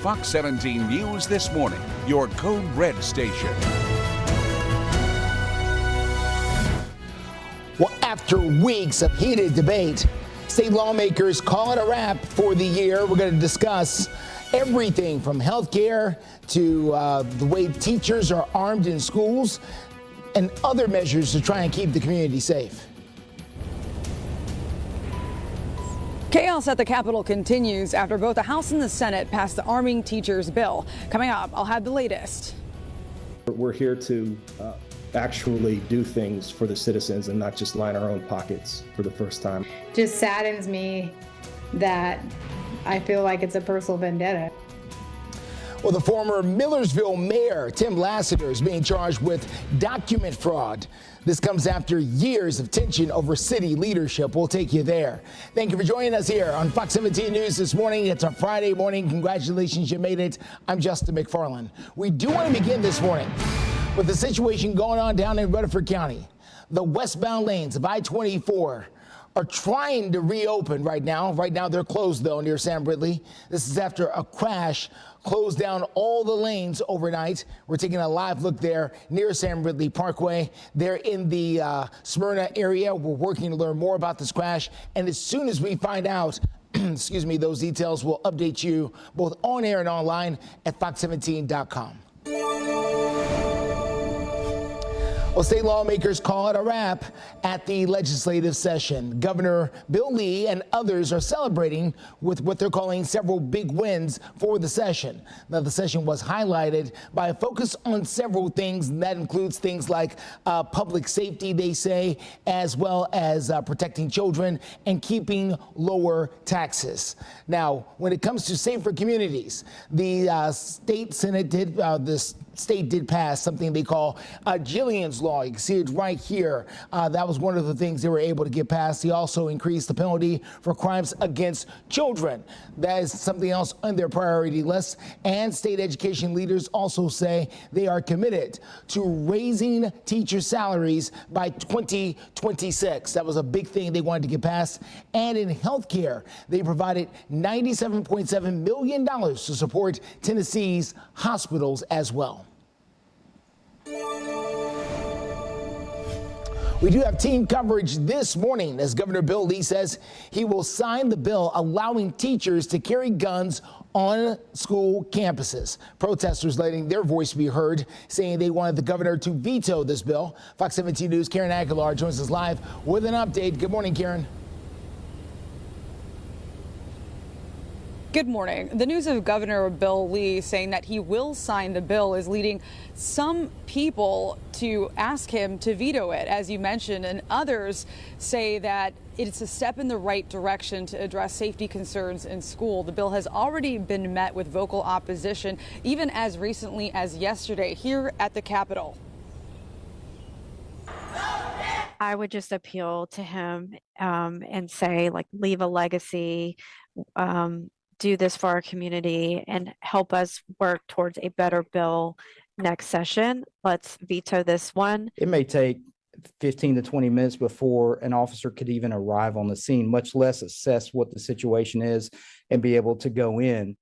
Fox 17 News This Morning, your Code Red station. Well, after weeks of heated debate, state lawmakers call it a wrap for the year. We're going to discuss everything from health care to the way teachers are armed in schools and other measures to try and keep the community safe. Chaos at the Capitol continues after both the House and the Senate passed the arming teachers bill. Coming up, I'll have the latest. We're here to actually do things for the citizens and not just line our own pockets for the first time. Just saddens me that I feel like it's a personal vendetta. Well, the former Millersville mayor, Tim Lassiter, is being charged with document fraud. This comes after years of tension over city leadership. We'll take you there. Thank you for joining us here on Fox 17 News this morning. It's a Friday morning. Congratulations, you made it. I'm Justin McFarland. We do want to begin this morning with the situation going on down in Rutherford County. The westbound lanes of I-24 are trying to reopen right now. Right now, they're closed, though, near San Ridley. This is after a crash closed down all the lanes overnight. We're taking a live look there near San Ridley Parkway. They're in the Smyrna area. We're working to learn more about this crash. And as soon as we find out, excuse me, those details, we'll update you both on air and online at fox17.com. Well, state lawmakers call it a wrap at the legislative session. Governor Bill Lee and others are celebrating with what they're calling several big wins for the session. Now, the session was highlighted by a focus on several things, and that includes things like public safety, they say, as well as protecting children and keeping lower taxes. Now, when it comes to safer communities, the state Senate did state did pass something they call Jillian's Law. You can see it right here. That was one of the things they were able to get passed. He also increased the penalty for crimes against children. That is something else on their priority list. And state education leaders also say they are committed to raising teacher salaries by 2026. That was a big thing they wanted to get passed. And in health care, they provided $97.7 million to support Tennessee's hospitals as well. We do have team coverage this morning as Governor Bill Lee says he will sign the bill allowing teachers to carry guns on school campuses. Protesters letting their voice be heard, saying they wanted the governor to veto this bill. Fox 17 News' Karen Aguilar joins us live with an update. Good morning, Karen. Good morning. The news of Governor Bill Lee saying that he will sign the bill is leading some people to ask him to veto it, as you mentioned, and others say that it's a step in the right direction to address safety concerns in school. The bill has already been met with vocal opposition, even as recently as yesterday here at the Capitol. I would just appeal to him and say, like, leave a legacy, do this for our community and help us work towards a better bill next session. Let's veto this one. It may take 15 to 20 minutes before an officer could even arrive on the scene, much less assess what the situation is and be able to go in.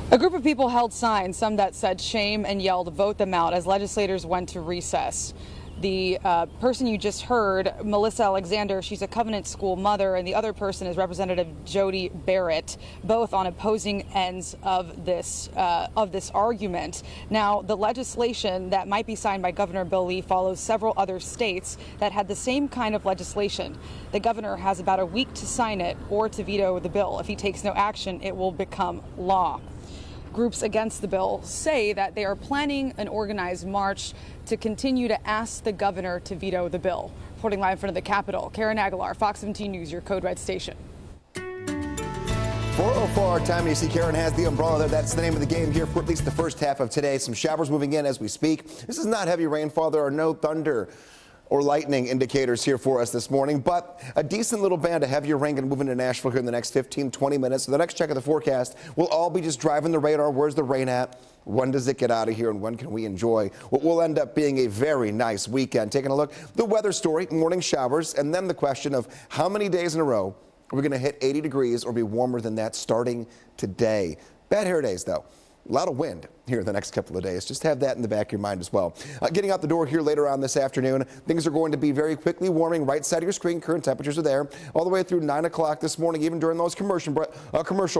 A group of people held signs, some that said shame, and yelled vote them out as legislators went to recess. The person you just heard, Melissa Alexander, she's a Covenant School mother, and the other person is Representative Jody Barrett, both on opposing ends of this argument. Now, the legislation that might be signed by Governor Bill Lee follows several other states that had the same kind of legislation. The governor has about a week to sign it or to veto the bill. If he takes no action, it will become law. Groups against the bill say that they are planning an organized march to continue to ask the governor to veto the bill. Reporting live in front of the Capitol, Karen Aguilar, Fox 17 News, your Code Red station. 4:04 our time. You see Karen has the umbrella there. That's the name of the game here for at least the first half of today. Some showers moving in as we speak. This is not heavy rainfall. There are no thunder or lightning indicators here for us this morning, but a decent little band of heavier rain going to move into Nashville here in the next 15-20 minutes. So the next check of the forecast, we'll all be just driving the radar. Where's the rain at? When does it get out of here, and when can we enjoy what will end up being a very nice weekend? Taking a look, the weather story, morning showers, and then the question of how many days in a row We're going to hit 80 degrees or be warmer than that starting today. Bad hair days, though. A lot of wind here the next couple of days. Just have that in the back of your mind as well. Getting out the door here later on this afternoon, things are going to be very quickly warming. Right side of your screen, current temperatures are there all the way through 9 o'clock this morning, even during those commercial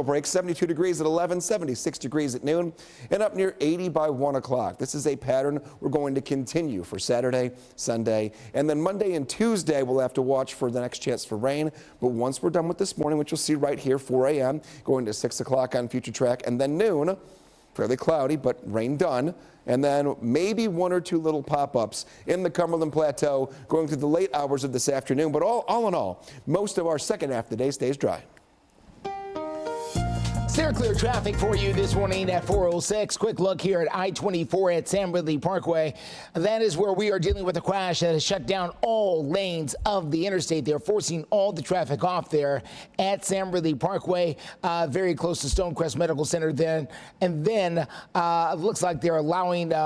breaks. 72 degrees at 11, 76 degrees at noon, and up near 80 by 1 o'clock. This is a pattern we're going to continue for Saturday, Sunday, and then Monday and Tuesday we'll have to watch for the next chance for rain. But once we're done with this morning, which you'll see right here, 4 a.m., going to 6 o'clock on Future Track, and then noon, fairly cloudy, but rain done. And then maybe 1 or 2 little pop-ups in the Cumberland Plateau going through the late hours of this afternoon. But all in all, most of our second half of the day stays dry. Steer clear traffic for you this morning at 4:06. Quick look here at I-24 at Sam Ridley Parkway. That is where we are dealing with a crash that has shut down all lanes of the interstate. They're forcing all the traffic off there at Sam Ridley Parkway, very close to Stonecrest Medical Center. Then it looks like they're allowing. They've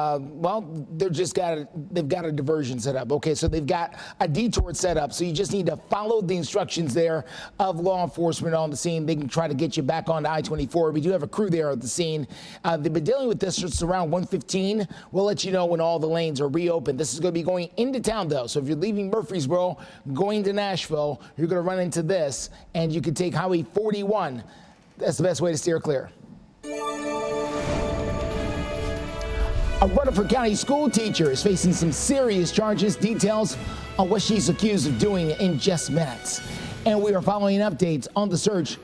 got a diversion set up. Okay, so they've got a detour set up. So you just need to follow the instructions there of law enforcement on the scene. They can try to get you back on I-24. We do have a crew there at the scene. They've been dealing with this since around 1:15. We'll let you know when all the lanes are reopened. This is going to be going into town, though. So if you're leaving Murfreesboro, going to Nashville, you're going to run into this, and you can take Highway 41. That's the best way to steer clear. A Rutherford County school teacher is facing some serious charges. Details on what she's accused of doing in just minutes. And we are following updates on the search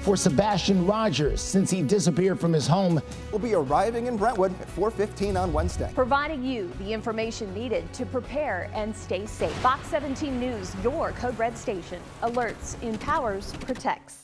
for Sebastian Rogers since he disappeared from his home. Will be arriving in Brentwood at 4:15 on Wednesday. Providing you the information needed to prepare and stay safe. Fox 17 News, your Code Red station. Alerts, empowers, protects.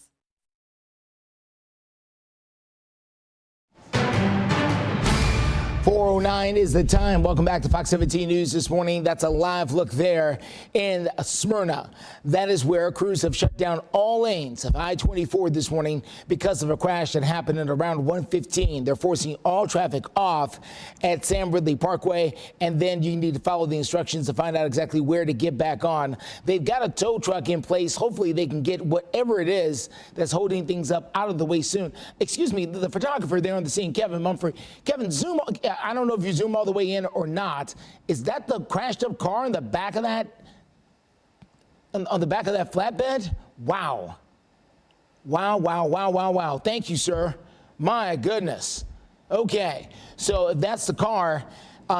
4:09 is the time. Welcome back to Fox 17 News this morning. That's a live look there in Smyrna. That is where crews have shut down all lanes of I-24 this morning because of a crash that happened at around 1:15. They're forcing all traffic off at Sam Ridley Parkway, and then you need to follow the instructions to find out exactly where to get back on. They've got a tow truck in place. Hopefully they can get whatever it is that's holding things up out of the way soon. Excuse me, the photographer there on the scene, Kevin Mumfree. Kevin, zoom. I don't know if you zoom all the way in or not. Is that the crashed up car in the back of that? On the back of that flatbed? Wow. Wow, wow, wow, wow, wow. Thank you, sir. My goodness. Okay, so if that's the car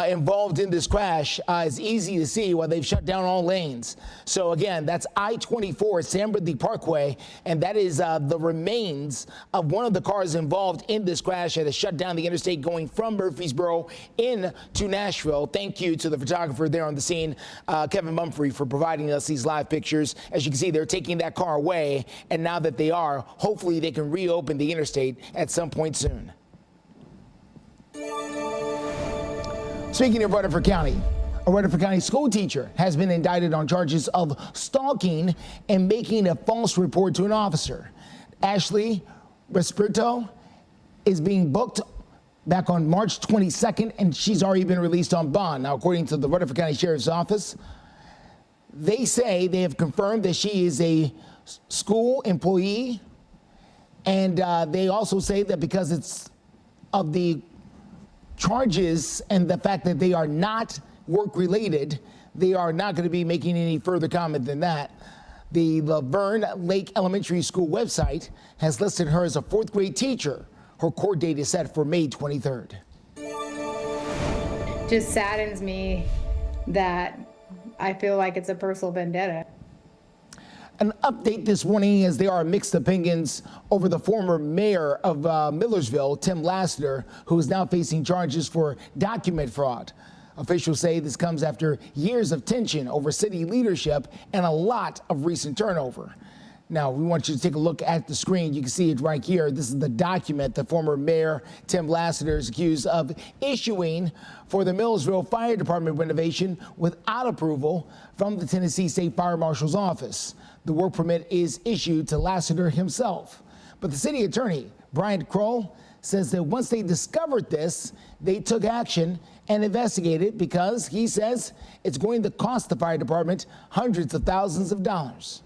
involved in this crash, it's easy to see why they've shut down all lanes. So again, that's I-24 Sam Ridley Parkway, and that is the remains of one of the cars involved in this crash that has shut down the interstate going from Murfreesboro in to Nashville. Thank you to the photographer there on the scene, Kevin Mumfree, for providing us these live pictures. As you can see, they're taking that car away, and now that they are, hopefully they can reopen the interstate at some point soon. Speaking of Rutherford County, a Rutherford County school teacher has been indicted on charges of stalking and making a false report to an officer. Ashley Respirito is being booked back on March 22nd, and she's already been released on bond. Now, according to the Rutherford County Sheriff's Office, they say they have confirmed that she is a school employee, and they also say that because it's of the charges and the fact that they are not work-related, they are not going to be making any further comment than that. The Laverne Lake Elementary School website has listed her as a 4th grade teacher. Her court date is set for May 23rd. Just saddens me that I feel like it's a personal vendetta. An update this morning as there are mixed opinions over the former mayor of Millersville, Tim Lassiter, who is now facing charges for document fraud. Officials say this comes after years of tension over city leadership and a lot of recent turnover. Now, we want you to take a look at the screen. You can see it right here. This is the document the former mayor, Tim Lassiter, is accused of issuing for the Millersville Fire Department renovation without approval from the Tennessee State Fire Marshal's office. The work permit is issued to Lassiter himself. But the city attorney, Brian Kroll, says that once they discovered this, they took action and investigated because he says it's going to cost the fire department hundreds of thousands of dollars.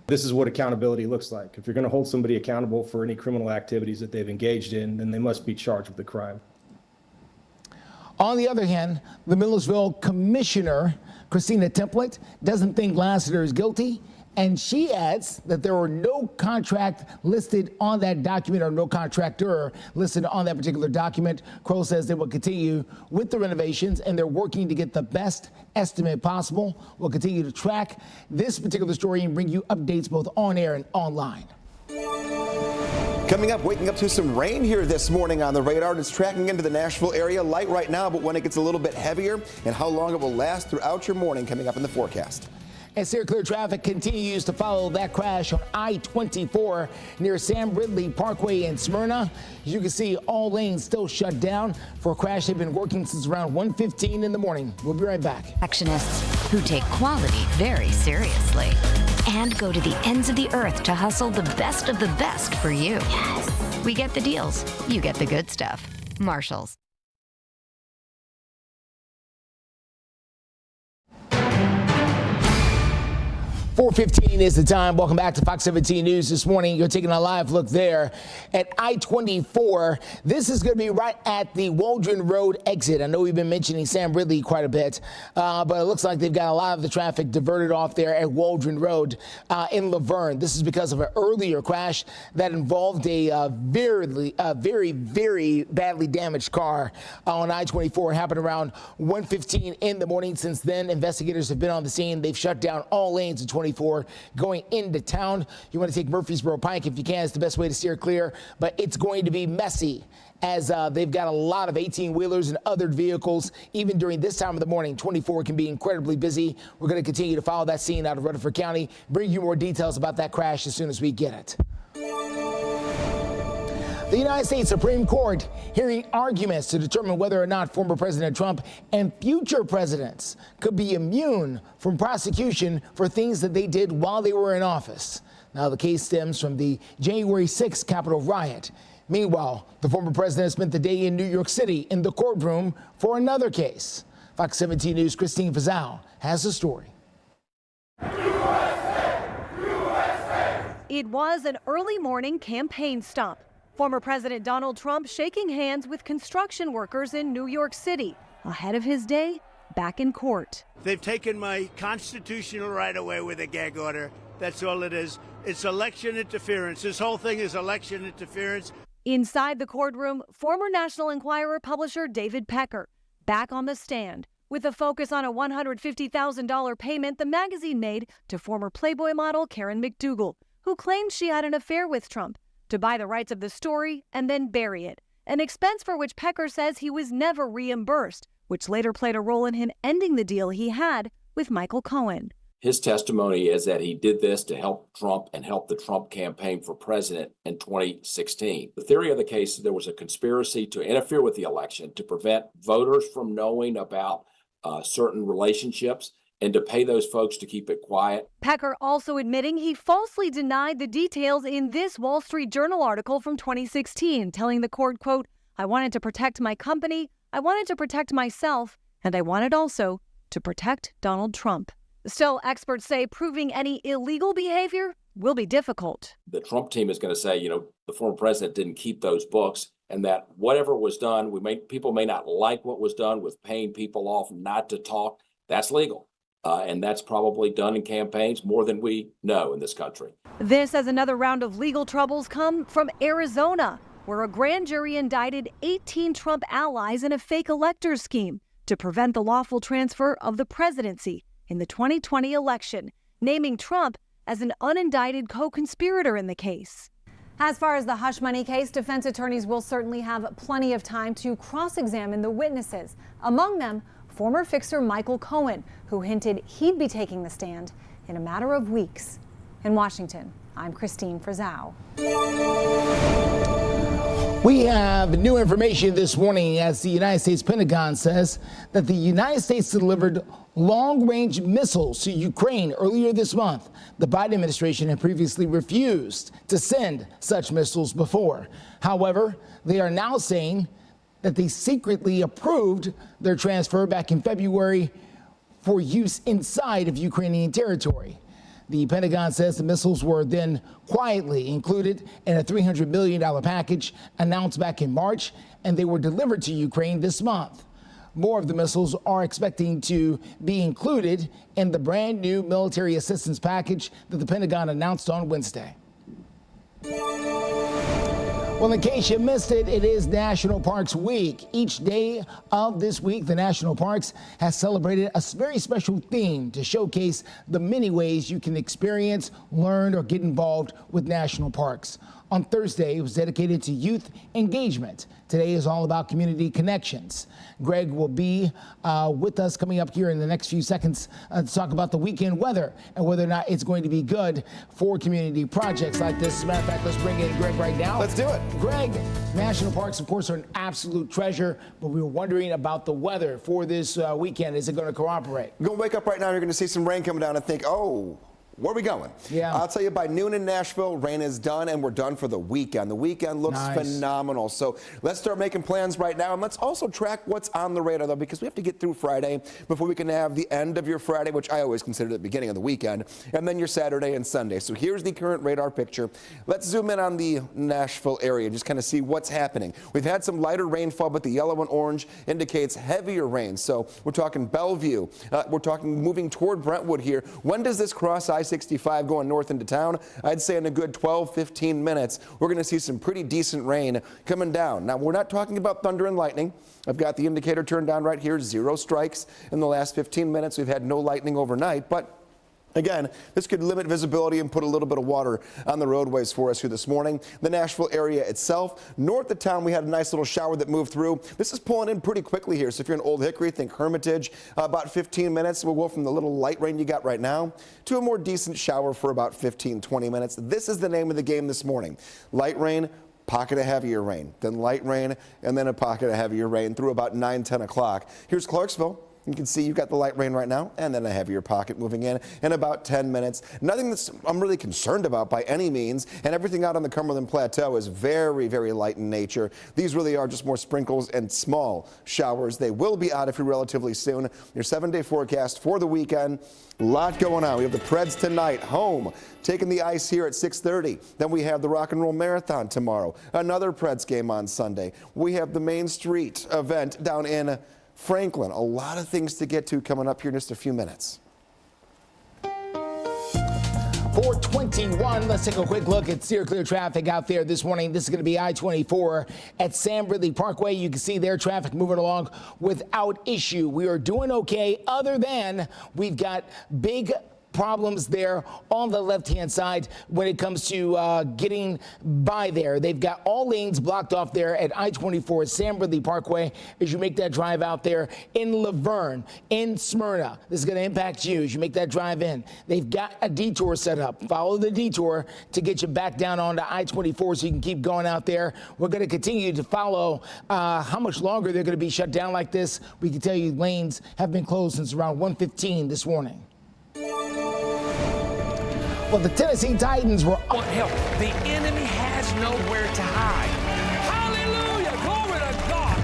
This is what accountability looks like. If you're going to hold somebody accountable for any criminal activities that they've engaged in, then they must be charged with the crime. On the other hand, the Millersville Commissioner, Christina Template, doesn't think Lassiter is guilty, and she adds that there were no contract listed on that document, or no contractor listed on that particular document. Kroll says they will continue with the renovations, and they're working to get the best estimate possible. We'll continue to track this particular story and bring you updates both on air and online. Coming up, waking up to some rain here this morning on the radar. It's tracking into the Nashville area. Light right now, but when it gets a little bit heavier, and how long it will last throughout your morning coming up in the forecast. And clear traffic continues to follow that crash on I-24 near Sam Ridley Parkway in Smyrna. As you can see, all lanes still shut down for a crash they've been working since around 1:15 in the morning. We'll be right back. Perfectionists who take quality very seriously and go to the ends of the earth to hustle the best of the best for you. Yes. We get the deals. You get the good stuff. Marshall's. 4:15 is the time. Welcome back to Fox 17 News this morning. You're taking a live look there at I-24. This is going to be right at the Waldron Road exit. I know we've been mentioning Sam Ridley quite a bit, but it looks like they've got a lot of the traffic diverted off there at Waldron Road in Laverne. This is because of an earlier crash that involved a very badly damaged car on I-24. It happened around 1:15 in the morning. Since then, investigators have been on the scene. They've shut down all lanes at 24 going into town. You want to take Murfreesboro Pike if you can. It's the best way to steer clear, but it's going to be messy as they've got a lot of 18-wheelers and other vehicles. Even during this time of the morning, 24 can be incredibly busy. We're going to continue to follow that scene out of Rutherford County, bring you more details about that crash as soon as we get it. The United States Supreme Court hearing arguments to determine whether or not former President Trump and future presidents could be immune from prosecution for things that they did while they were in office. Now, the case stems from the January 6th Capitol riot. Meanwhile, the former president spent the day in New York City in the courtroom for another case. Fox 17 News' Christine Fazal has the story. It was an early morning campaign stop. Former President Donald Trump shaking hands with construction workers in New York City ahead of his day back in court. They've taken my constitutional right away with a gag order. That's all it is. It's election interference. This whole thing is election interference. Inside the courtroom, former National Enquirer publisher David Pecker back on the stand with a focus on a $150,000 payment the magazine made to former Playboy model Karen McDougal, who claimed she had an affair with Trump, to buy the rights of the story and then bury it, an expense for which Pecker says he was never reimbursed, which later played a role in him ending the deal he had with Michael Cohen. His testimony is that he did this to help Trump and help the Trump campaign for president in 2016. The theory of the case is there was a conspiracy to interfere with the election to prevent voters from knowing about certain relationships and to pay those folks to keep it quiet. Pecker also admitting he falsely denied the details in this Wall Street Journal article from 2016, telling the court, quote, "I wanted to protect my company, I wanted to protect myself, and I wanted also to protect Donald Trump." Still, experts say proving any illegal behavior will be difficult. The Trump team is going to say, the former president didn't keep those books, and that whatever was done, people may not like what was done with paying people off not to talk. That's legal. And that's probably done in campaigns more than we know in this country. This as another round of legal troubles come from Arizona, where a grand jury indicted 18 Trump allies in a fake electors scheme to prevent the lawful transfer of the presidency in the 2020 election, naming Trump as an unindicted co-conspirator in the case. As far as the hush money case, defense attorneys will certainly have plenty of time to cross-examine the witnesses. Among them, former fixer Michael Cohen, who hinted he'd be taking the stand in a matter of weeks. In Washington, I'm Christine Frazau. We have new information this morning as the United States Pentagon says that the United States delivered long-range missiles to Ukraine earlier this month. The Biden administration had previously refused to send such missiles before. However, they are now saying that they secretly approved their transfer back in February for use inside of Ukrainian territory. The Pentagon says the missiles were then quietly included in a $300 million package announced back in March, and they were delivered to Ukraine this month. More of the missiles are expecting to be included in the brand new military assistance package that the Pentagon announced on Wednesday. Well, in case you missed it, it is National Parks Week. Each day of this week, the National Parks has celebrated a very special theme to showcase the many ways you can experience, learn, or get involved with national parks. On Thursday, it was dedicated to youth engagement. Today is all about community connections. Greg will be with us coming up here in the next few seconds to talk about the weekend weather and whether or not it's going to be good for community projects like this. As a matter of fact, let's bring in Greg right now. Let's do it. Greg, national parks, of course, are an absolute treasure, but we were wondering about the weather for this weekend. Is it going to cooperate? You're going to wake up right now, you're going to see some rain coming down and think, oh, where are we going? Yeah. I'll tell you, by noon in Nashville, rain is done, and we're done for the weekend. The weekend looks phenomenal. So let's start making plans right now, and let's also track what's on the radar, though, because we have to get through Friday before we can have the end of your Friday, which I always consider the beginning of the weekend, and then your Saturday and Sunday. So here's the current radar picture. Let's zoom in on the Nashville area, just kind of see what's happening. We've had some lighter rainfall, but the yellow and orange indicates heavier rain. So we're talking Bellevue. We're talking moving toward Brentwood here. When does this cross I-65 going north into town? I'd say in a good 12-15 minutes, we're going to see some pretty decent rain coming down. Now, we're not talking about thunder and lightning. I've got the indicator turned down right here, 0 strikes in the last 15 minutes. We've had no lightning overnight, but again, this could limit visibility and put a little bit of water on the roadways for us here this morning. The Nashville area itself, north of town, we had a nice little shower that moved through. This is pulling in pretty quickly here. So if you're in Old Hickory, think Hermitage, about 15 minutes. We'll go from the little light rain you got right now to a more decent shower for about 15-20 minutes. This is the name of the game this morning. Light rain, pocket of heavier rain, then light rain, and then a pocket of heavier rain through about 9-10 o'clock. Here's Clarksville. You can see you've got the light rain right now, and then a heavier pocket moving in about 10 minutes. Nothing that I'm really concerned about by any means, and everything out on the Cumberland Plateau is very, very light in nature. These really are just more sprinkles and small showers. They will be out of here relatively soon. Your 7-day forecast for the weekend, a lot going on. We have the Preds tonight, home, taking the ice here at 6:30. Then we have the Rock and Roll Marathon tomorrow, another Preds game on Sunday. We have the Main Street event down in Franklin. A lot of things to get to coming up here in just a few minutes. 421. Let's take a quick look at clear traffic out there this morning. This is going to be I-24 at Sam Ridley Parkway. You can see their traffic moving along without issue. We are doing okay, other than we've got big problems there on the left-hand side when it comes to getting by there. They've got all lanes blocked off there at I-24 Sam Ridley Parkway as you make that drive out there in Laverne, in Smyrna. This is going to impact you as you make that drive in. They've got a detour set up. Follow the detour to get you back down onto I-24 so you can keep going out there. We're going to continue to follow how much longer they're going to be shut down like this. We can tell you lanes have been closed since around 1:15 this morning. Well, the Tennessee Titans were What help? The enemy has nowhere to hide. Hallelujah! Glory to God!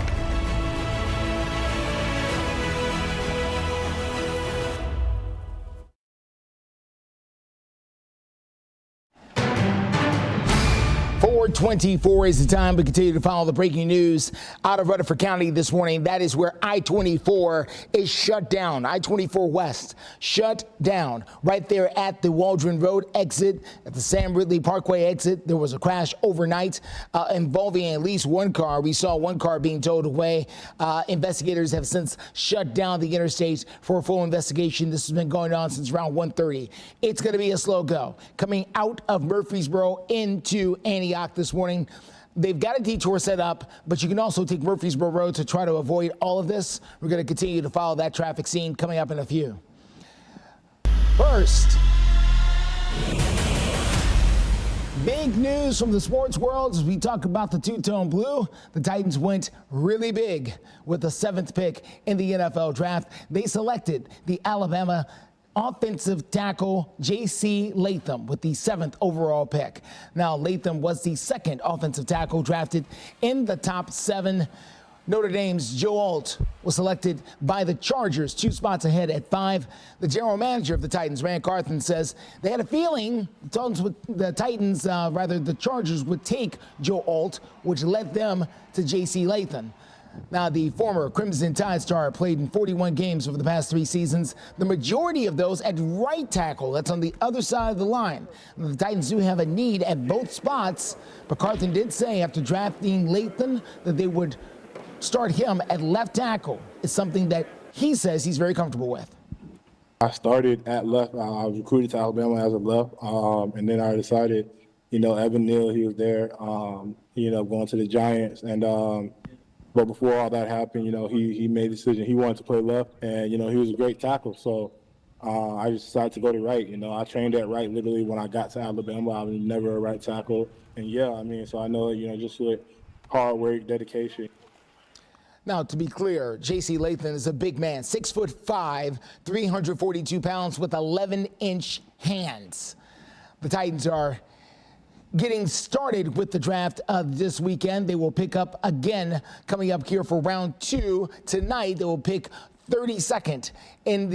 424 is the time. We continue to follow the breaking news out of Rutherford County this morning. That is where I-24 is shut down. I-24 West shut down right there at the Waldron Road exit, at the Sam Ridley Parkway exit. There was a crash overnight involving at least one car. We saw one car being towed away. Investigators have since shut down the interstate for a full investigation. This has been going on since around 1:30. It's going to be a slow go coming out of Murfreesboro into Antioch this morning. They've got a detour set up, but you can also take Murfreesboro Road to try to avoid all of this. We're going to continue to follow that traffic scene coming up in a few. First, big news from the sports world as we talk about the two-tone blue. The Titans went really big with the 7th pick in the NFL draft. They selected the Alabama offensive tackle J.C. Latham with the 7th overall pick. Now, Latham was the 2nd offensive tackle drafted in the top 7. Notre Dame's Joe Alt was selected by the Chargers, 2 spots ahead at 5. The general manager of the Titans, Rand Carthen, says they had a feeling the Chargers would take Joe Alt, which led them to J.C. Latham. Now, the former Crimson Tide star played in 41 games over the past 3 seasons, the majority of those at right tackle. That's on the other side of the line. The Titans do have a need at both spots, but Carthen did say after drafting Latham that they would start him at left tackle. It's something that he says he's very comfortable with. I started at left. I was recruited to Alabama as a left, and then I decided, Evan Neal, he was there, going to the Giants, and but before all that happened, he made the decision. He wanted to play left, and, he was a great tackle. So I just decided to go to right. I trained at right literally when I got to Alabama. I was never a right tackle. And, so I know, just with hard work, dedication. Now, to be clear, J.C. Latham is a big man, 6'5", 342 pounds with 11-inch hands. The Titans are getting started with the draft this weekend. They will pick up again coming up here for round 2 tonight. They will pick 38th in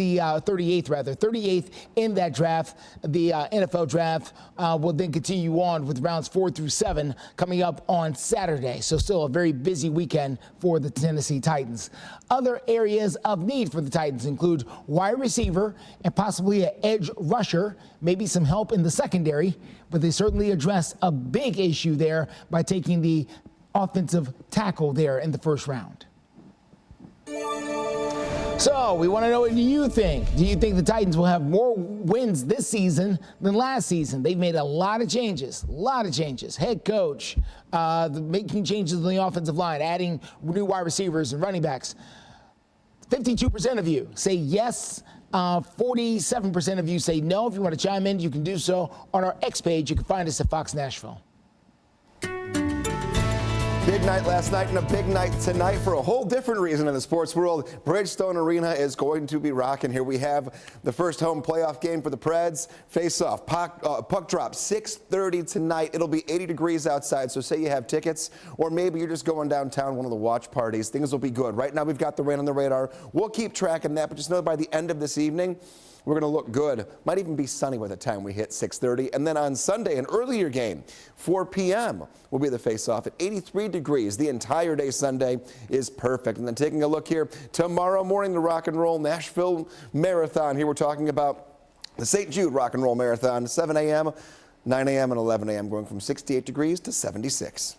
that draft. The NFL draft will then continue on with rounds 4 through 7 coming up on Saturday. So still a very busy weekend for the Tennessee Titans. Other areas of need for the Titans include wide receiver and possibly an edge rusher, maybe some help in the secondary, but they certainly address a big issue there by taking the offensive tackle there in the first round. So we want to know, what do you think? Do you think the Titans will have more wins this season than last season? They've made a lot of changes. Head coach, making changes on the offensive line, adding new wide receivers and running backs. 52% of you say yes. 47% of you say no. If you want to chime in, you can do so on our X page. You can find us at Fox Nashville. Big night last night and a big night tonight for a whole different reason in the sports world. Bridgestone Arena is going to be rocking. Here we have the first home playoff game for the Preds. Face off, puck drop, 6:30 tonight. It'll be 80 degrees outside, so say you have tickets, or maybe you're just going downtown, one of the watch parties. Things will be good. Right now we've got the rain on the radar. We'll keep tracking that, but just know by the end of this evening, we're going to look good. Might even be sunny by the time we hit 6:30. And then on Sunday, an earlier game, 4 p.m. will be the face-off at 83 degrees. The entire day Sunday is perfect. And then taking a look here, tomorrow morning, the Rock and Roll Nashville Marathon. Here we're talking about the St. Jude Rock and Roll Marathon, 7 a.m., 9 a.m., and 11 a.m., going from 68 degrees to 76.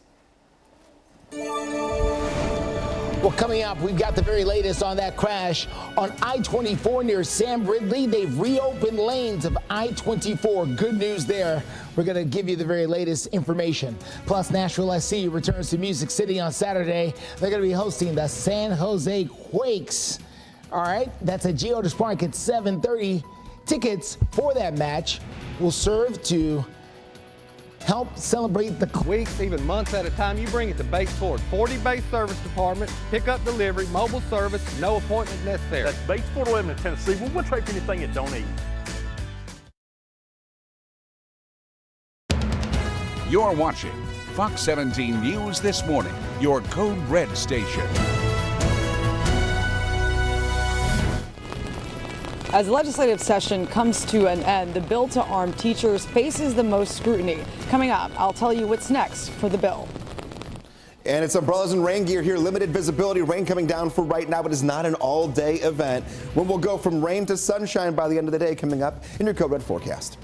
Well, coming up, we've got the very latest on that crash on I-24 near Sam Ridley. They've reopened lanes of I-24. Good news there. We're going to give you the very latest information. Plus, Nashville SC returns to Music City on Saturday. They're going to be hosting the San Jose Quakes. All right, that's at Geodis Park at 7:30. Tickets for that match will serve to help celebrate the weeks, even months at a time. You bring it to Base Ford, 40 base service department, pickup, delivery, mobile service, no appointment necessary. That's Base Ford, Lebanon, Tennessee. We'll trade for anything you don't eat. You're watching Fox 17 News This Morning, your Code Red station. As the legislative session comes to an end, the bill to arm teachers faces the most scrutiny. Coming up, I'll tell you what's next for the bill. And it's umbrellas and rain gear here. Limited visibility, rain coming down for right now, but it's not an all-day event. When we'll go from rain to sunshine by the end of the day, coming up in your Code Red forecast.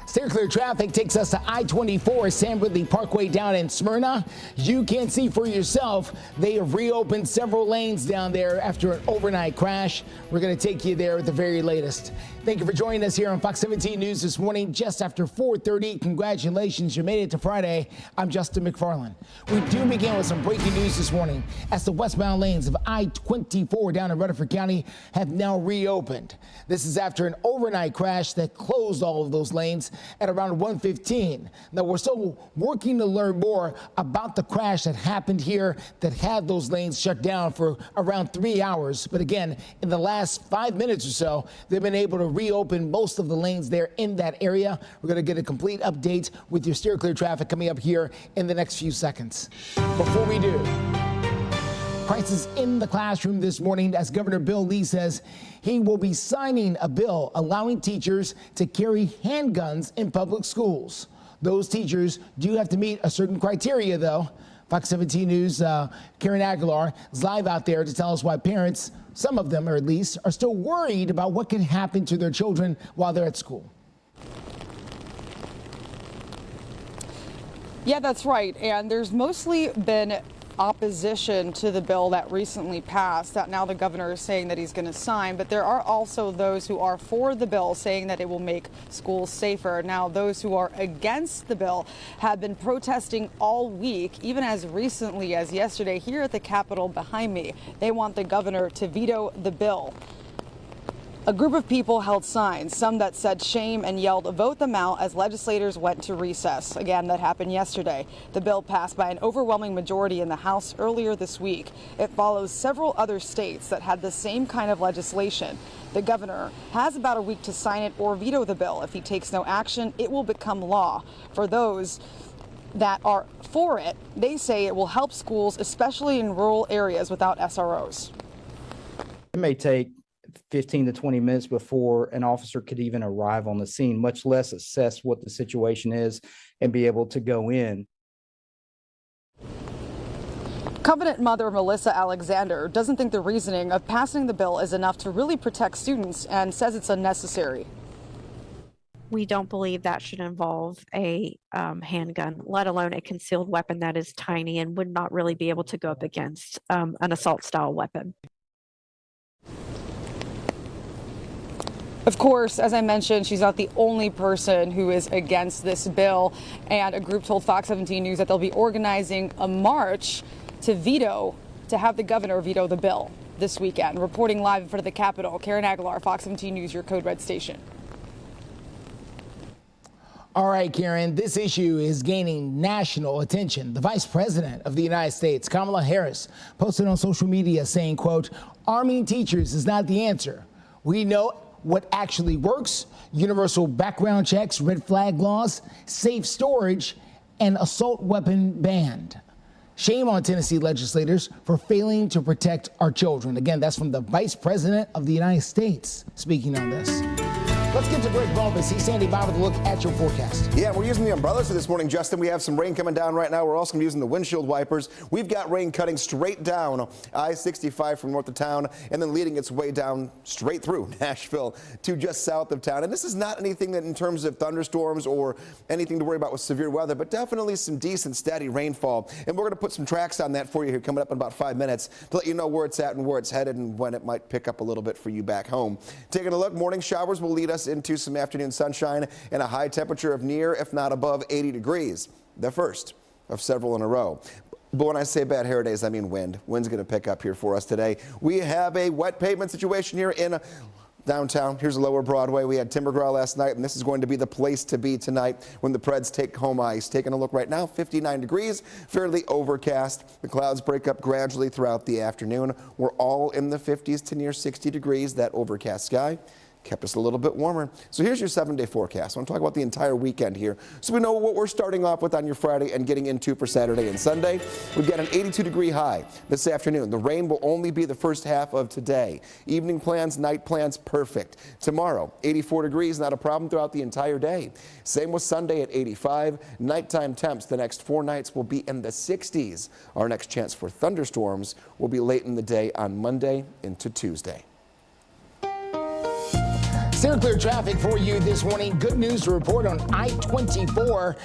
Steer clear traffic takes us to I-24, Sam Ridley Parkway down in Smyrna. You can see for yourself, they have reopened several lanes down there after an overnight crash. We're going to take you there at the very latest. Thank you for joining us here on Fox 17 News this morning, just after 4:30. Congratulations, you made it to Friday. I'm Justin McFarland. We do begin with some breaking news this morning as the westbound lanes of I-24 down in Rutherford County have now reopened. This is after an overnight crash that closed all of those lanes at around 1:15. Now, we're still working to learn more about the crash that happened here that had those lanes shut down for around 3 hours. But again, in the last 5 minutes or so, they've been able to reopen most of the lanes there in that area. We're going to get a complete update with your steer clear traffic coming up here in the next few seconds. Before we do, crisis in the classroom this morning as Governor Bill Lee says he will be signing a bill allowing teachers to carry handguns in public schools. Those teachers do have to meet a certain criteria, though. Fox 17 News' Karen Aguilar is live out there to tell us why parents, some of them or at least, are still worried about what can happen to their children while they're at school. Yeah, that's right. And there's mostly been opposition to the bill that recently passed that now the governor is saying that he's going to sign. But there are also those who are for the bill, saying that it will make schools safer. Now, those who are against the bill have been protesting all week, even as recently as yesterday here at the Capitol behind me. They want the governor to veto the bill. A group of people held signs, some that said shame and yelled vote them out as legislators went to recess. Again, that happened yesterday. The bill passed by an overwhelming majority in the House earlier this week. It follows several other states that had the same kind of legislation. The governor has about a week to sign it or veto the bill. If he takes no action, it will become law. For those that are for it, they say it will help schools, especially in rural areas without SROs. It may take 15 to 20 minutes before an officer could even arrive on the scene, much less assess what the situation is and be able to go in. Covenant mother Melissa Alexander doesn't think the reasoning of passing the bill is enough to really protect students and says it's unnecessary. We don't believe that should involve a handgun, let alone a concealed weapon that is tiny and would not really be able to go up against an assault style weapon. Of course, as I mentioned, she's not the only person who is against this bill, and a group told Fox 17 News that they'll be organizing a march to have the governor veto the bill this weekend. Reporting live in front of the Capitol, Karen Aguilar, Fox 17 News, your Code Red station. All right, Karen, this issue is gaining national attention. The Vice President of the United States, Kamala Harris, posted on social media saying, quote, arming teachers is not the answer. We know what actually works: universal background checks, red flag laws, safe storage, and assault weapon banned. Shame on Tennessee legislators for failing to protect our children. Again, that's from the Vice President of the United States speaking on this. Let's get to Greg Bumpas. He's standing by with a look at your forecast. Yeah, we're using the umbrellas for this morning, Justin. We have some rain coming down right now. We're also going to be using the windshield wipers. We've got rain cutting straight down I-65 from north of town and then leading its way down straight through Nashville to just south of town. And this is not anything that in terms of thunderstorms or anything to worry about with severe weather, but definitely some decent steady rainfall. And we're going to put some tracks on that for you here coming up in about 5 minutes to let you know where it's at and where it's headed and when it might pick up a little bit for you back home. Taking a look, morning showers will lead us into some afternoon sunshine and a high temperature of near, if not above, 80 degrees. The first of several in a row. But when I say bad hair days, I mean wind. Wind's going to pick up here for us today. We have a wet pavement situation here in downtown. Here's Lower Broadway. We had Timbergraw last night, and this is going to be the place to be tonight when the Preds take home ice. Taking a look right now, 59 degrees, fairly overcast. The clouds break up gradually throughout the afternoon. We're all in the 50s to near 60 degrees, that overcast sky kept us a little bit warmer. So here's your 7-day forecast. I want to talk about the entire weekend here so we know what we're starting off with on your Friday and getting into for Saturday and Sunday. We've got an 82-degree high this afternoon. The rain will only be the first half of today. Evening plans, night plans, perfect. Tomorrow, 84 degrees, not a problem throughout the entire day. Same with Sunday at 85. Nighttime temps the next 4 nights will be in the 60s. Our next chance for thunderstorms will be late in the day on Monday into Tuesday. Still clear traffic for you this morning. Good news to report on I-24.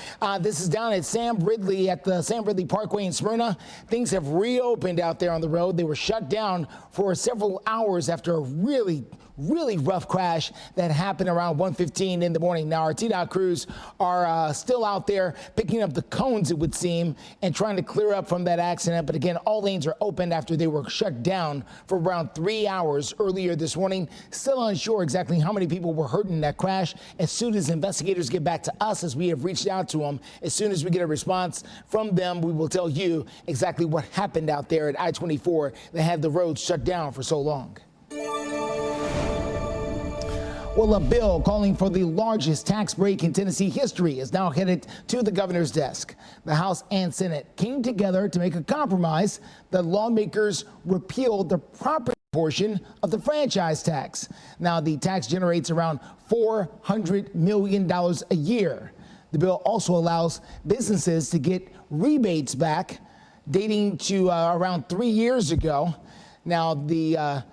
This is down at Sam Ridley at the Sam Ridley Parkway in Smyrna. Things have reopened out there on the road. They were shut down for several hours after a really rough crash that happened around 1:15 in the morning. Now, our TDOT crews are still out there picking up the cones, it would seem, and trying to clear up from that accident. But again, all lanes are opened after they were shut down for around 3 hours earlier this morning. Still unsure exactly how many people were hurt in that crash. As soon as investigators get back to us, as we have reached out to them, as soon as we get a response from them, we will tell you exactly what happened out there at I-24 that had the road shut down for so long. Well, a bill calling for the largest tax break in Tennessee history is now headed to the governor's desk. The House and Senate came together to make a compromise. The lawmakers repealed the property portion of the franchise tax. Now, the tax generates around $400 million a year. The bill also allows businesses to get rebates back dating to around 3 years ago. Now, the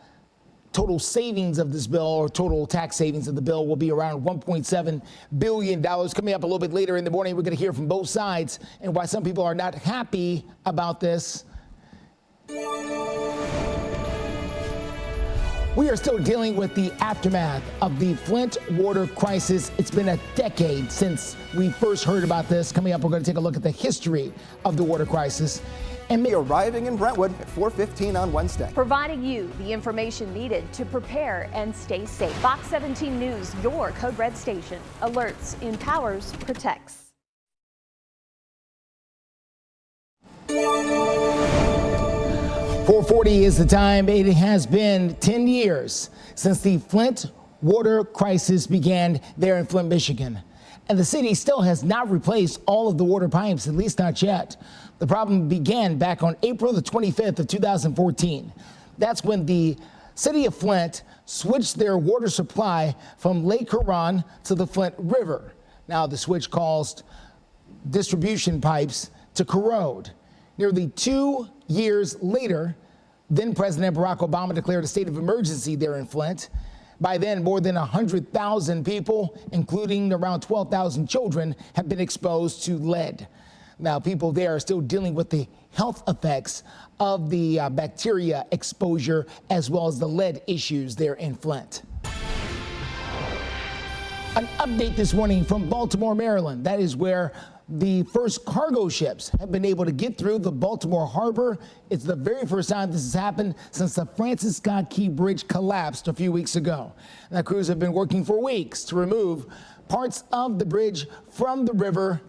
total savings of this bill, or total tax savings of the bill, will be around $1.7 billion. Coming up a little bit later in the morning, we're going to hear from both sides and why some people are not happy about this. We are still dealing with the aftermath of the Flint water crisis. It's been a decade since we first heard about this. Coming up, we're going to take a look at the history of the water crisis. And arriving in Brentwood at 4:15 on Wednesday. Providing you the information needed to prepare and stay safe. Fox 17 News, your Code Red station. Alerts, empowers, protects. 4:40 is the time. It has been 10 years since the Flint water crisis began there in Flint, Michigan. And the city still has not replaced all of the water pipes, at least not yet. The problem began back on April the 25th of 2014. That's when the city of Flint switched their water supply from Lake Huron to the Flint River. Now, the switch caused distribution pipes to corrode. Nearly 2 years later, then President Barack Obama declared a state of emergency there in Flint. By then, more than 100,000 people, including around 12,000 children, have been exposed to lead. Now, people there are still dealing with the health effects of the bacteria exposure, as well as the lead issues there in Flint. An update this morning from Baltimore, Maryland. That is where the first cargo ships have been able to get through the Baltimore harbor. It's the very first time this has happened since the Francis Scott Key Bridge collapsed a few weeks ago. Now, crews have been working for weeks to remove parts of the bridge from the river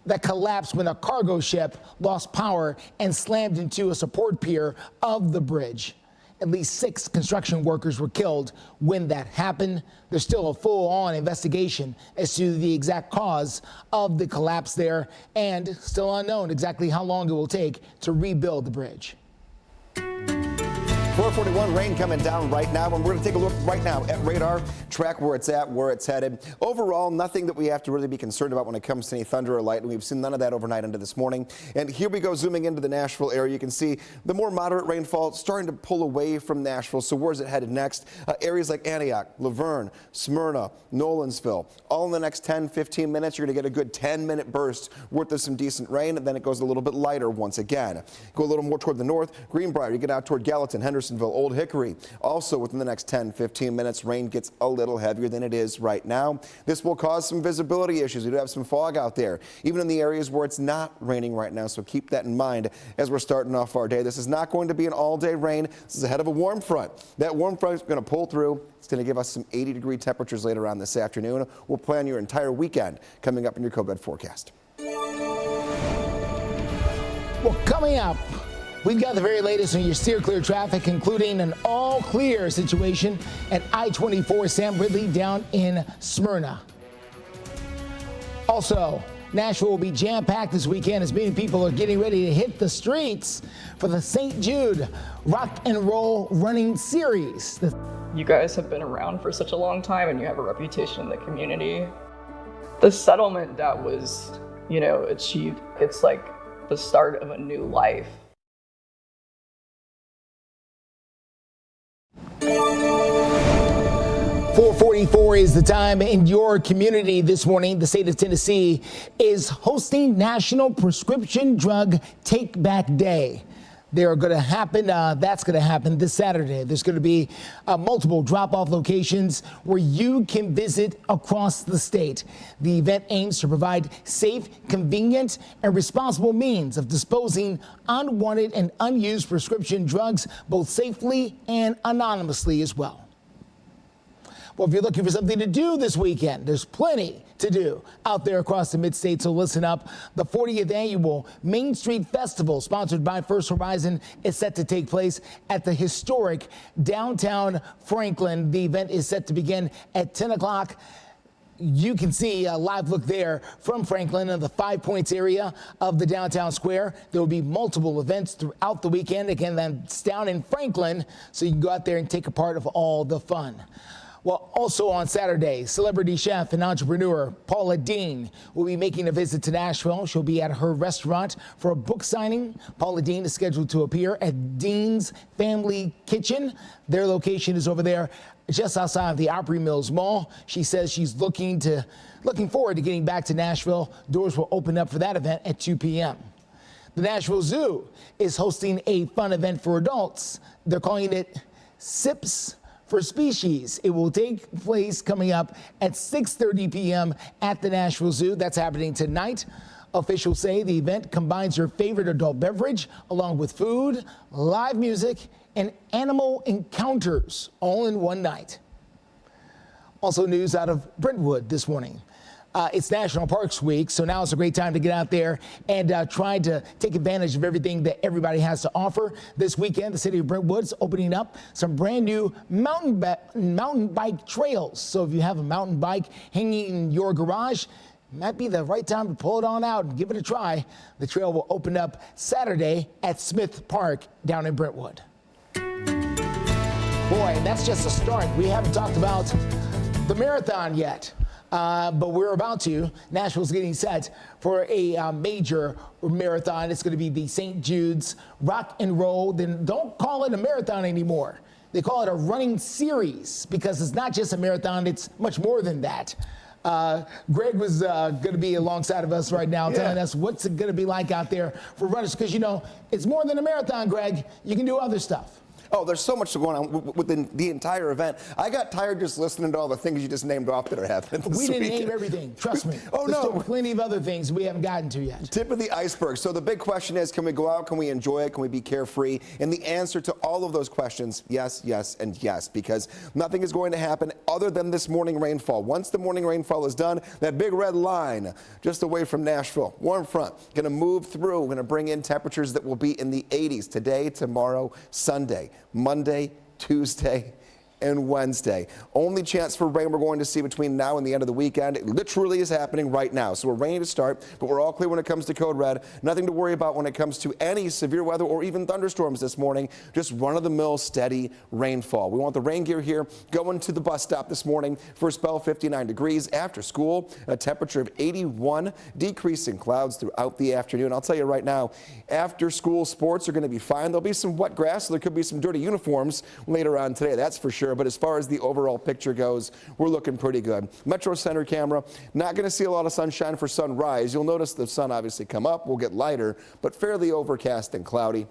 that collapsed when a cargo ship lost power and slammed into a support pier of the bridge. At least 6 construction workers were killed when that happened. There's still a full-on investigation as to the exact cause of the collapse there, and still unknown exactly how long it will take to rebuild the bridge. 441, rain coming down right now, and we're going to take a look right now at radar, track where it's at, where it's headed. Overall, nothing that we have to really be concerned about when it comes to any thunder or lightning. We've seen none of that overnight into this morning. And here we go, zooming into the Nashville area. You can see the more moderate rainfall starting to pull away from Nashville. So where's it headed next? Areas like Antioch, Laverne, Smyrna, Nolensville. All in the next 10, 15 minutes, you're going to get a good 10-minute burst worth of some decent rain, and then it goes a little bit lighter once again. Go a little more toward the north, Greenbrier, you get out toward Gallatin, Hendersonville, Old Hickory. Also within the next 10, 15 minutes, rain gets a little heavier than it is right now. This will cause some visibility issues. We do have some fog out there, even in the areas where it's not raining right now. So keep that in mind as we're starting off our day. This is not going to be an all-day rain. This is ahead of a warm front. That warm front is going to pull through. It's going to give us some 80-degree temperatures later on this afternoon. We'll plan your entire weekend coming up in your Code Red forecast. Well, coming up, we've got the very latest on your steer clear traffic, including an all clear situation at I-24 Sam Ridley down in Smyrna. Also, Nashville will be jam-packed this weekend as many people are getting ready to hit the streets for the St. Jude Rock and Roll Running Series. You guys have been around for such a long time and you have a reputation in the community. The settlement that was, achieved, it's like the start of a new life. 4:44 is the time in your community this morning. The state of Tennessee is hosting National Prescription Drug Take Back Day. They're going to happen. That's going to happen this Saturday. There's going to be multiple drop-off locations where you can visit across the state. The event aims to provide safe, convenient, and responsible means of disposing unwanted and unused prescription drugs, both safely and anonymously as well. Well, if you're looking for something to do this weekend, there's plenty to do out there across the mid-state, so listen up. The 40th annual Main Street Festival, sponsored by First Horizon, is set to take place at the historic downtown Franklin. The event is set to begin at 10 o'clock. You can see a live look there from Franklin in the 5 Points area of the downtown square. There will be multiple events throughout the weekend. Again, that's down in Franklin, so you can go out there and take a part of all the fun. Well, also on Saturday, celebrity chef and entrepreneur Paula Deen will be making a visit to Nashville. She'll be at her restaurant for a book signing. Paula Deen is scheduled to appear at Dean's Family Kitchen. Their location is over there just outside of the Opry Mills Mall. She says she's looking forward to getting back to Nashville. Doors will open up for that event at 2 p.m. The Nashville Zoo is hosting a fun event for adults. They're calling it Sips for Species. It will take place coming up at 6:30 p.m. at the Nashville Zoo. That's happening tonight. Officials say the event combines your favorite adult beverage along with food, live music, and animal encounters all in one night. Also news out of Brentwood this morning. It's National Parks Week, so now it's a great time to get out there and try to take advantage of everything that everybody has to offer. This weekend, the city of Brentwood is opening up some brand new mountain bike trails. So if you have a mountain bike hanging in your garage, it might be the right time to pull it on out and give it a try. The trail will open up Saturday at Smith Park down in Brentwood. Boy, that's just a start. We haven't talked about the marathon yet. But we're about to. Nashville's getting set for a major marathon. It's going to be the St. Jude's Rock and Roll. Then don't call it a marathon anymore. They call it a running series because it's not just a marathon. It's much more than that. Greg was going to be alongside of us right now telling us what's it going to be like out there for runners. Because, you know, it's more than a marathon, Greg. You can do other stuff. Oh, there's so much going on within the entire event. I got tired just listening to all the things you just named off that are happening this We didn't weekend. name everything, trust me. Oh, There's no. still plenty of other things we haven't gotten to yet. Tip of the iceberg. So the big question is, can we go out? Can we enjoy it? Can we be carefree? And the answer to all of those questions, yes, yes, and yes, because nothing is going to happen other than this morning rainfall. Once the morning rainfall is done, that big red line just away from Nashville, warm front, going to move through. We're going to bring in temperatures that will be in the 80s today, tomorrow, Sunday, Monday, Tuesday, and Wednesday. Only chance for rain we're going to see between now and the end of the weekend. It literally is happening right now. So we're ready to start, but we're all clear when it comes to code red. Nothing to worry about when it comes to any severe weather or even thunderstorms this morning. Just run-of-the-mill steady rainfall. We want the rain gear here going to the bus stop this morning. First spell 59 degrees after school, a temperature of 81, decreasing clouds throughout the afternoon. I'll tell you right now, after school sports are going to be fine. There'll be some wet grass, so there could be some dirty uniforms later on today, that's for sure. But as far as the overall picture goes, we're looking pretty good. Metro Center camera, not going to see a lot of sunshine for sunrise. You'll notice the sun obviously come up, will get lighter, but fairly overcast and cloudy.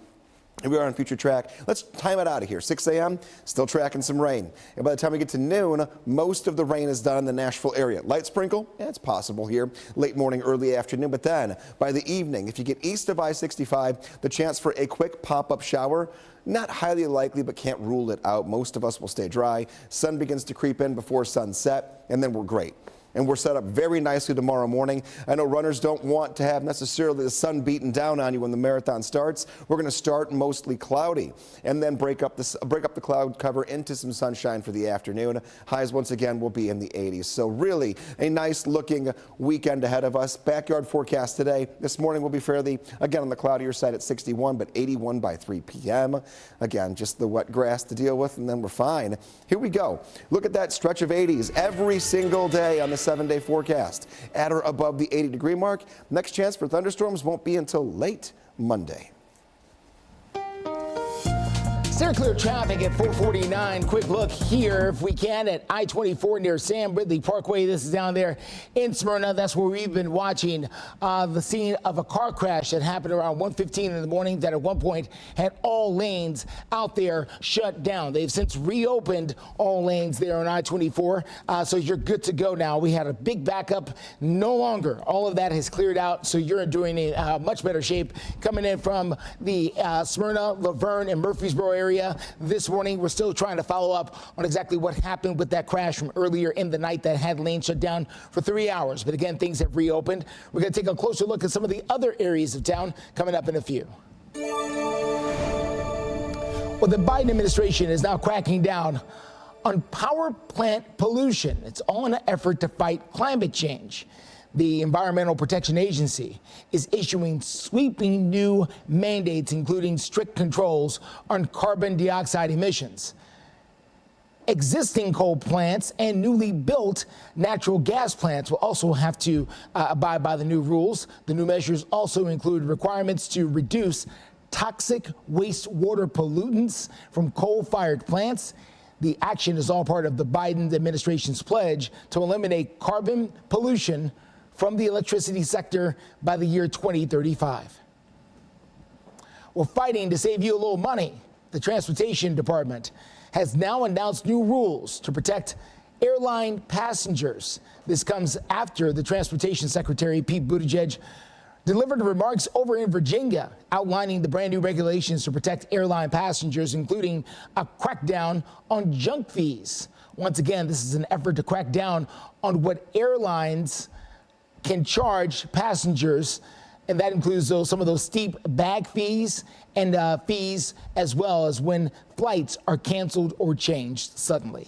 Here we are on Future Track. Let's time it out of here. 6 a.m., still tracking some rain. And by the time we get to noon, most of the rain is done in the Nashville area. Light sprinkle, it's possible here. Late morning, early afternoon. But then by the evening, if you get east of I-65, the chance for a quick pop-up shower, not highly likely, but can't rule it out. Most of us will stay dry. Sun begins to creep in before sunset, and then we're great. And we're set up very nicely tomorrow morning. I know runners don't want to have necessarily the sun beating down on you when the marathon starts. We're going to start mostly cloudy and then break up the cloud cover into some sunshine for the afternoon. Highs once again will be in the 80s. So really a nice looking weekend ahead of us. Backyard forecast today. This morning will be fairly, again, on the cloudier side at 61, but 81 by 3 p.m. Again, just the wet grass to deal with, and then we're fine. Here we go. Look at that stretch of 80s every single day on the 7-day forecast at or above the 80-degree mark. Next chance for thunderstorms won't be until late Monday. Steer clear traffic at 449. Quick look here, if we can, at I-24 near Sam Ridley Parkway. This is down there in Smyrna. That's where we've been watching the scene of a car crash that happened around 1:15 in the morning that at one point had all lanes out there shut down. They've since reopened all lanes there on I-24, so you're good to go now. We had a big backup. No longer. All of that has cleared out, so you're doing a much better shape coming in from the Smyrna, Laverne, and Murfreesboro area. area this morning. We're still trying to follow up on exactly what happened with that crash from earlier in the night that had lanes shut down for 3 hours. But again, things have reopened. We're going to take a closer look at some of the other areas of town coming up in a few. Well, the Biden administration is now cracking down on power plant pollution. It's all in an effort to fight climate change. The Environmental Protection Agency is issuing sweeping new mandates, including strict controls on carbon dioxide emissions. Existing coal plants and newly built natural gas plants will also have to abide by the new rules. The new measures also include requirements to reduce toxic wastewater pollutants from coal-fired plants. The action is all part of the Biden administration's pledge to eliminate carbon pollution from the electricity sector by the year 2035. We're fighting to save you a little money. The Transportation Department has now announced new rules to protect airline passengers. This comes after the Transportation Secretary, Pete Buttigieg, delivered remarks over in Virginia outlining the brand new regulations to protect airline passengers, including a crackdown on junk fees. Once again, this is an effort to crack down on what airlines can charge passengers, and that includes some of those steep bag fees and fees, as well as when flights are canceled or changed suddenly.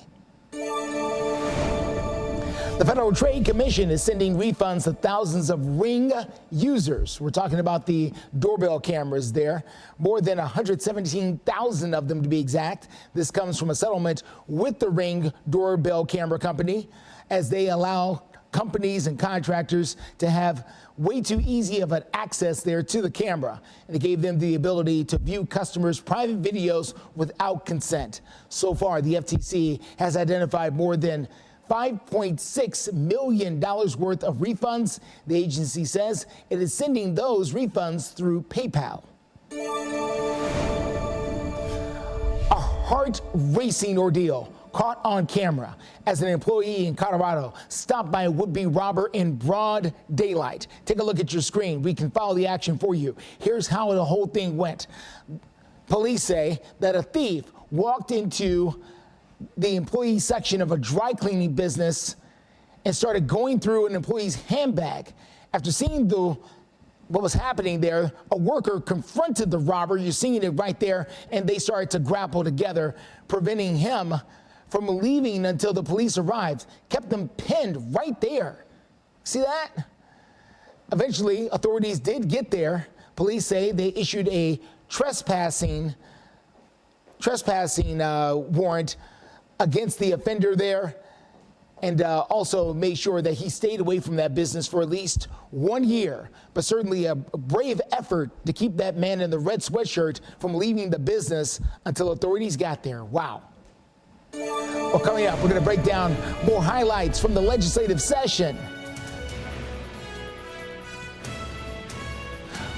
The Federal Trade Commission is sending refunds to thousands of Ring users. We're talking about the doorbell cameras there. More than 117,000 of them, to be exact. This comes from a settlement with the Ring doorbell camera company, as they allow companies and contractors to have way too easy of an access there to the camera. And it gave them the ability to view customers' private videos without consent. So far, the FTC has identified more than $5.6 million worth of refunds. The agency says it is sending those refunds through PayPal. A heart-racing ordeal caught on camera as an employee in Colorado stopped by a would-be robber in broad daylight. Take a look at your screen. We can follow the action for you. Here's how the whole thing went. Police say that a thief walked into the employee section of a dry cleaning business and started going through an employee's handbag. After seeing what was happening there, a worker confronted the robber. You're seeing it right there, and they started to grapple together, preventing him from leaving until the police arrived. Kept them pinned right there. See that? Eventually, authorities did get there. Police say they issued a trespassing warrant against the offender there, and also made sure that he stayed away from that business for at least 1 year. But certainly a brave effort to keep that man in the red sweatshirt from leaving the business until authorities got there. Wow. Well, coming up, we're going to break down more highlights from the legislative session.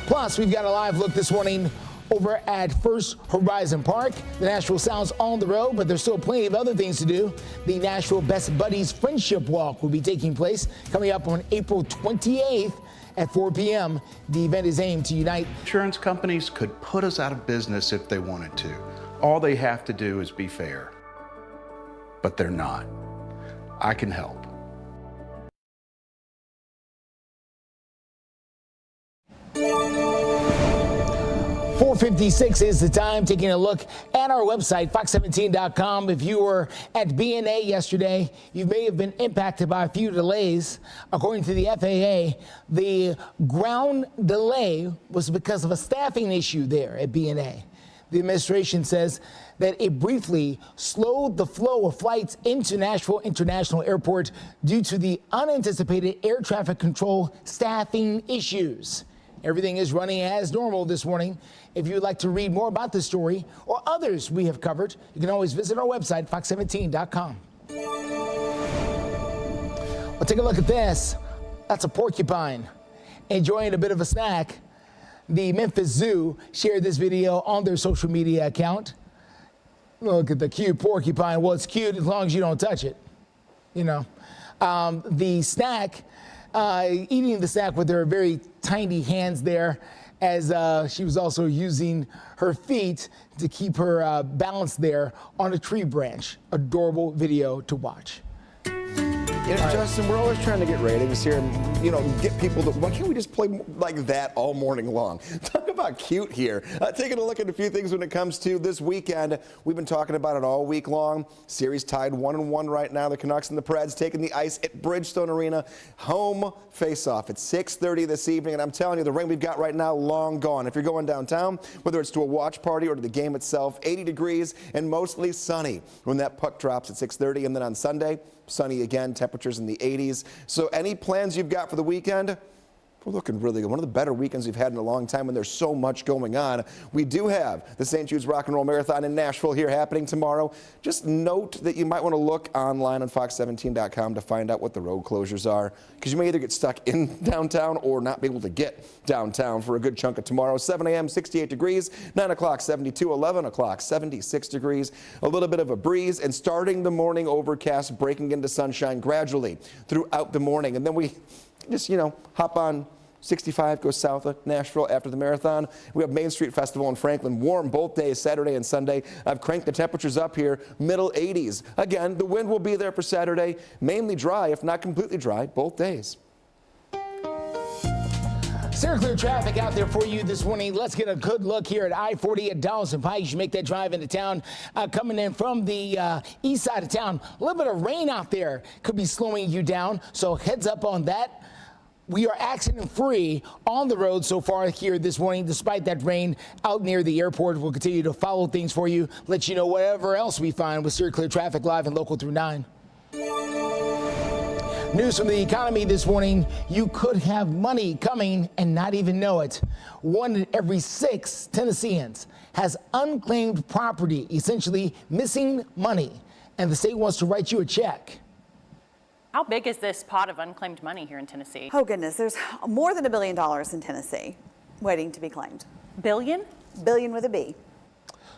Plus, we've got a live look this morning over at First Horizon Park. The Nashville Sound's on the road, but there's still plenty of other things to do. The Nashville Best Buddies Friendship Walk will be taking place coming up on April 28th at 4 p.m. The event is aimed to unite. Insurance companies could put us out of business if they wanted to. All they have to do is be fair. But they're not. I can help. .56 is the time. Taking a look at our website, fox17.com. If you were at BNA yesterday, you may have been impacted by a few delays. According to the FAA, the ground delay was because of a staffing issue there at BNA. The administration says that it briefly slowed the flow of flights into Nashville International Airport due to the unanticipated air traffic control staffing issues. Everything is running as normal this morning. If you'd like to read more about this story or others we have covered, you can always visit our website, fox17.com. Well, take a look at this. That's a porcupine enjoying a bit of a snack. The Memphis Zoo shared this video on their social media account. Look at the cute porcupine. Well, it's cute as long as you don't touch it. You know, the snack, eating the snack with their very tiny hands there. as she was also using her feet to keep her balance there on a tree branch. Adorable video to watch. Justin, we're always trying to get ratings here and, get people to, why can't we just play like that all morning long? Talk about cute here. Taking a look at a few things when it comes to this weekend. We've been talking about it all week long. Series tied 1-1 right now. The Canucks and the Preds taking the ice at Bridgestone Arena. Home face-off at 6:30 this evening. And I'm telling you, the rain we've got right now, long gone. If you're going downtown, whether it's to a watch party or to the game itself, 80 degrees and mostly sunny when that puck drops at 6:30. And then on Sunday, sunny again, temperatures in the 80s. So any plans you've got for the weekend? We're looking really good. One of the better weekends we've had in a long time when there's so much going on. We do have the St. Jude's Rock and Roll Marathon in Nashville here happening tomorrow. Just note that you might want to look online on fox17.com to find out what the road closures are, because you may either get stuck in downtown or not be able to get downtown for a good chunk of tomorrow. 7 a.m., 68 degrees, 9 o'clock, 72, 11 o'clock, 76 degrees, a little bit of a breeze, and starting the morning overcast, breaking into sunshine gradually throughout the morning. And then we just, hop on 65, go south of Nashville after the marathon. We have Main Street Festival in Franklin, warm both days, Saturday and Sunday. I've cranked the temperatures up here, middle 80s. Again, the wind will be there for Saturday, mainly dry, if not completely dry, both days. Clear traffic out there for you this morning. Let's get a good look here at I-40 at Donaldson Pike. You make that drive into town. Coming in from the east side of town, a little bit of rain out there could be slowing you down, so heads up on that. We are accident-free on the road so far here this morning, despite that rain out near the airport. We'll continue to follow things for you, let you know whatever else we find with Steer Clear Traffic Live and Local through 9. News from the economy this morning. You could have money coming and not even know it. 1 in every 6 Tennesseans has unclaimed property, essentially missing money, and the state wants to write you a check. How big is this pot of unclaimed money here in Tennessee? Oh goodness, there's more than $1 billion in Tennessee waiting to be claimed. Billion? Billion with a B.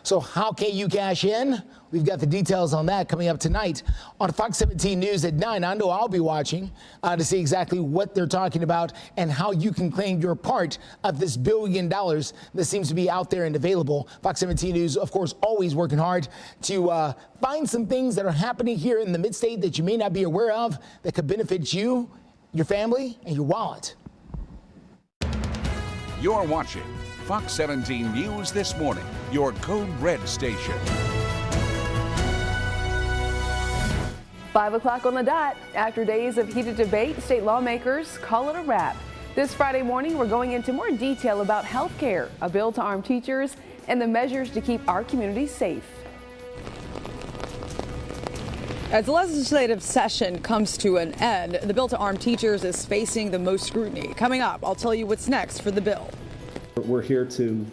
So how can you cash in? We've got the details on that coming up tonight on Fox 17 News at 9. I know I'll be watching to see exactly what they're talking about and how you can claim your part of this $1 billion that seems to be out there and available. Fox 17 News, of course, always working hard to find some things that are happening here in the mid-state that you may not be aware of that could benefit you, your family, and your wallet. You're watching Fox 17 News This Morning, your Code Red station. 5 o'clock on the dot. After days of heated debate, state lawmakers call it a wrap. This Friday morning, we're going into more detail about health care, a bill to arm teachers, and the measures to keep our communities safe. As the legislative session comes to an end, the bill to arm teachers is facing the most scrutiny. Coming up, I'll tell you what's next for the bill. We're here to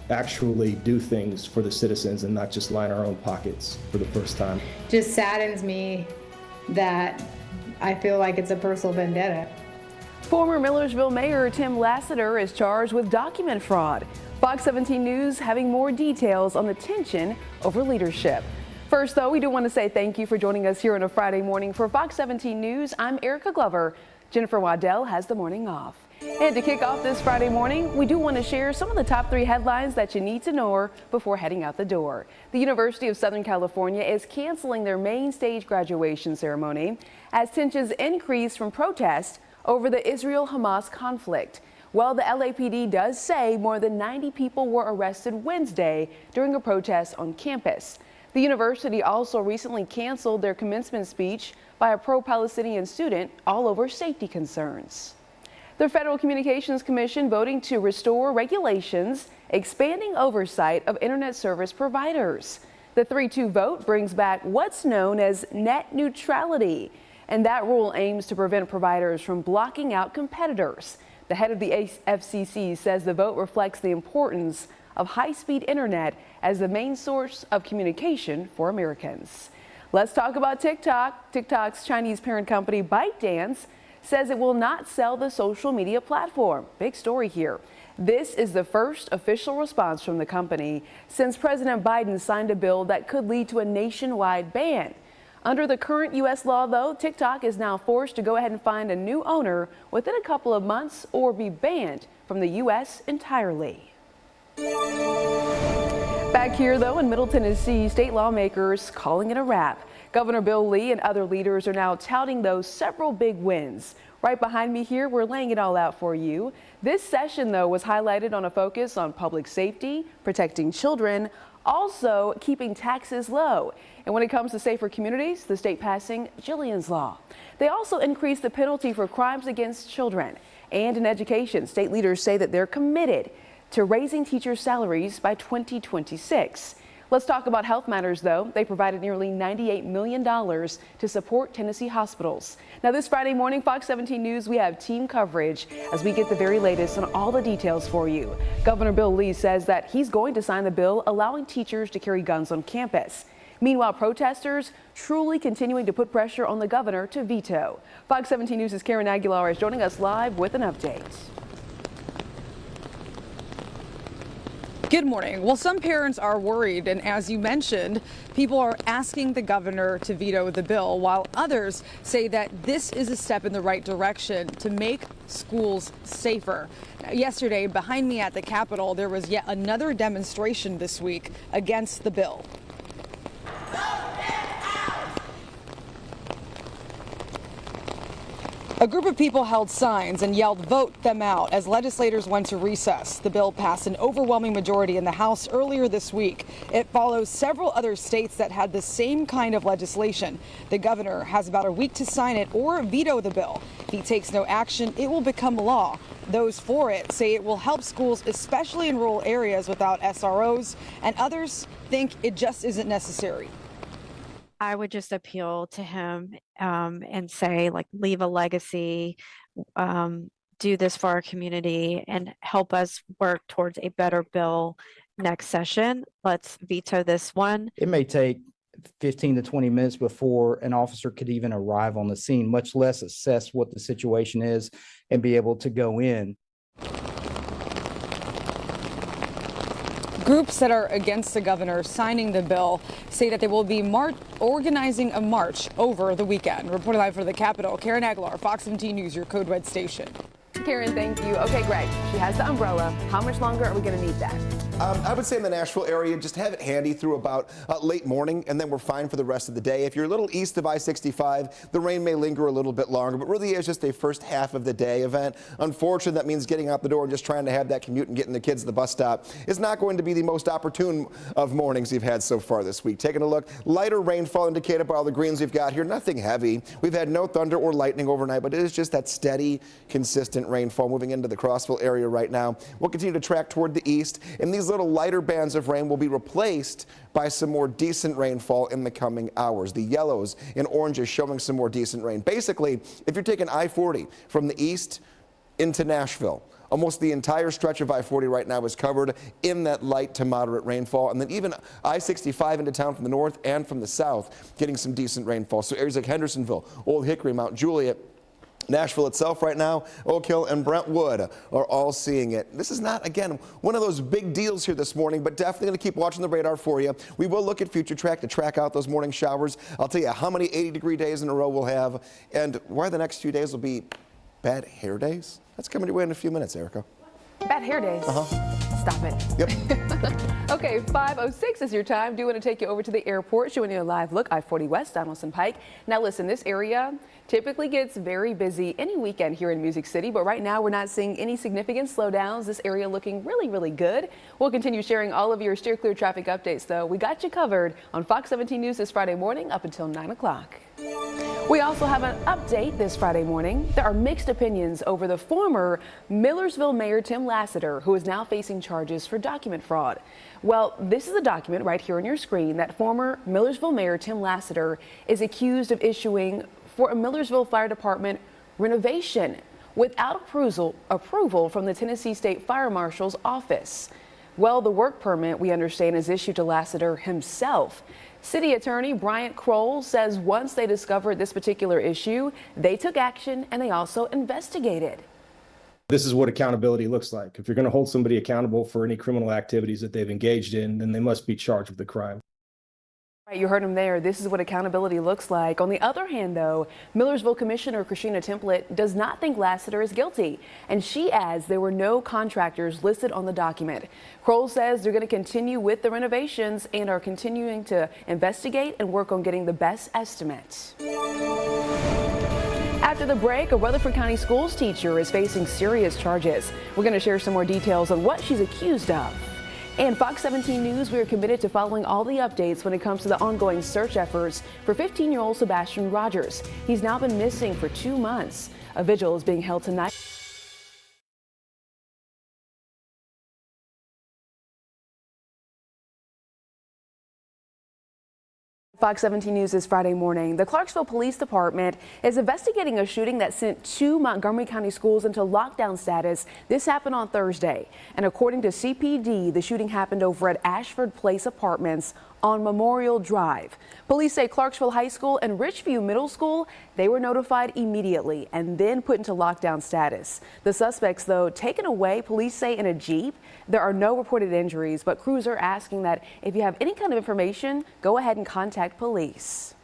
actually do things for the citizens and not just line our own pockets for the first time. Just saddens me that I feel like it's a personal vendetta. Former Millersville Mayor Tim Lassiter is charged with document fraud. Fox 17 News having more details on the tension over leadership. First, though, we do want to say thank you for joining us here on a Friday morning. For Fox 17 News, I'm Erica Glover. Jennifer Waddell has the morning off. And to kick off this Friday morning, we do want to share some of the top 3 headlines that you need to know before heading out the door. The University of Southern California is canceling their main stage graduation ceremony as tensions increase from protests over the Israel-Hamas conflict. Well, the LAPD does say more than 90 people were arrested Wednesday during a protest on campus. The university also recently canceled their commencement speech by a pro-Palestinian student, all over safety concerns. The Federal Communications Commission voting to restore regulations, expanding oversight of internet service providers. The 3-2 vote brings back what's known as net neutrality, and that rule aims to prevent providers from blocking out competitors. The head of the FCC says the vote reflects the importance of high-speed internet as the main source of communication for Americans. Let's talk about TikTok. TikTok's Chinese parent company ByteDance says it will not sell the social media platform. Big story here. This is the first official response from the company since President Biden signed a bill that could lead to a nationwide ban. Under the current U.S. law, though, TikTok is now forced to go ahead and find a new owner within a couple of months or be banned from the U.S. entirely. Back here, though, in Middle Tennessee, state lawmakers calling it a wrap. Governor Bill Lee and other leaders are now touting those several big wins. Right behind me here, we're laying it all out for you. This session, though, was highlighted on a focus on public safety, protecting children, also keeping taxes low. And when it comes to safer communities, the state passing Jillian's Law. They also increased the penalty for crimes against children. And in education, state leaders say that they're committed to raising teachers' salaries by 2026. Let's talk about health matters, though. They provided nearly $98 million to support Tennessee hospitals. Now, this Friday morning, Fox 17 News, we have team coverage as we get the very latest on all the details for you. Governor Bill Lee says that he's going to sign the bill allowing teachers to carry guns on campus. Meanwhile, protesters truly continuing to put pressure on the governor to veto. Fox 17 News' Karen Aguilar is joining us live with an update. Good morning. Well, some parents are worried, and as you mentioned, people are asking the governor to veto the bill, while others say that this is a step in the right direction to make schools safer. Now, yesterday, behind me at the Capitol, there was yet another demonstration this week against the bill. A group of people held signs and yelled, "Vote them out," as legislators went to recess. The bill passed an overwhelming majority in the House earlier this week. It follows several other states that had the same kind of legislation. The governor has about a week to sign it or veto the bill. If he takes no action, it will become law. Those for it say it will help schools, especially in rural areas without SROs, and others think it just isn't necessary. I would just appeal to him and say, like, leave a legacy, do this for our community, and help us work towards a better bill next session. Let's veto this one. It may take 15 to 20 minutes before an officer could even arrive on the scene, much less assess what the situation is and be able to go in. Groups that are against the governor signing the bill say that they will be organizing a march over the weekend. Reporting live for the Capitol, Karen Aguilar, Fox 17 News, your Code Red station. Karen, thank you. Okay, Greg, she has the umbrella. How much longer are we going to need that? I would say in the Nashville area, just have it handy through about late morning, and then we're fine for the rest of the day. If you're a little east of I-65, the rain may linger a little bit longer, but really is just a first half of the day event. Unfortunately, that means getting out the door and just trying to have that commute and getting the kids to the bus stop is not going to be the most opportune of mornings you've had so far this week. Taking a look, lighter rainfall indicated by all the greens we've got here. Nothing heavy. We've had no thunder or lightning overnight, but it is just that steady, consistent rainfall moving into the Crossville area right now. We'll continue to track toward the east, and these little lighter bands of rain will be replaced by some more decent rainfall in the coming hours. The yellows and oranges showing some more decent rain. Basically, if you're taking I-40 from the east into Nashville, almost the entire stretch of I-40 right now is covered in that light to moderate rainfall. And then even I-65 into town from the north and from the south getting some decent rainfall. So areas like Hendersonville, Old Hickory, Mount Juliet, Nashville itself right now, Oak Hill and Brentwood are all seeing it. This is not, again, one of those big deals here this morning, but definitely going to keep watching the radar for you. We will look at Future Track to track out those morning showers. I'll tell you how many 80-degree days in a row we'll have and why the next few days will be bad hair days. That's coming your way in a few minutes, Erica. Bad hair days. Stop it. Yep. Okay, 5:06 is your time. Do want to take you over to the airport, showing you a live look, I-40 West, Donaldson Pike. Now listen, this area typically gets very busy any weekend here in Music City, but right now we're not seeing any significant slowdowns. This area looking really, really good. We'll continue sharing all of your steer clear traffic updates, though. We got you covered on Fox 17 News this Friday morning up until 9 o'clock. We also have an update this Friday morning. There are mixed opinions over the former Millersville Mayor Tim Lassiter, who is now facing charges for document fraud. Well, this is a document right here on your screen that former Millersville Mayor Tim Lassiter is accused of issuing for a Millersville Fire Department renovation without approval from the Tennessee State Fire Marshal's office. Well, the work permit, we understand, is issued to Lassiter himself. City Attorney Bryant Kroll says once they discovered this particular issue, they took action and they also investigated. This is what accountability looks like. If you're going to hold somebody accountable for any criminal activities that they've engaged in, then they must be charged with the crime. Right, you heard him there. This is what accountability looks like. On the other hand, though, Millersville Commissioner Christina Template does not think Lassiter is guilty, and she adds there were no contractors listed on the document. Kroll says they're going to continue with the renovations and are continuing to investigate and work on getting the best estimate. After the break, a Rutherford County Schools teacher is facing serious charges. We're going to share some more details on what she's accused of. And Fox 17 News, we are committed to following all the updates when it comes to the ongoing search efforts for 15-year-old Sebastian Rogers. He's now been missing for 2 months. A vigil is being held tonight. Fox 17 News this Friday morning. The Clarksville Police Department is investigating a shooting that sent 2 Montgomery County schools into lockdown status. This happened on Thursday. And according to CPD, the shooting happened over at Ashford Place Apartments on Memorial Drive. Police say Clarksville High School and Richview Middle School, they were notified immediately and then put into lockdown status. The suspects, though, taken away, police say, in a Jeep. There are no reported injuries, but crews are asking that if you have any kind of information, go ahead and contact police.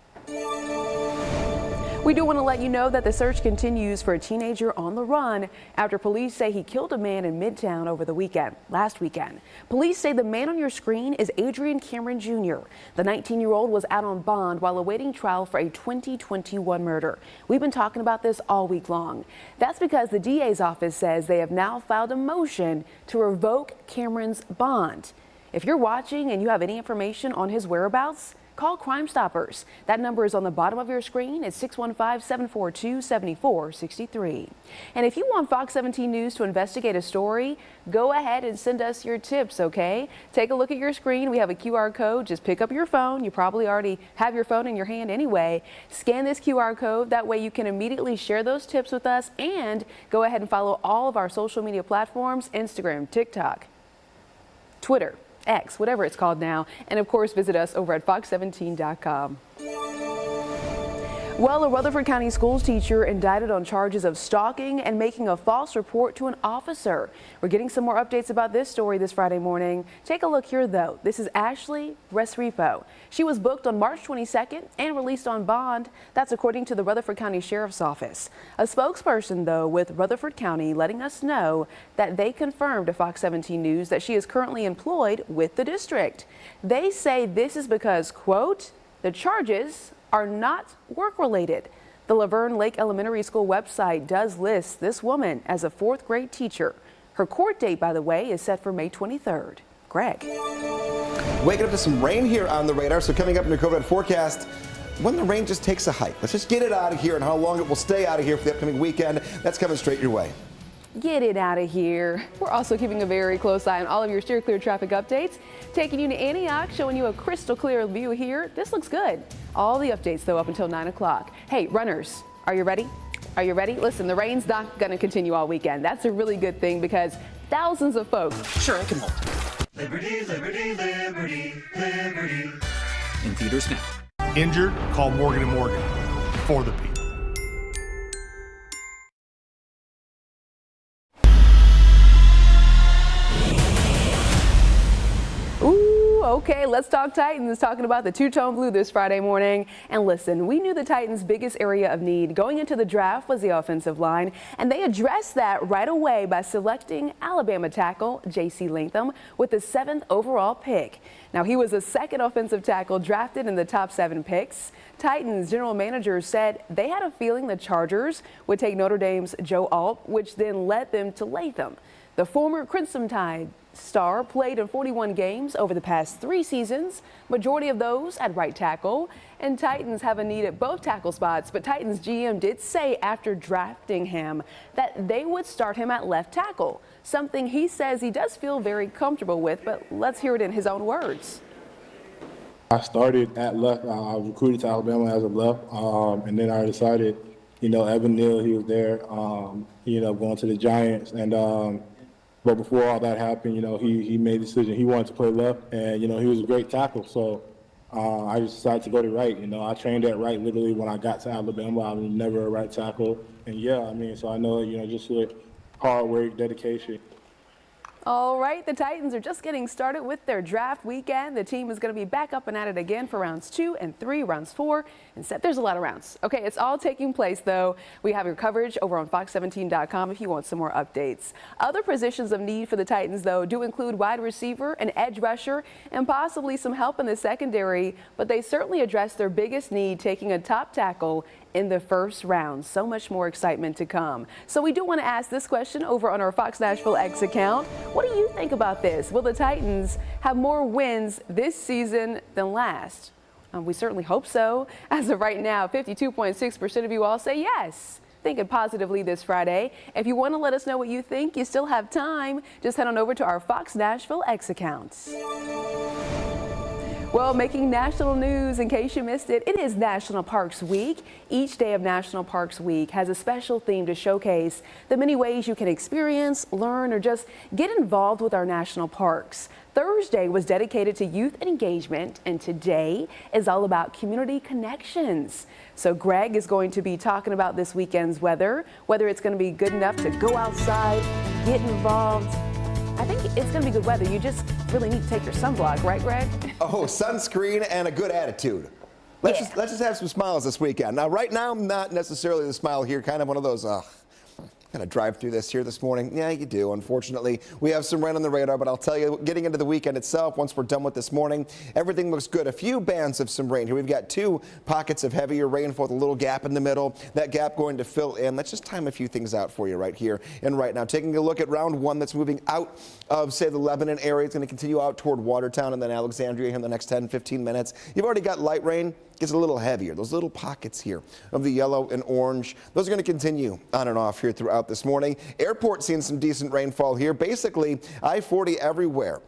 We do want to let you know that the search continues for a teenager on the run after police say he killed a man in Midtown over the last weekend. Police say the man on your screen is Adrian Cameron Jr. The 19-year-old was out on bond while awaiting trial for a 2021 murder. We've been talking about this all week long. That's because the DA's office says they have now filed a motion to revoke Cameron's bond. If you're watching and you have any information on his whereabouts, call Crime Stoppers. That number is on the bottom of your screen. It's 615-742-7463. And if you want Fox 17 News to investigate a story, go ahead and send us your tips, okay? Take a look at your screen. We have a QR code. Just pick up your phone. You probably already have your phone in your hand anyway. Scan this QR code. That way you can immediately share those tips with us and go ahead and follow all of our social media platforms, Instagram, TikTok, Twitter, X, whatever it's called now, and of course visit us over at fox17.com. Well, a Rutherford County Schools teacher indicted on charges of stalking and making a false report to an officer. We're getting some more updates about this story this Friday morning. Take a look here, though. This is Ashley Restrepo. She was booked on March 22nd and released on bond. That's according to the Rutherford County Sheriff's Office. A spokesperson, though, with Rutherford County letting us know that they confirmed to Fox 17 News that she is currently employed with the district. They say this is because, quote, the charges are not work-related. The Laverne Lake Elementary School website does list this woman as a 4th grade teacher. Her court date, by the way, is set for May 23rd. Greg. Waking up to some rain here on the radar. So coming up in your COVID forecast, when the rain just takes a hike. Let's just get it out of here and how long it will stay out of here for the upcoming weekend. That's coming straight your way. Get it out of here. We're also keeping a very close eye on all of your steer clear traffic updates. Taking you to Antioch, showing you a crystal clear view here. This looks good. All the updates, though, up until 9 o'clock. Hey, runners, are you ready? Are you ready? Listen, the rain's not going to continue all weekend. That's a really good thing because thousands of folks. Sure, I can hold. Liberty, liberty, liberty, liberty. In theaters now. Injured? Call Morgan & Morgan. For the people. Ooh, okay, let's talk Titans. Talking about the two-tone blue this Friday morning. And listen, we knew the Titans' biggest area of need going into the draft was the offensive line, and they addressed that right away by selecting Alabama tackle J.C. Latham with the 7th overall pick. Now, he was the 2nd offensive tackle drafted in the top 7 picks. Titans general manager said they had a feeling the Chargers would take Notre Dame's Joe Alt, which then led them to Latham. The former Crimson Tide star played in 41 games over the past 3 seasons, majority of those at right tackle, and Titans have a need at both tackle spots, but Titans GM did say after drafting him that they would start him at left tackle, something he says he does feel very comfortable with, but let's hear it in his own words. I started at left. I was recruited to Alabama as a left, and then I decided, Evan Neal, he was there, going to the Giants, and but before all that happened, he made the decision. He wanted to play left, and, he was a great tackle. So I just decided to go to right. I trained at right literally when I got to Alabama. I was never a right tackle. And, so I know, just with hard work, dedication. All right, the Titans are just getting started with their draft weekend. The team is going to be back up and at it again for rounds 2 and 3, rounds 4, and there's a lot of rounds. Okay, it's all taking place, though. We have your coverage over on fox17.com if you want some more updates. Other positions of need for the Titans, though, do include wide receiver, an edge rusher, and possibly some help in the secondary, but they certainly address their biggest need, taking a top tackle in the first round. So much more excitement to come. So we do want to ask this question over on our Fox Nashville X account. What do you think about this? Will the Titans have more wins this season than last? We certainly hope so. As of right now, 52.6% of you all say yes. Thinking positively this Friday. If you want to let us know what you think, you still have time. Just head on over to our Fox Nashville X accounts. Well, making national news, in case you missed it, it is National Parks Week. Each day of National Parks Week has a special theme to showcase the many ways you can experience, learn, or just get involved with our national parks. Thursday was dedicated to youth engagement, and today is all about community connections. So Greg is going to be talking about this weekend's weather, whether it's going to be good enough to go outside, get involved. I think it's going to be good weather. You just really need to take your sunblock, right, Greg? Oh, sunscreen and a good attitude. Let's just have some smiles this weekend. Now, right now, I'm not necessarily the smile here, kind of one of those, Gonna drive through this here this morning. Yeah, you do. Unfortunately, we have some rain on the radar, but I'll tell you, getting into the weekend itself, once we're done with this morning, everything looks good. A few bands of some rain here. We've got 2 pockets of heavier rainfall with a little gap in the middle. That gap going to fill in. Let's just time a few things out for you right here and right now. Taking a look at round 1 that's moving out of, say, the Lebanon area. It's going to continue out toward Watertown and then Alexandria here in the next 10-15 minutes. You've already got light rain. Gets a little heavier. Those little pockets here of the yellow and orange, those are going to continue on and off here throughout this morning. Airport seeing some decent rainfall here. Basically, I-40 everywhere.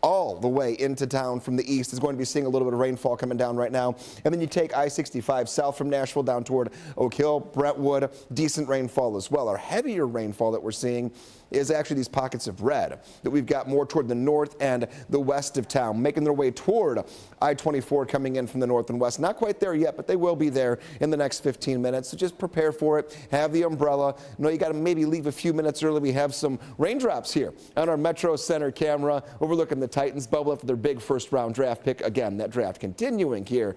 All the way into town from the east is going to be seeing a little bit of rainfall coming down right now. And then you take I-65 south from Nashville down toward Oak Hill, Brentwood, decent rainfall as well. Our heavier rainfall that we're seeing is actually these pockets of red that we've got more toward the north and the west of town, making their way toward I-24 coming in from the north and west. Not quite there yet, but they will be there in the next 15 minutes. So just prepare for it. Have the umbrella. No, you got to maybe leave a few minutes early. We have some raindrops here on our Metro Center camera overlooking the Titans bubble after their big first round draft pick. Again, that draft continuing here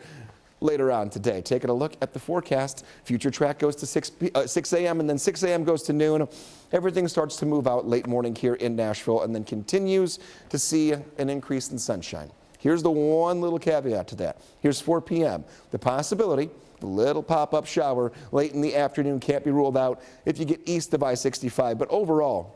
later on today. Taking a look at the forecast. Future track goes to 6 a.m. and then 6 a.m. goes to noon. Everything starts to move out late morning here in Nashville and then continues to see an increase in sunshine. Here's the one little caveat to that. Here's 4 p.m. The possibility, a little pop-up shower late in the afternoon can't be ruled out if you get east of I-65, but overall,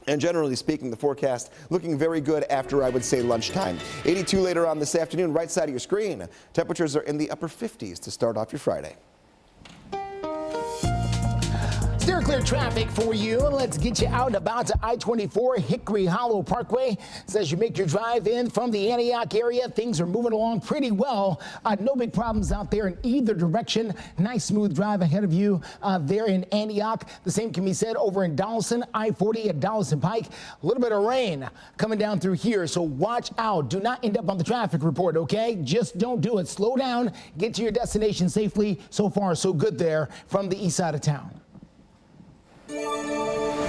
and generally speaking, the forecast looking very good after, I would say, lunchtime. 82 later on this afternoon, right side of your screen. Temperatures are in the upper 50s to start off your Friday. Steer clear traffic for you. Let's get you out and about to I-24 Hickory Hollow Parkway. So as you make your drive in from the Antioch area, things are moving along pretty well. No big problems out there in either direction. Nice smooth drive ahead of you there in Antioch. The same can be said over in Dawson, I-40 at Dawson Pike. A little bit of rain coming down through here, so watch out. Do not end up on the traffic report, okay? Just don't do it. Slow down. Get to your destination safely. So far, so good there from the east side of town.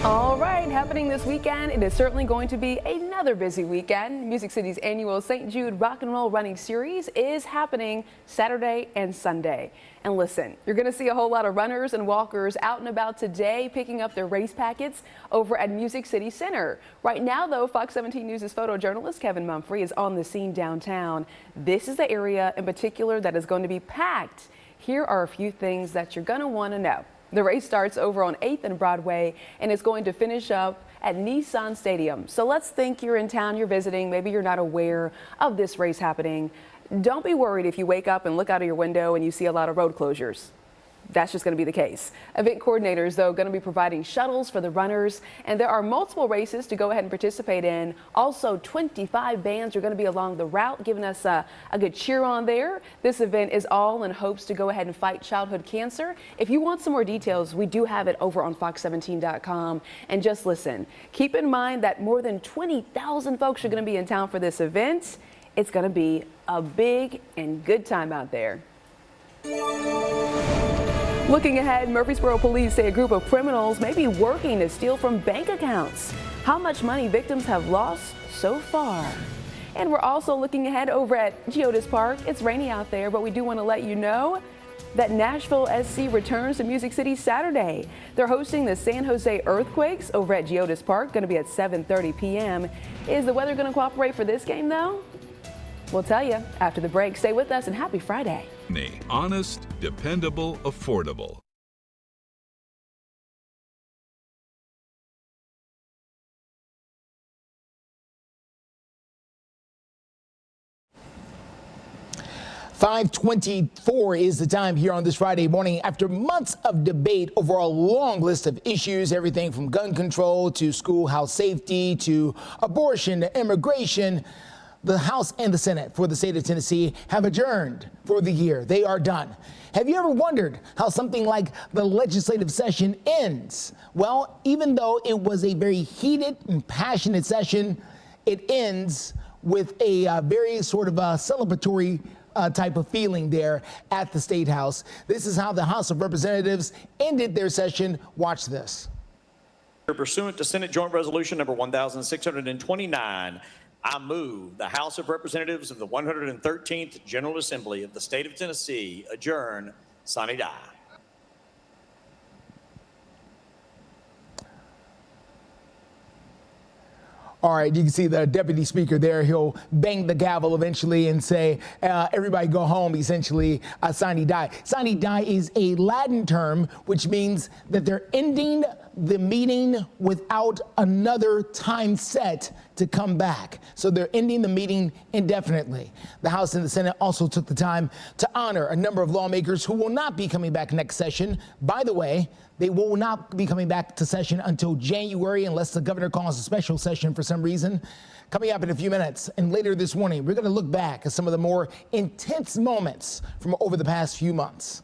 All right, happening this weekend, it is certainly going to be another busy weekend. Music City's annual St. Jude Rock and Roll Running Series is happening Saturday and Sunday. And listen, you're going to see a whole lot of runners and walkers out and about today picking up their race packets over at Music City Center. Right now, though, Fox 17 News' photojournalist Kevin Mumphrey is on the scene downtown. This is the area in particular that is going to be packed. Here are a few things that you're going to want to know. The race starts over on 8th and Broadway and is going to finish up at Nissan Stadium. So let's think you're in town, you're visiting, maybe you're not aware of this race happening. Don't be worried if you wake up and look out of your window and you see a lot of road closures. That's just going to be the case. Event coordinators, though, going to be providing shuttles for the runners, and there are multiple races to go ahead and participate in. Also, 25 bands are going to be along the route, giving us a good cheer on there. This event is all in hopes to go ahead and fight childhood cancer. If you want some more details, we do have it over on fox17.com. And just listen, keep in mind that more than 20,000 folks are going to be in town for this event. It's going to be a big and good time out there. Looking ahead, Murfreesboro police say a group of criminals may be working to steal from bank accounts. How much money victims have lost so far. And we're also looking ahead over at Geodis Park. It's rainy out there, but we do want to let you know that Nashville SC returns to Music City Saturday. They're hosting the San Jose Earthquakes over at Geodis Park, going to be at 7:30 p.m. Is the weather going to cooperate for this game, though? We'll tell you after the break. Stay with us and happy Friday. Honest, dependable, affordable. .524 is the time here on this Friday morning. After months of debate over a long list of issues, everything from gun control to schoolhouse safety to abortion to immigration, the House and the Senate for the state of Tennessee have adjourned for the year. They are done. Have you ever wondered how something like the legislative session ends? Well, even though it was a very heated and passionate session, it ends with a very sort of a celebratory type of feeling there at the State House. This is how the House of Representatives ended their session. Watch this. Pursuant to Senate Joint Resolution number 1629, I move the House of Representatives of the 113th General Assembly of the State of Tennessee adjourn sine die. All right, you can see the deputy speaker there. He'll bang the gavel eventually and say, everybody go home, essentially, sine die. Sine die is a Latin term, which means that they're ending the meeting without another time set to come back. So they're ending the meeting indefinitely. The House and the Senate also took the time to honor a number of lawmakers who will not be coming back next session. By the way, they will not be coming back to session until January unless the governor calls a special session for some reason. Coming up in a few minutes and later this morning, we're going to look back at some of the more intense moments from over the past few months.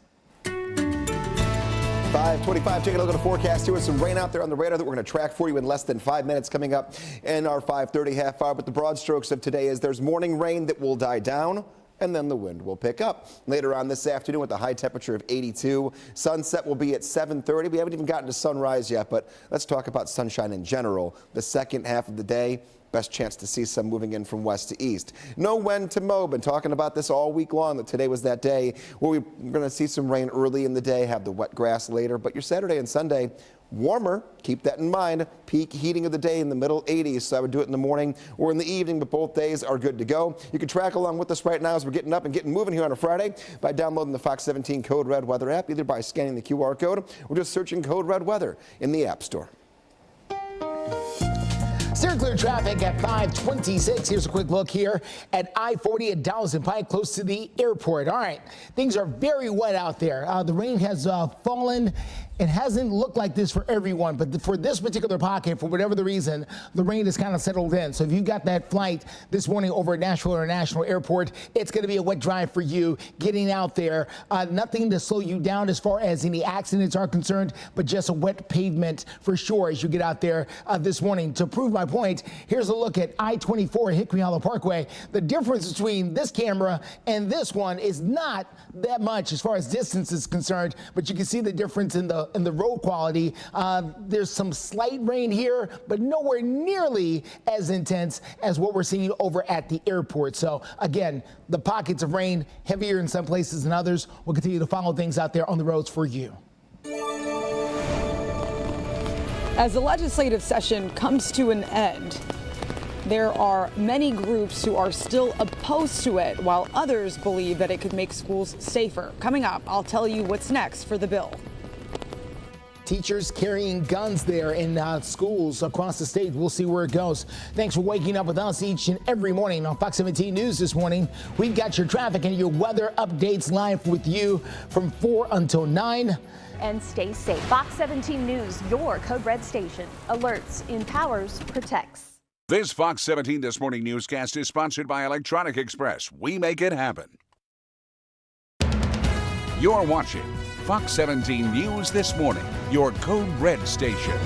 5:25, taking a look at the forecast here with some rain out there on the radar that we're going to track for you in less than 5 minutes coming up in our 5:30 half hour. But the broad strokes of today is there's morning rain that will die down, and then the wind will pick up. Later on this afternoon with a high temperature of 82. Sunset will be at 7:30. We haven't even gotten to sunrise yet, but let's talk about sunshine in general. The second half of the day, best chance to see some moving in from west to east. Know when to mow. Been talking about this all week long, that today was that day where we're going to see some rain early in the day, have the wet grass later. But your Saturday and Sunday, warmer. Keep that in mind. Peak heating of the day in the middle 80s. So I would do it in the morning or in the evening, but both days are good to go. You can track along with us right now as we're getting up and getting moving here on a Friday by downloading the Fox 17 Code Red Weather app, either by scanning the QR code or just searching Code Red Weather in the App Store. Steer clear traffic at 5:26. Here's a quick look here at I-40 at Dawson Pike, close to the airport. All right, things are very wet out there. The rain has fallen. It hasn't looked like this for everyone, but for this particular pocket, for whatever the reason, the rain has kind of settled in. So if you got that flight this morning over at Nashville International Airport, it's going to be a wet drive for you getting out there. Nothing to slow you down as far as any accidents are concerned, but just a wet pavement for sure as you get out there this morning. To prove my point, here's a look at I-24 Hickory Hollow Parkway. The difference between this camera and this one is not that much as far as distance is concerned, but you can see the difference in the road quality. There's some slight rain here, but nowhere nearly as intense as what we're seeing over at the airport. So again, the pockets of rain heavier in some places than others. We'll continue to follow things out there on the roads for you. As the legislative session comes to an end, there are many groups who are still opposed to it, while others believe that it could make schools safer. Coming up, I'll tell you what's next for the bill. Teachers carrying guns there in schools across the state. We'll see where it goes. Thanks for waking up with us each and every morning on Fox 17 News this morning. We've got your traffic and your weather updates live with you from 4 until 9. And stay safe. Fox 17 News, your Code Red station. Alerts, empowers, protects. This Fox 17 This Morning newscast is sponsored by Electronic Express. We make it happen. You're watching Fox 17 News This Morning, your Code Red station.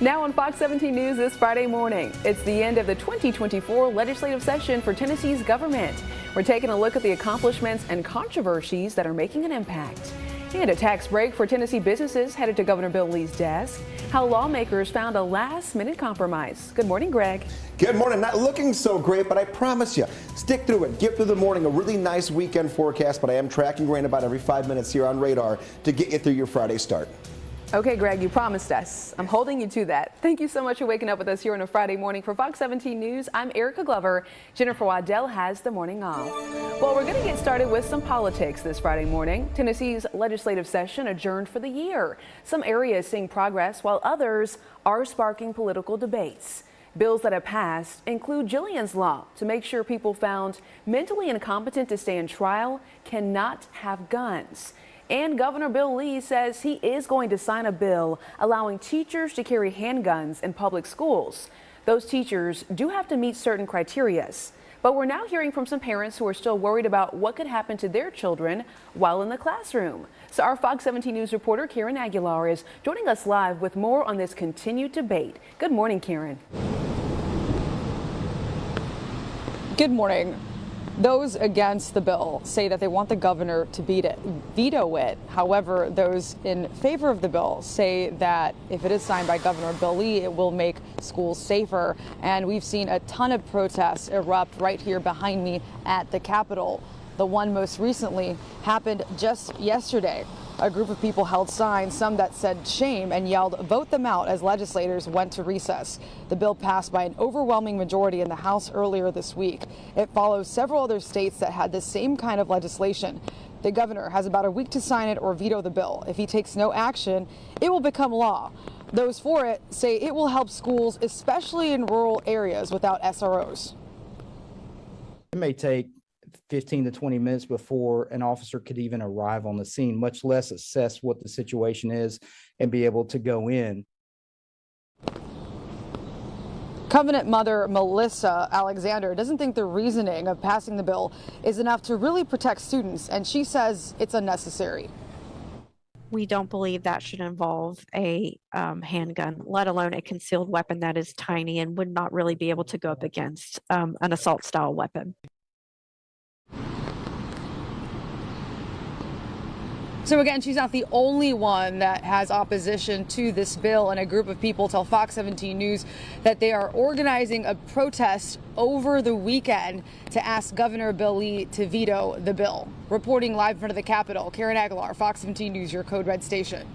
Now on Fox 17 News this Friday morning, it's the end of the 2024 legislative session for Tennessee's government. We're taking a look at the accomplishments and controversies that are making an impact. And a tax break for Tennessee businesses headed to Governor Bill Lee's desk. How lawmakers found a last-minute compromise. Good morning, Greg. Good morning. Not looking so great, but I promise you, stick through it. Get through the morning. A really nice weekend forecast, but I am tracking rain about every 5 minutes here on radar to get you through your Friday start. Okay, Greg, you promised us. I'm holding you to that. Thank you so much for waking up with us here on a Friday morning. For Fox 17 News, I'm Erica Glover. Jennifer Waddell has the morning off. Well, we're going to get started with some politics this Friday morning. Tennessee's legislative session adjourned for the year. Some areas seeing progress while others are sparking political debates. Bills that have passed include Jillian's Law to make sure people found mentally incompetent to stand trial cannot have guns. And Governor Bill Lee says he is going to sign a bill allowing teachers to carry handguns in public schools. Those teachers do have to meet certain criteria. But we're now hearing from some parents who are still worried about what could happen to their children while in the classroom. So our Fox 17 News reporter Karen Aguilar is joining us live with more on this continued debate. Good morning, Karen. Good morning. Those against the bill say that they want the governor to veto it. However, those in favor of the bill say that if it is signed by Governor Bill Lee, it will make schools safer. And we've seen a ton of protests erupt right here behind me at the Capitol. The one most recently happened just yesterday. A group of people held signs, some that said shame, and yelled vote them out as legislators went to recess. The bill passed by an overwhelming majority in the House earlier this week. It follows several other states that had the same kind of legislation. The governor has about a week to sign it or veto the bill. If he takes no action, it will become law. Those for it say it will help schools, especially in rural areas without SROs. It may take 15 to 20 minutes before an officer could even arrive on the scene, much less assess what the situation is and be able to go in. Covenant mother Melissa Alexander doesn't think the reasoning of passing the bill is enough to really protect students, and she says it's unnecessary. We don't believe that should involve a handgun, let alone a concealed weapon that is tiny and would not really be able to go up against an assault style weapon. So again, she's not the only one that has opposition to this bill, and a group of people tell Fox 17 News that they are organizing a protest over the weekend to ask Governor Bill Lee to veto the bill. Reporting live in front of the Capitol, Karen Aguilar, Fox 17 News, your Code Red station.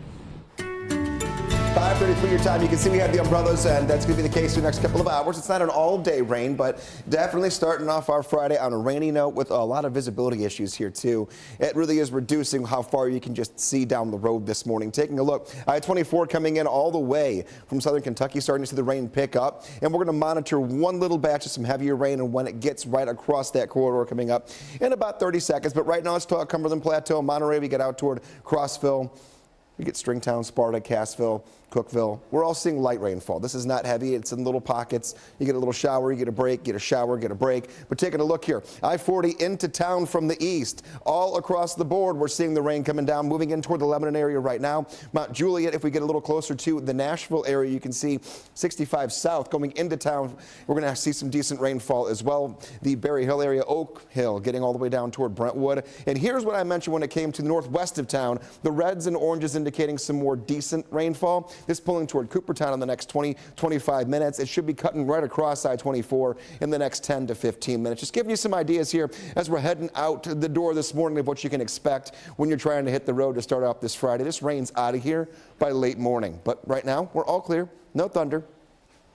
5:33 your time. You can see we have the umbrellas, and that's going to be the case for the next couple of hours. It's not an all-day rain, but definitely starting off our Friday on a rainy note with a lot of visibility issues here, too. It really is reducing how far you can just see down the road this morning. Taking a look, I-24 coming in all the way from southern Kentucky, starting to see the rain pick up, and we're going to monitor one little batch of some heavier rain and when it gets right across that corridor coming up in about 30 seconds. But right now, let's talk Cumberland Plateau, Monterey. We get out toward Crossville. We get Stringtown, Sparta, Cassville, Cookeville. We're all seeing light rainfall. This is not heavy. It's in little pockets. You get a little shower, you get a break, get a shower, get a break. But taking a look here, I-40 into town from the east. All across the board, we're seeing the rain coming down, moving in toward the Lebanon area right now. Mount Juliet, if we get a little closer to the Nashville area, you can see 65 south going into town. We're going to see some decent rainfall as well. The Berry Hill area, Oak Hill, getting all the way down toward Brentwood. And here's what I mentioned when it came to the northwest of town. The reds and oranges indicating some more decent rainfall. This pulling toward Coopertown in the next 20-25 minutes. It should be cutting right across I-24 in the next 10 to 15 minutes. Just giving you some ideas here as we're heading out the door this morning of what you can expect when you're trying to hit the road to start off this Friday. This rain's out of here by late morning. But right now, we're all clear. No thunder,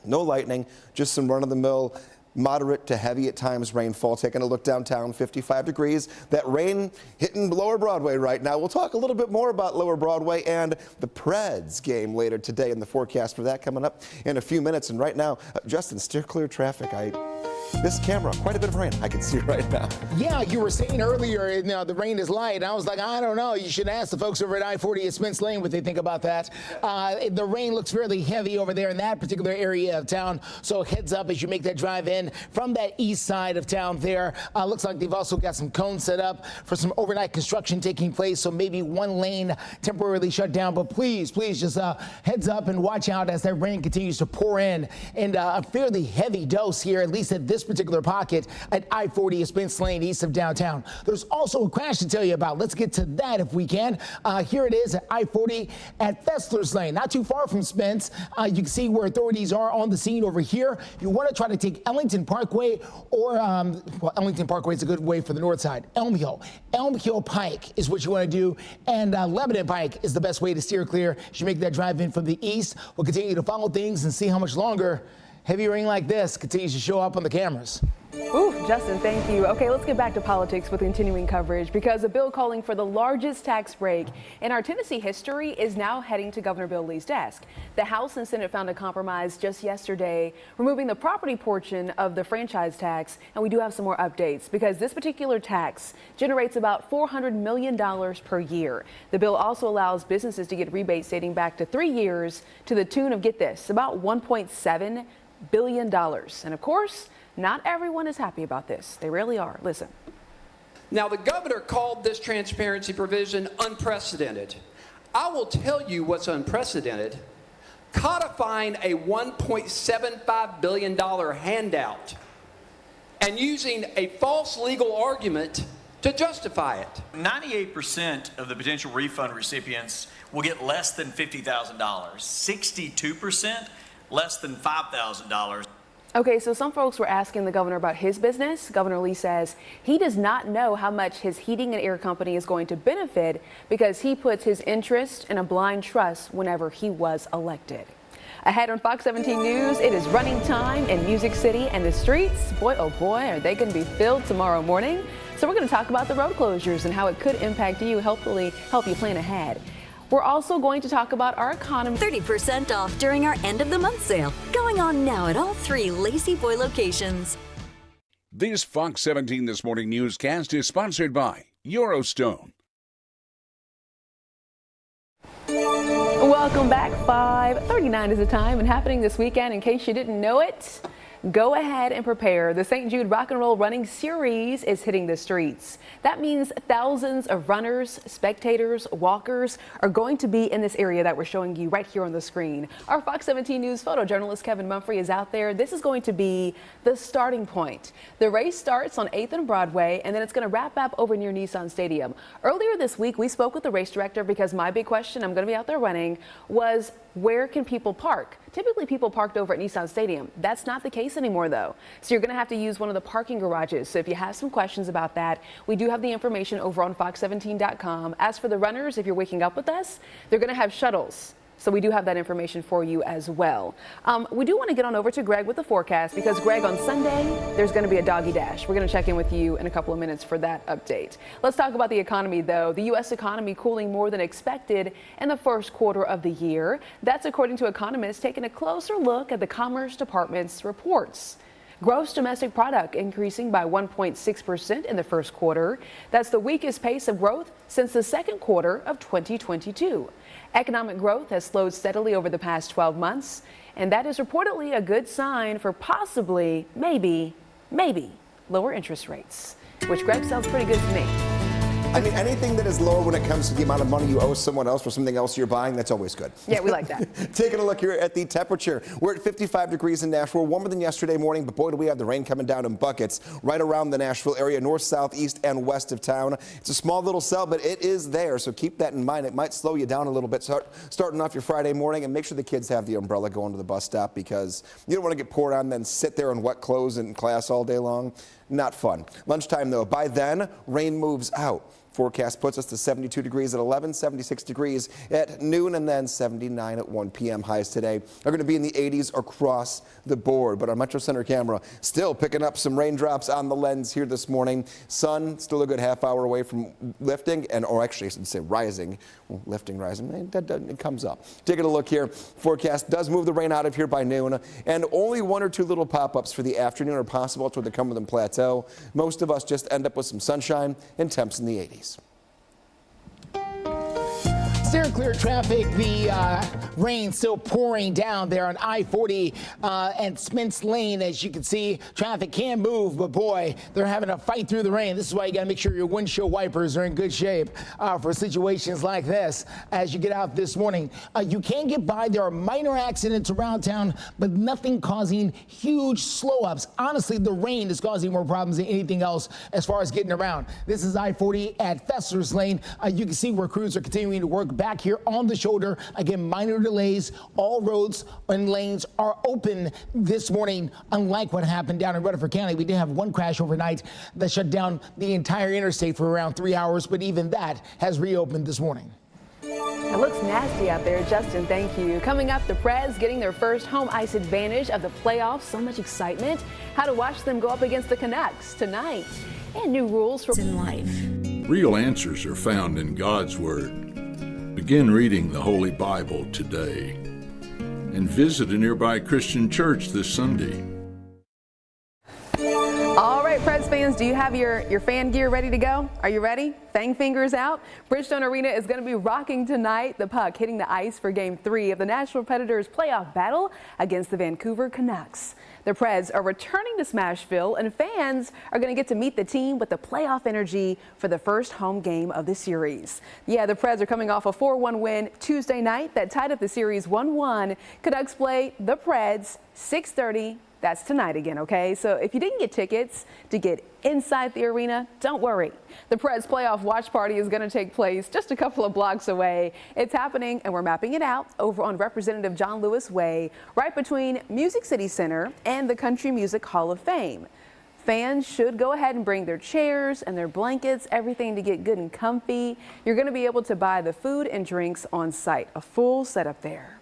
no lightning, just some run-of-the-mill moderate to heavy at times rainfall. Taking a look downtown, 55 degrees. That rain hitting Lower Broadway right now. We'll talk a little bit more about Lower Broadway and the Preds game later today, and the forecast for that coming up in a few minutes. And right now, Justin, steer clear traffic. This camera, quite a bit of rain I can see right now. Yeah, you were saying earlier, the rain is light. I was like, I don't know. You should ask the folks over at I-40 at Spence Lane what they think about that. The rain looks fairly heavy over there in that particular area of town. So heads up as you make that drive in from that east side of town there. Looks like they've also got some cones set up for some overnight construction taking place. So maybe one lane temporarily shut down. But please just heads up and watch out as that rain continues to pour in. And a fairly heavy dose here, at least at this particular pocket at I-40 Spence Lane east of downtown. There's also a crash to tell you about. Let's get to that if we can. Here it is at I-40 at Fessler's Lane, not too far from Spence. You can see where authorities are on the scene over here. You want to try to take Ellington Parkway or, well, Ellington Parkway is a good way for the north side. Elm Hill Pike is what you want to do, and Lebanon Pike is the best way to steer clear as you make that drive in from the east. We'll continue to follow things and see how much longer heavy rain like this continues to show up on the cameras. Ooh, Justin, thank you. Okay, let's get back to politics with continuing coverage because a bill calling for the largest tax break in our Tennessee history is now heading to Governor Bill Lee's desk. The House and Senate found a compromise just yesterday, removing the property portion of the franchise tax. And we do have some more updates because this particular tax generates about $400 million per year. The bill also allows businesses to get rebates dating back to 3 years to the tune of, get this, about $1.7 billion. And of course, not everyone is happy about this. They really are. Listen. Now, the governor called this transparency provision unprecedented. I will tell you what's unprecedented. Codifying a $1.75 billion handout and using a false legal argument to justify it. 98% of the potential refund recipients will get less than $50,000. 62% less than $5,000. Okay, so some folks were asking the governor about his business. Governor Lee says he does not know how much his heating and air company is going to benefit because he puts his interest in a blind trust whenever he was elected. Ahead on Fox 17 News, it is running time in Music City, and the streets, boy, oh boy, are they going to be filled tomorrow morning. So we're going to talk about the road closures and how it could impact you, hopefully help you plan ahead. We're also going to talk about our economy. 30% off during our end of the month sale, going on now at all 3 Lazy Boy locations. This Fox 17 This Morning newscast is sponsored by Eurostone. Welcome back. 5:39 is the time, and happening this weekend, in case you didn't know it, go ahead and prepare. The St. Jude Rock and Roll Running Series is hitting the streets. That means thousands of runners, spectators, walkers are going to be in this area that we're showing you right here on the screen. Our Fox 17 News photojournalist Kevin Mumphrey is out there. This is going to be the starting point. The race starts on 8th and Broadway, and then it's going to wrap up over near Nissan Stadium. Earlier this week, we spoke with the race director because my big question, I'm going to be out there running, was where can people park? Typically people parked over at Nissan Stadium. That's not the case anymore though. So you're going to have to use one of the parking garages. So if you have some questions about that, we do have the information over on fox17.com. As for the runners, if you're waking up with us, they're going to have shuttles. So we do have that information for you as well. We do want to get on over to Greg with the forecast because, Greg, on Sunday, there's going to be a doggy dash. We're going to check in with you in a couple of minutes for that update. Let's talk about the economy, though. The U.S. economy cooling more than expected in the first quarter of the year. That's according to economists taking a closer look at the Commerce Department's reports. Gross domestic product increasing by 1.6% in the first quarter. That's the weakest pace of growth since the second quarter of 2022. Economic growth has slowed steadily over the past 12 months, and that is reportedly a good sign for possibly, maybe, lower interest rates, which, Greg, sounds pretty good to me. I mean, anything that is lower when it comes to the amount of money you owe someone else for something else you're buying, that's always good. Yeah, we like that. Taking a look here at the temperature. We're at 55 degrees in Nashville, warmer than yesterday morning, but boy, do we have the rain coming down in buckets right around the Nashville area, north, south, east, and west of town. It's a small little cell, but it is there, so keep that in mind. It might slow you down a little bit starting off your Friday morning, and make sure the kids have the umbrella going to the bus stop because you don't want to get poured on and then sit there in wet clothes in class all day long. Not fun. Lunchtime, though. By then, rain moves out. Forecast puts us to 72 degrees at 11, 76 degrees at noon, and then 79 at 1 p.m. Highs today are going to be in the 80s across the board. But our Metro Center camera still picking up some raindrops on the lens here this morning. Sun still a good half hour away from lifting, or actually I should say rising. Well, lifting, rising, it comes up. Taking a look here. Forecast does move the rain out of here by noon, and only one or two little pop-ups for the afternoon are possible toward the Cumberland Plateau. Most of us just end up with some sunshine and temps in the 80s. Steer clear traffic. The rain still pouring down there on I-40 and Smintz Lane. As you can see, traffic can move, but boy, they're having to fight through the rain. This is why you got to make sure your windshield wipers are in good shape for situations like this as you get out this morning. You can get by. There are minor accidents around town, but nothing causing huge slow-ups. Honestly, the rain is causing more problems than anything else as far as getting around. This is I-40 at Fessler's Lane. You can see where crews are continuing to work back here on the shoulder. Again, minor delays. All roads and lanes are open this morning, unlike what happened down in Rutherford County. We did have one crash overnight that shut down the entire interstate for around 3 hours, but even that has reopened this morning. It looks nasty out there. Justin, thank you. Coming up, the Preds getting their first home ice advantage of the playoffs. So much excitement. How to watch them go up against the Canucks tonight. And new rules for in life. Real answers are found in God's Word. Begin reading the Holy Bible today and visit a nearby Christian church this Sunday. All right, Preds fans, do you have your fan gear ready to go? Are you ready? Fang fingers out. Bridgestone Arena is going to be rocking tonight. The puck hitting the ice for Game 3 of the Nashville Predators playoff battle against the Vancouver Canucks. The Preds are returning to Smashville, and fans are going to get to meet the team with the playoff energy for the first home game of the series. Yeah, the Preds are coming off a 4-1 win Tuesday night that tied up the series 1-1. Canucks play the Preds 6:30. That's tonight again, okay? So if you didn't get tickets to get inside the arena, don't worry. The Preds playoff watch party is going to take place just a couple of blocks away. It's happening, and we're mapping it out over on Representative John Lewis Way, right between Music City Center and the Country Music Hall of Fame. Fans should go ahead and bring their chairs and their blankets, everything to get good and comfy. You're going to be able to buy the food and drinks on site, a full setup there.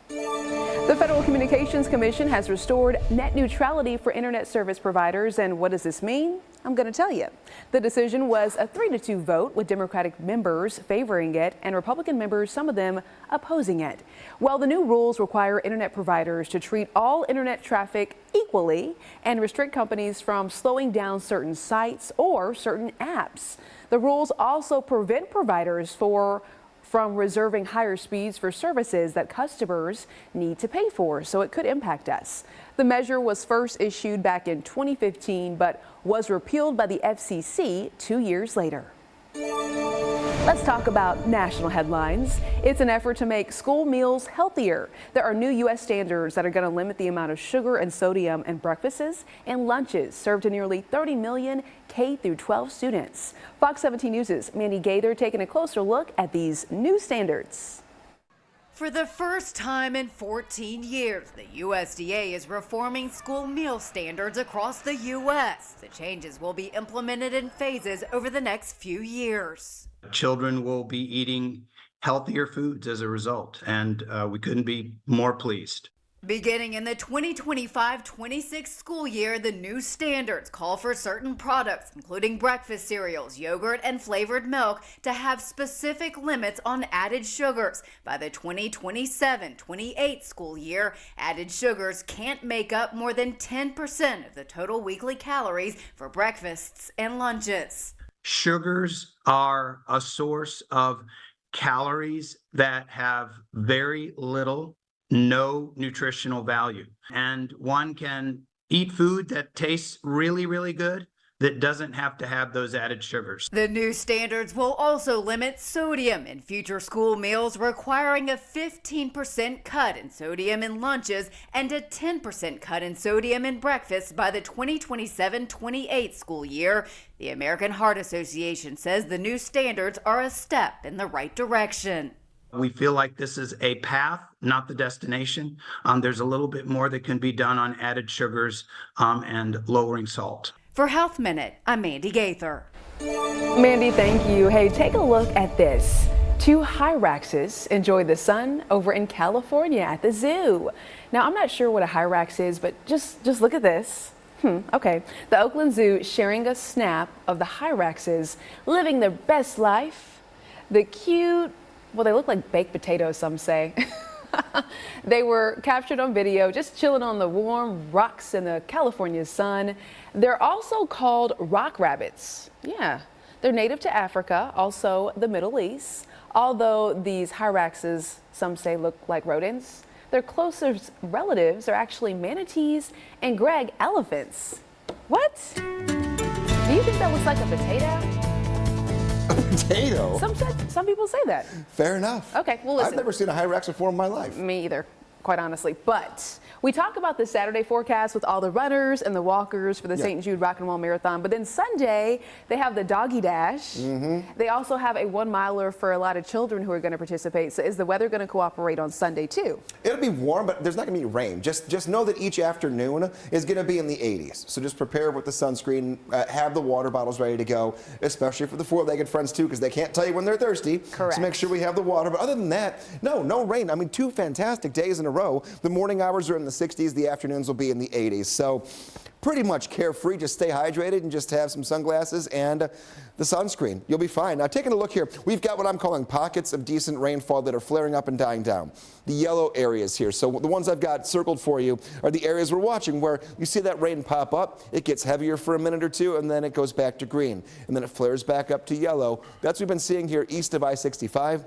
The Federal Communications Commission has restored net neutrality for internet service providers. And what does this mean? I'm going to tell you. The decision was a 3-2 vote, with Democratic members favoring it and Republican members, some of them, opposing it. Well, the new rules require internet providers to treat all internet traffic equally and restrict companies from slowing down certain sites or certain apps. The rules also prevent providers from reserving higher speeds for services that customers need to pay for, so it could impact us. The measure was first issued back in 2015, but was repealed by the FCC 2 years later. Let's talk about national headlines. It's an effort to make school meals healthier. There are new U.S. standards that are going to limit the amount of sugar and sodium in breakfasts and lunches served to nearly 30 million K through 12 students. Fox 17 News' Mandy Gaither taking a closer look at these new standards. For the first time in 14 years, the USDA is reforming school meal standards across the U.S. The changes will be implemented in phases over the next few years. Children will be eating healthier foods as a result, and we couldn't be more pleased. Beginning in the 2025-26 school year, the new standards call for certain products, including breakfast cereals, yogurt, and flavored milk, to have specific limits on added sugars. By the 2027-28 school year, added sugars can't make up more than 10% of the total weekly calories for breakfasts and lunches. Sugars are a source of calories that have very little, no nutritional value. And one can eat food that tastes really, really good that doesn't have to have those added sugars. The new standards will also limit sodium in future school meals, requiring a 15% cut in sodium in lunches and a 10% cut in sodium in breakfast by the 2027-28 school year. The American Heart Association says the new standards are a step in the right direction. We feel like this is a path, not the destination. There's a little bit more that can be done on added sugars and lowering salt. For Health Minute, I'm Mandy Gaither. Mandy, thank you. Hey, take a look at this. 2 Hyraxes enjoy the sun over in California at the zoo. Now, I'm not sure what a Hyrax is, but just look at this. Okay. The Oakland Zoo sharing a snap of the Hyraxes living their best life. The cute, well, they look like baked potatoes, some say. They were captured on video just chilling on the warm rocks in the California sun. They're also called rock rabbits. Yeah, they're native to Africa, also the Middle East. Although these Hyraxes, some say, look like rodents, their closest relatives are actually manatees and Greg elephants. What? Do you think that looks like a potato? A potato? Some people say that. Fair enough. Okay, well, listen. I've never seen a Hyrax before in my life. Me either, quite honestly. But we talk about the Saturday forecast with all the runners and the walkers for the St. Jude Rock and Roll Marathon. But then Sunday, they have the Doggy Dash. They also have a 1-miler for a lot of children who are going to participate. So is the weather going to cooperate on Sunday too? It'll be warm, but there's not going to be rain. Just know that each afternoon is going to be in the 80s. So just prepare with the sunscreen, have the water bottles ready to go, especially for the 4-legged friends too, because they can't tell you when they're thirsty. Correct. So make sure we have the water. But other than that, no rain. I mean, 2 fantastic days in a row. The morning hours are in the 60s. The afternoons will be in the 80s. So pretty much carefree. Just stay hydrated and just have some sunglasses and the sunscreen. You'll be fine. Now, taking a look here, we've got what I'm calling pockets of decent rainfall that are flaring up and dying down. The yellow areas here. So the ones I've got circled for you are the areas we're watching where you see that rain pop up. It gets heavier for a minute or two, and then it goes back to green. And then it flares back up to yellow. That's what we've been seeing here east of I-65.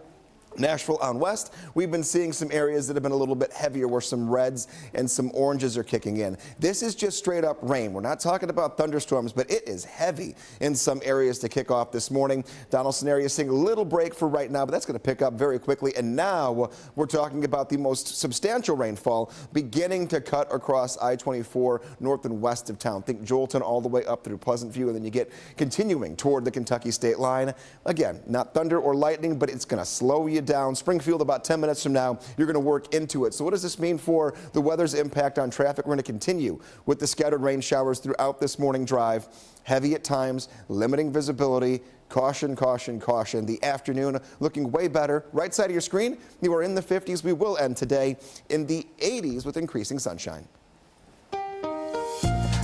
Nashville on west, we've been seeing some areas that have been a little bit heavier where some reds and some oranges are kicking in. This is just straight up rain. We're not talking about thunderstorms, but it is heavy in some areas to kick off this morning. Donaldson area is seeing a little break for right now, but that's going to pick up very quickly. And now we're talking about the most substantial rainfall beginning to cut across I-24 north and west of town. Think Jolton all the way up through Pleasant View, and then you get continuing toward the Kentucky state line. Again, not thunder or lightning, but it's going to slow you down. Springfield, about 10 minutes from now, you're going to work into it. So what does this mean for the weather's impact on traffic? We're going to continue with the scattered rain showers throughout this morning drive. Heavy at times, limiting visibility. Caution, caution, caution. The afternoon looking way better. Right side of your screen, you are in the 50s. We will end today in the 80s with increasing sunshine.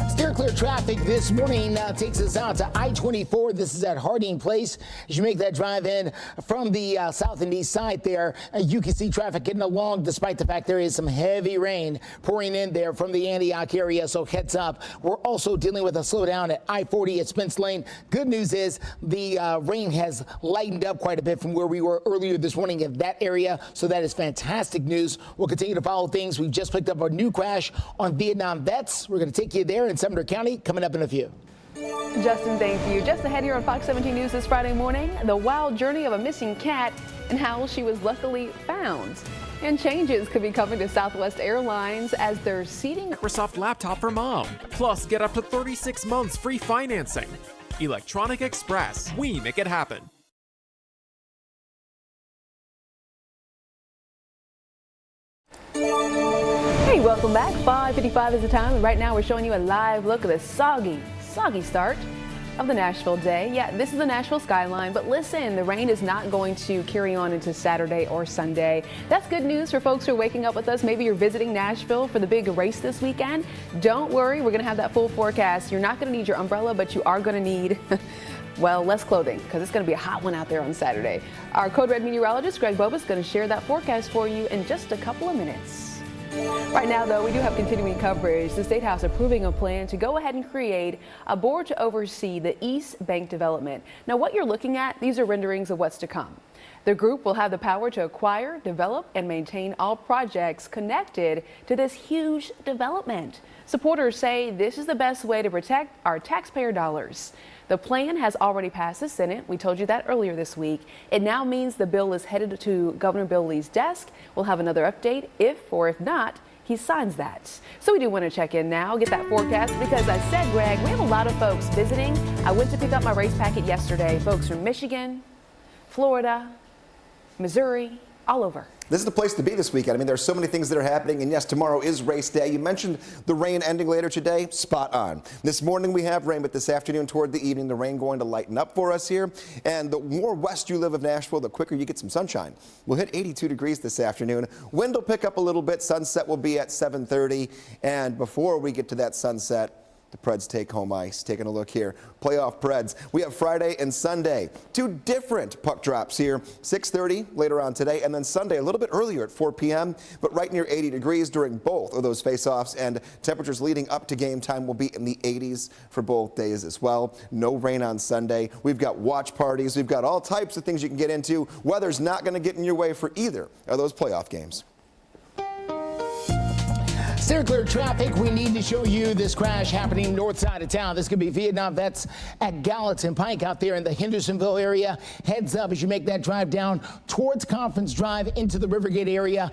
Steer clear traffic this morning takes us out to I-24. This is at Harding Place. As you make that drive in from the south and east side there, you can see traffic getting along despite the fact there is some heavy rain pouring in there from the Antioch area. So heads up. We're also dealing with a slowdown at I-40 at Spence Lane. Good news is the rain has lightened up quite a bit from where we were earlier this morning in that area. So that is fantastic news. We'll continue to follow things. We've just picked up a new crash on Vietnam Vets. We're going to take you there in Sumter County coming up in a few. Justin, thank you. Just ahead here on Fox 17 News this Friday morning, the wild journey of a missing cat and how she was luckily found. And changes could be coming to Southwest Airlines as they're seating Microsoft laptop for mom. Plus, get up to 36 months free financing. Electronic Express. We make it happen. Hey, welcome back. 5:55 is the time, and right now we're showing you a live look at the soggy start of the Nashville day. Yeah, this is the Nashville skyline, but listen, the rain is not going to carry on into Saturday or Sunday. That's good news for folks who are waking up with us. Maybe you're visiting Nashville for the big race this weekend. Don't worry, we're going to have that full forecast. You're not going to need your umbrella, but you are going to need well, less clothing, because it's going to be a hot one out there on Saturday. Our Code Red meteorologist, Greg Boba, is going to share that forecast for you in just a couple of minutes. Right now, though, we do have continuing coverage. The State House approving a plan to go ahead and create a board to oversee the East Bank development. Now, what you're looking at, these are renderings of what's to come. The group will have the power to acquire, develop, and maintain all projects connected to this huge development. Supporters say this is the best way to protect our taxpayer dollars. The plan has already passed the Senate. We told you that earlier this week. It now means the bill is headed to Governor Bill Lee's desk. We'll have another update if not, he signs that. So we do want to check in now, get that forecast, because I said, Greg, we have a lot of folks visiting. I went to pick up my race packet yesterday. Folks from Michigan, Florida, Missouri, all over. This is the place to be this weekend. I mean, there's so many things that are happening, and yes, tomorrow is race day. You mentioned the rain ending later today. Spot on. This morning we have rain, but this afternoon toward the evening, the rain going to lighten up for us here. And the more west you live of Nashville, the quicker you get some sunshine. We'll hit 82 degrees this afternoon. Wind will pick up a little bit. Sunset will be at 7:30. And before we get to that sunset, the Preds take home ice. Taking a look here. Playoff Preds. We have Friday and Sunday. Two different puck drops here. 6:30 later on today, and then Sunday a little bit earlier at 4 p.m., but right near 80 degrees during both of those face-offs, and temperatures leading up to game time will be in the 80s for both days as well. No rain on Sunday. We've got watch parties. We've got all types of things you can get into. Weather's not going to get in your way for either of those playoff games. Steer clear traffic. We need to show you this crash happening north side of town. This could be Vietnam vets at Gallatin Pike out there in the Hendersonville area. Heads up as you make that drive down towards Conference Drive into the Rivergate area.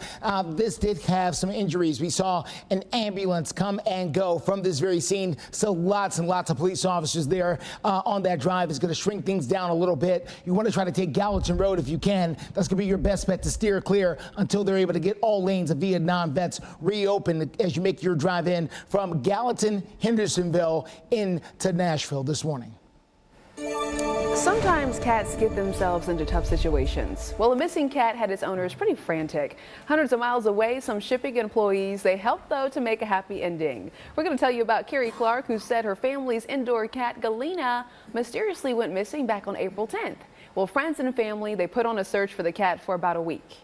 This did have some injuries. We saw an ambulance come and go from this very scene. So lots and lots of police officers there on that drive. Is going to shrink things down a little bit. You want to try to take Gallatin Road if you can. That's going to be your best bet to steer clear until they're able to get all lanes of Vietnam vets reopened as you make your drive in from Gallatin, Hendersonville into Nashville this morning. Sometimes cats get themselves into tough situations. Well, a missing cat had its owners pretty frantic. Hundreds of miles away, some shipping employees, they helped though to make a happy ending. We're going to tell you about Carrie Clark, who said her family's indoor cat Galena mysteriously went missing back on April 10th. Well, friends and family, they put on a search for the cat for about a week.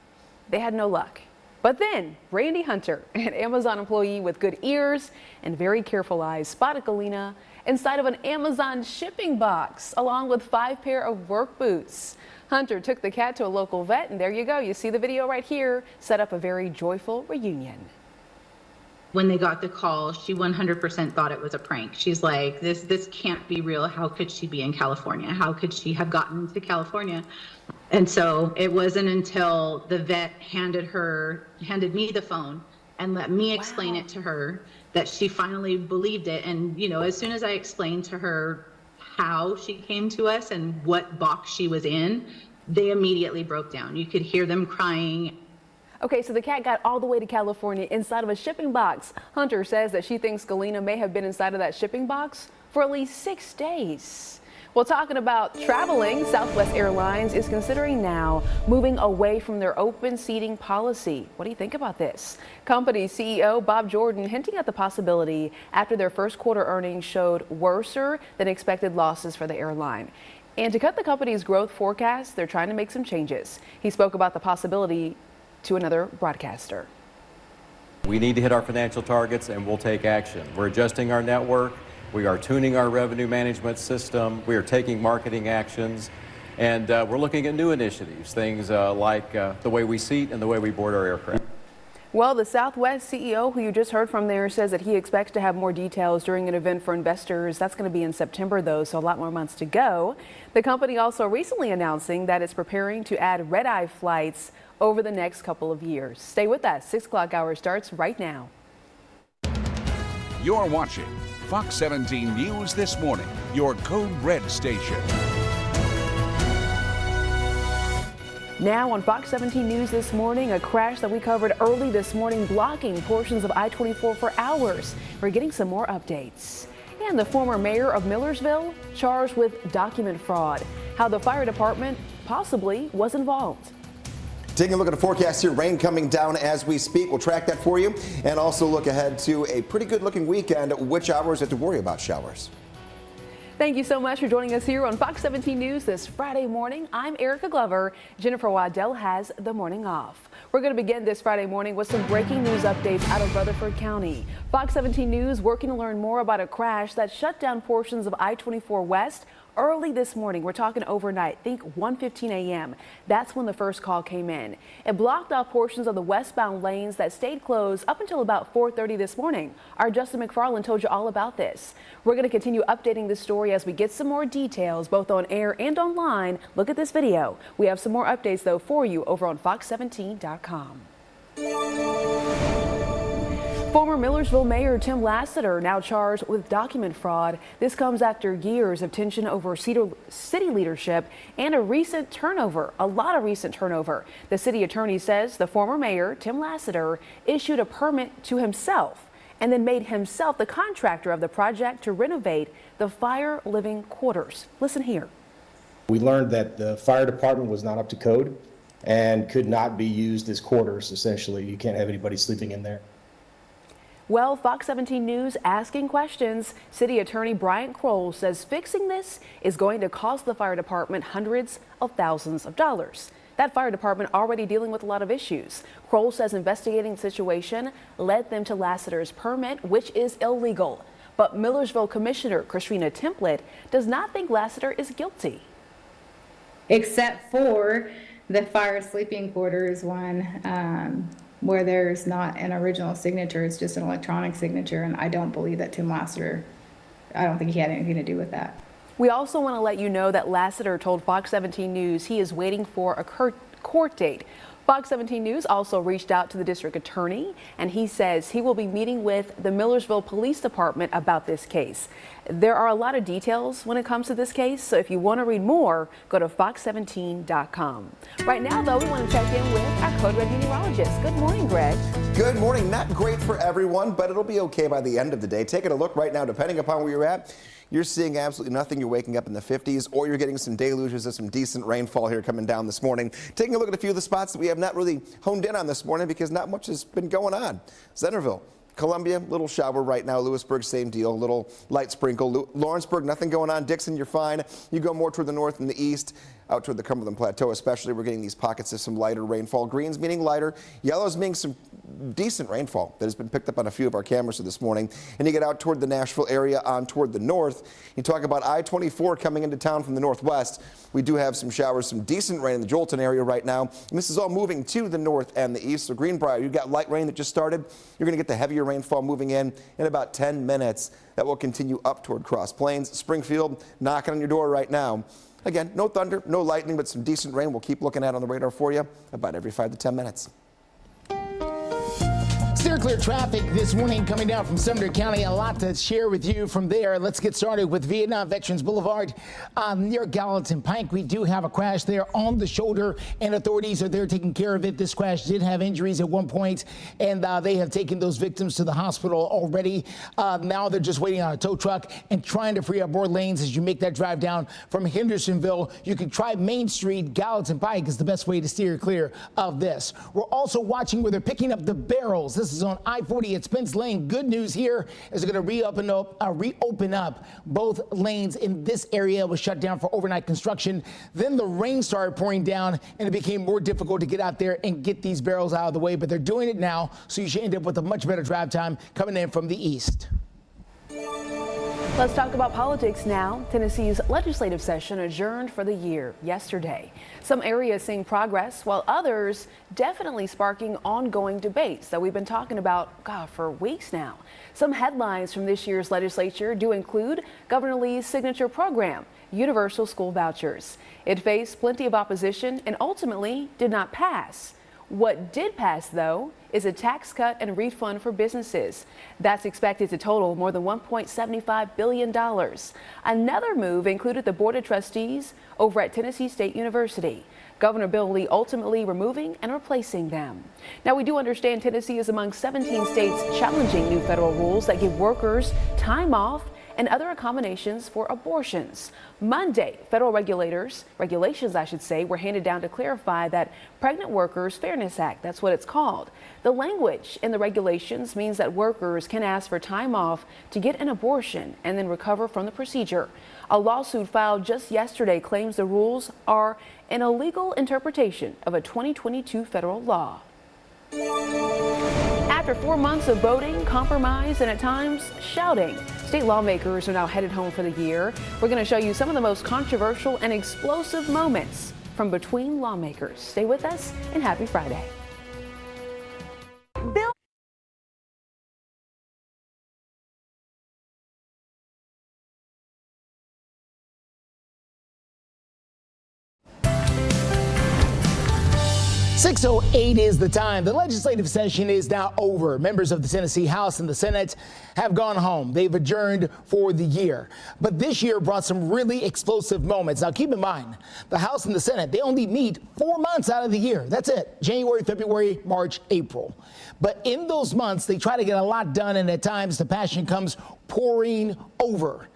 They had no luck. But then Randy Hunter, an Amazon employee with good ears and very careful eyes, spotted Galena inside of an Amazon shipping box, along with 5 pair of work boots. Hunter took the cat to a local vet, and there you go. You see the video right here, set up a very joyful reunion. When they got the call, she 100% thought it was a prank. She's like, this can't be real. How could she be in California? How could she have gotten to California? And so it wasn't until the vet handed me the phone and let me explain it to her that she finally believed it. And, you know, as soon as I explained to her how she came to us and what box she was in, they immediately broke down. You could hear them crying. Okay, so the cat got all the way to California inside of a shipping box. Hunter says that she thinks Galena may have been inside of that shipping box for at least 6 days. Well, talking about traveling, Southwest Airlines is considering now moving away from their open seating policy. What do you think about this? Company CEO Bob Jordan hinting at the possibility after their first quarter earnings showed worser than expected losses for the airline. And to cut the company's growth forecast, they're trying to make some changes. He spoke about the possibility to another broadcaster. We need to hit our financial targets and we'll take action. We're adjusting our network. We are tuning our revenue management system. We are taking marketing actions, and we're looking at new initiatives, things like the way we seat and the way we board our aircraft. Well, the Southwest CEO, who you just heard from there, says that he expects to have more details during an event for investors. That's going to be in September, though, so a lot more months to go. The company also recently announcing that it's preparing to add red-eye flights over the next couple of years. Stay with us. 6 o'clock hour starts right now. You're watching Fox 17 News This Morning, your Code Red station. Now on Fox 17 News This Morning, a crash that we covered early this morning blocking portions of I-24 for hours. We're getting some more updates. And the former mayor of Millersville charged with document fraud. How the fire department possibly was involved. Taking a look at the forecast here, rain coming down as we speak. We'll track that for you and also look ahead to a pretty good looking weekend. Which hours have to worry about showers? Thank you so much for joining us here on Fox 17 News this Friday morning. I'm Erica Glover. Jennifer Waddell has the morning off. We're going to begin this Friday morning with some breaking news updates out of Rutherford County. Fox 17 News working to learn more about a crash that shut down portions of I-24 West early this morning. We're talking overnight, think 1:15 a.m. That's when the first call came in. It blocked off portions of the westbound lanes that stayed closed up until about 4:30 this morning. Our Justin McFarland told you all about this. We're going to continue updating this story as we get some more details, both on air and online. Look at this video. We have some more updates, though, for you over on fox17.com. Former Millersville Mayor Tim Lassiter now charged with document fraud. This comes after years of tension over city leadership and a lot of recent turnover. The city attorney says the former mayor, Tim Lassiter, issued a permit to himself and then made himself the contractor of the project to renovate the fire living quarters. Listen here. We learned that the fire department was not up to code and could not be used as quarters, essentially. You can't have anybody sleeping in there. Well, Fox 17 News asking questions. City Attorney Brian Kroll says fixing this is going to cost the fire department hundreds of thousands of dollars. That fire department already dealing with a lot of issues. Kroll says investigating the situation led them to Lassiter's permit, which is illegal. But Millersville Commissioner Christina Template does not think Lassiter is guilty. Except for the fire sleeping quarters one, where there's not an original signature, it's just an electronic signature, and I don't believe that Tim Lassiter, I don't think he had anything to do with that. We also want to let you know that Lassiter told Fox 17 News he is waiting for a court date. Fox 17 News also reached out to the district attorney, and he says he will be meeting with the Millersville Police Department about this case. There are a lot of details when it comes to this case, so if you want to read more, go to fox17.com. Right now, though, we want to check in with our Code Red meteorologist. Good morning, Greg. Good morning. Not great for everyone, but it'll be okay by the end of the day. Taking a look right now, depending upon where you're at, you're seeing absolutely nothing. You're waking up in the 50s, or you're getting some deluges of some decent rainfall here coming down this morning. Taking a look at a few of the spots that we have not really honed in on this morning because not much has been going on. Centerville, Columbia, little shower right now. Lewisburg, same deal, little light sprinkle. Lawrenceburg, nothing going on. Dickson, you're fine. You go more toward the north and the east, out toward the Cumberland Plateau especially, we're getting these pockets of some lighter rainfall. Greens meaning lighter, yellows meaning some decent rainfall that has been picked up on a few of our cameras this morning. And you get out toward the Nashville area on toward the north. You talk about I-24 coming into town from the northwest. We do have some showers, some decent rain in the Jolton area right now. And this is all moving to the north and the east. So Greenbrier, you've got light rain that just started. You're going to get the heavier rainfall moving in about 10 minutes. That will continue up toward Cross Plains. Springfield knocking on your door right now. Again, no thunder, no lightning, but some decent rain we'll keep looking at on the radar for you about every 5 to 10 minutes. Steer clear traffic this morning coming down from Sumter County. A lot to share with you from there. Let's get started with Vietnam Veterans Boulevard near Gallatin Pike. We do have a crash there on the shoulder, and authorities are there taking care of it. This crash did have injuries at one point, and they have taken those victims to the hospital already. Now they're just waiting on a tow truck and trying to free up more lanes as you make that drive down from Hendersonville. You can try Main Street. Gallatin Pike is the best way to steer clear of this. We're also watching where they're picking up the barrels. This is on I-40 at Spence Lane. Good news here is they're going to reopen up both lanes in this area. It was shut down for overnight construction. Then the rain started pouring down, and it became more difficult to get out there and get these barrels out of the way. But they're doing it now, so you should end up with a much better drive time coming in from the east. Let's talk about politics now. Tennessee's legislative session adjourned for the year yesterday. Some areas seeing progress, while others definitely sparking ongoing debates that we've been talking about, for weeks now. Some headlines from this year's legislature do include Governor Lee's signature program, universal school vouchers. It faced plenty of opposition and ultimately did not pass. What did pass, though, is a tax cut and refund for businesses. That's expected to total more than $1.75 billion. Another move included the Board of Trustees over at Tennessee State University. Governor Bill Lee ultimately removing and replacing them. Now, we do understand Tennessee is among 17 states challenging new federal rules that give workers time off and other accommodations for abortions. Monday, federal regulations, were handed down to clarify that Pregnant Workers Fairness Act, that's what it's called. The language in the regulations means that workers can ask for time off to get an abortion and then recover from the procedure. A lawsuit filed just yesterday claims the rules are an illegal interpretation of a 2022 federal law. After 4 months of voting, compromise, and at times shouting, state lawmakers are now headed home for the year. We're going to show you some of the most controversial and explosive moments from between lawmakers. Stay with us and happy Friday. 6:08 is the time. The legislative session is now over. Members of the Tennessee House and the Senate have gone home. They've adjourned for the year. But this year brought some really explosive moments. Now, keep in mind, the House and the Senate, they only meet 4 months out of the year. That's it. January, February, March, April. But in those months, they try to get a lot done, and at times the passion comes pouring over.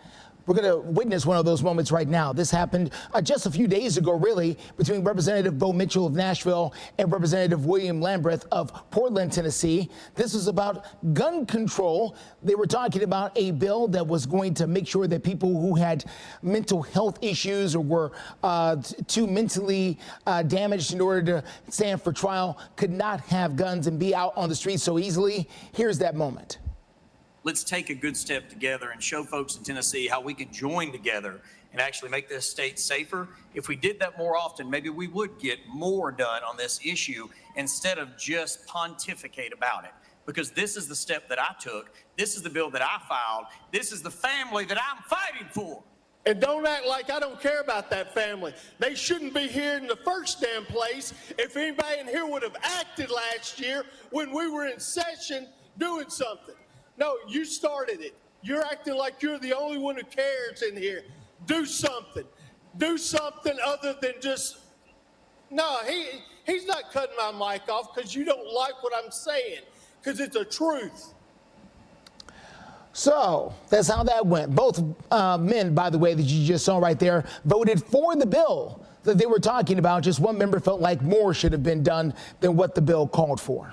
We're going to witness one of those moments right now. This happened just a few days ago, really, between Representative Bo Mitchell of Nashville and Representative William Lambreth of Portland, Tennessee. This is about gun control. They were talking about a bill that was going to make sure that people who had mental health issues or were too mentally damaged in order to stand for trial could not have guns and be out on the streets so easily. Here's that moment. Let's take a good step together and show folks in Tennessee how we can join together and actually make this state safer. If we did that more often, maybe we would get more done on this issue instead of just pontificate about it. Because this is the step that I took. This is the bill that I filed. This is the family that I'm fighting for. And don't act like I don't care about that family. They shouldn't be here in the first damn place. If anybody in here would have acted last year when we were in session doing something. No, you started it. You're acting like you're the only one who cares in here. Do something. Do something other than just, no, he's not cutting my mic off because you don't like what I'm saying, because it's the truth. So that's how that went. Both men, by the way, that you just saw right there, voted for the bill that they were talking about. Just one member felt like more should have been done than what the bill called for.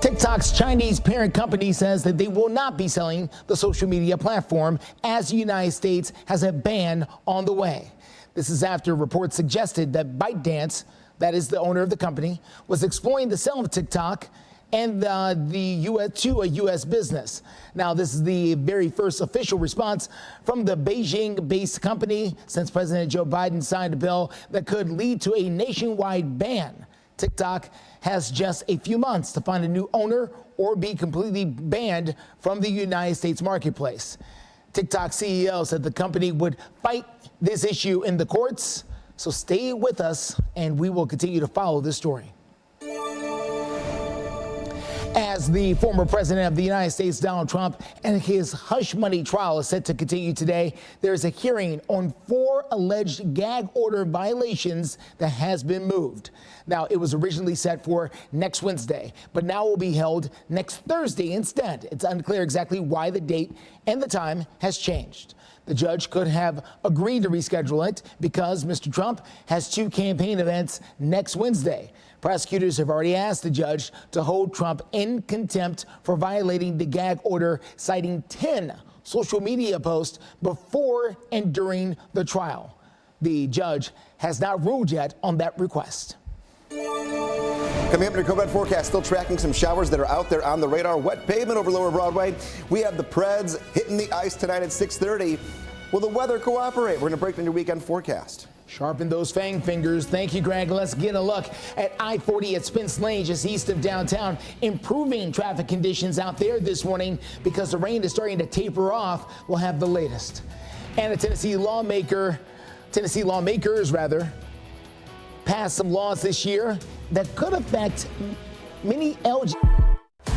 TikTok's Chinese parent company says that they will not be selling the social media platform as the United States has a ban on the way. This is after reports suggested that ByteDance, that is the owner of the company, was exploring the sale of TikTok and to a U.S. business. Now, this is the very first official response from the Beijing-based company since President Joe Biden signed a bill that could lead to a nationwide ban. TikTok has just a few months to find a new owner or be completely banned from the United States marketplace. TikTok CEO said the company would fight this issue in the courts. So stay with us and we will continue to follow this story. As the former president of the United States, Donald Trump, and his hush money trial is set to continue today, there is a hearing on 4 alleged gag order violations that has been moved. Now, it was originally set for next Wednesday, but now will be held next Thursday instead. It's unclear exactly why the date and the time has changed. The judge could have agreed to reschedule it because Mr. Trump has 2 campaign events next Wednesday. Prosecutors have already asked the judge to hold Trump in contempt for violating the gag order, citing 10 social media posts before and during the trial. The judge has not ruled yet on that request. Coming up in your COVID forecast, still tracking some showers that are out there on the radar. Wet pavement over Lower Broadway. We have the Preds hitting the ice tonight at 6:30. Will the weather cooperate? We're going to break down your weekend forecast. Sharpen those fang fingers. Thank you, Greg. Let's get a look at I-40 at Spence Lane, just east of downtown. Improving traffic conditions out there this morning because the rain is starting to taper off. We'll have the latest. And a Tennessee lawmakers passed some laws this year that could affect many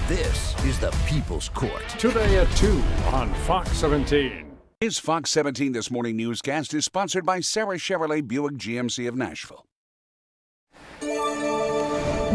This is the People's Court. Today at 2 on Fox 17. His Fox 17 This Morning newscast is sponsored by Sarah Chevrolet Buick GMC of Nashville.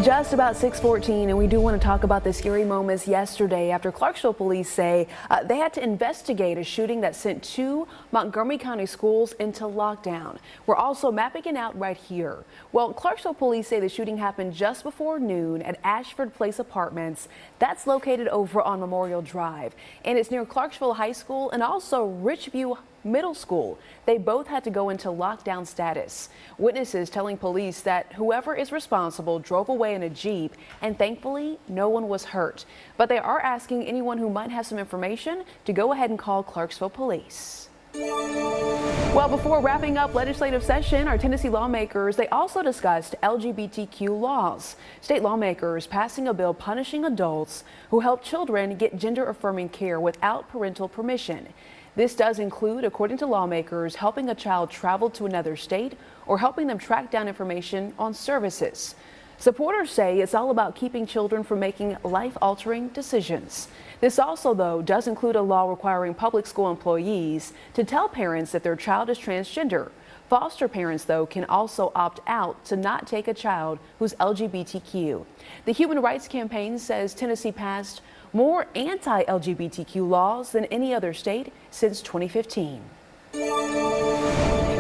Just about 6:14, and we do want to talk about the scary moments yesterday after Clarksville police say they had to investigate a shooting that sent 2 Montgomery County schools into lockdown. We're also mapping it out right here. Well, Clarksville police say the shooting happened just before noon at Ashford Place Apartments. That's located over on Memorial Drive, and it's near Clarksville High School and also Richview Middle School. They both had to go into lockdown status. Witnesses telling police that whoever is responsible drove away in a Jeep, and thankfully no one was hurt. But they are asking anyone who might have some information to go ahead and call Clarksville police. Well, before wrapping up legislative session, our Tennessee lawmakers, they also discussed LGBTQ laws. State lawmakers passing a bill punishing adults who help children get gender-affirming care without parental permission. This does include, according to lawmakers, helping a child travel to another state or helping them track down information on services. Supporters say it's all about keeping children from making life-altering decisions. This also, though, does include a law requiring public school employees to tell parents if their child is transgender. Foster parents, though, can also opt out to not take a child who's LGBTQ. The Human Rights Campaign says Tennessee passed more anti-LGBTQ laws than any other state since 2015.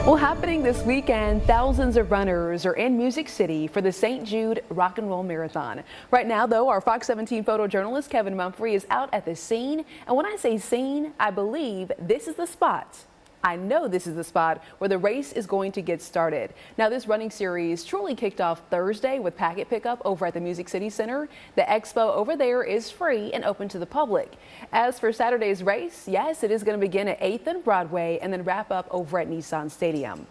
Well, happening this weekend, thousands of runners are in Music City for the St. Jude Rock and Roll Marathon. Right now, though, our Fox 17 photojournalist Kevin Mumphrey is out at the scene. And when I say scene, I believe this is the spot. I know this is the spot where the race is going to get started. Now, this running series truly kicked off Thursday with packet pickup over at the Music City Center. The expo over there is free and open to the public. As for Saturday's race, yes, it is going to begin at 8th and Broadway and then wrap up over at Nissan Stadium.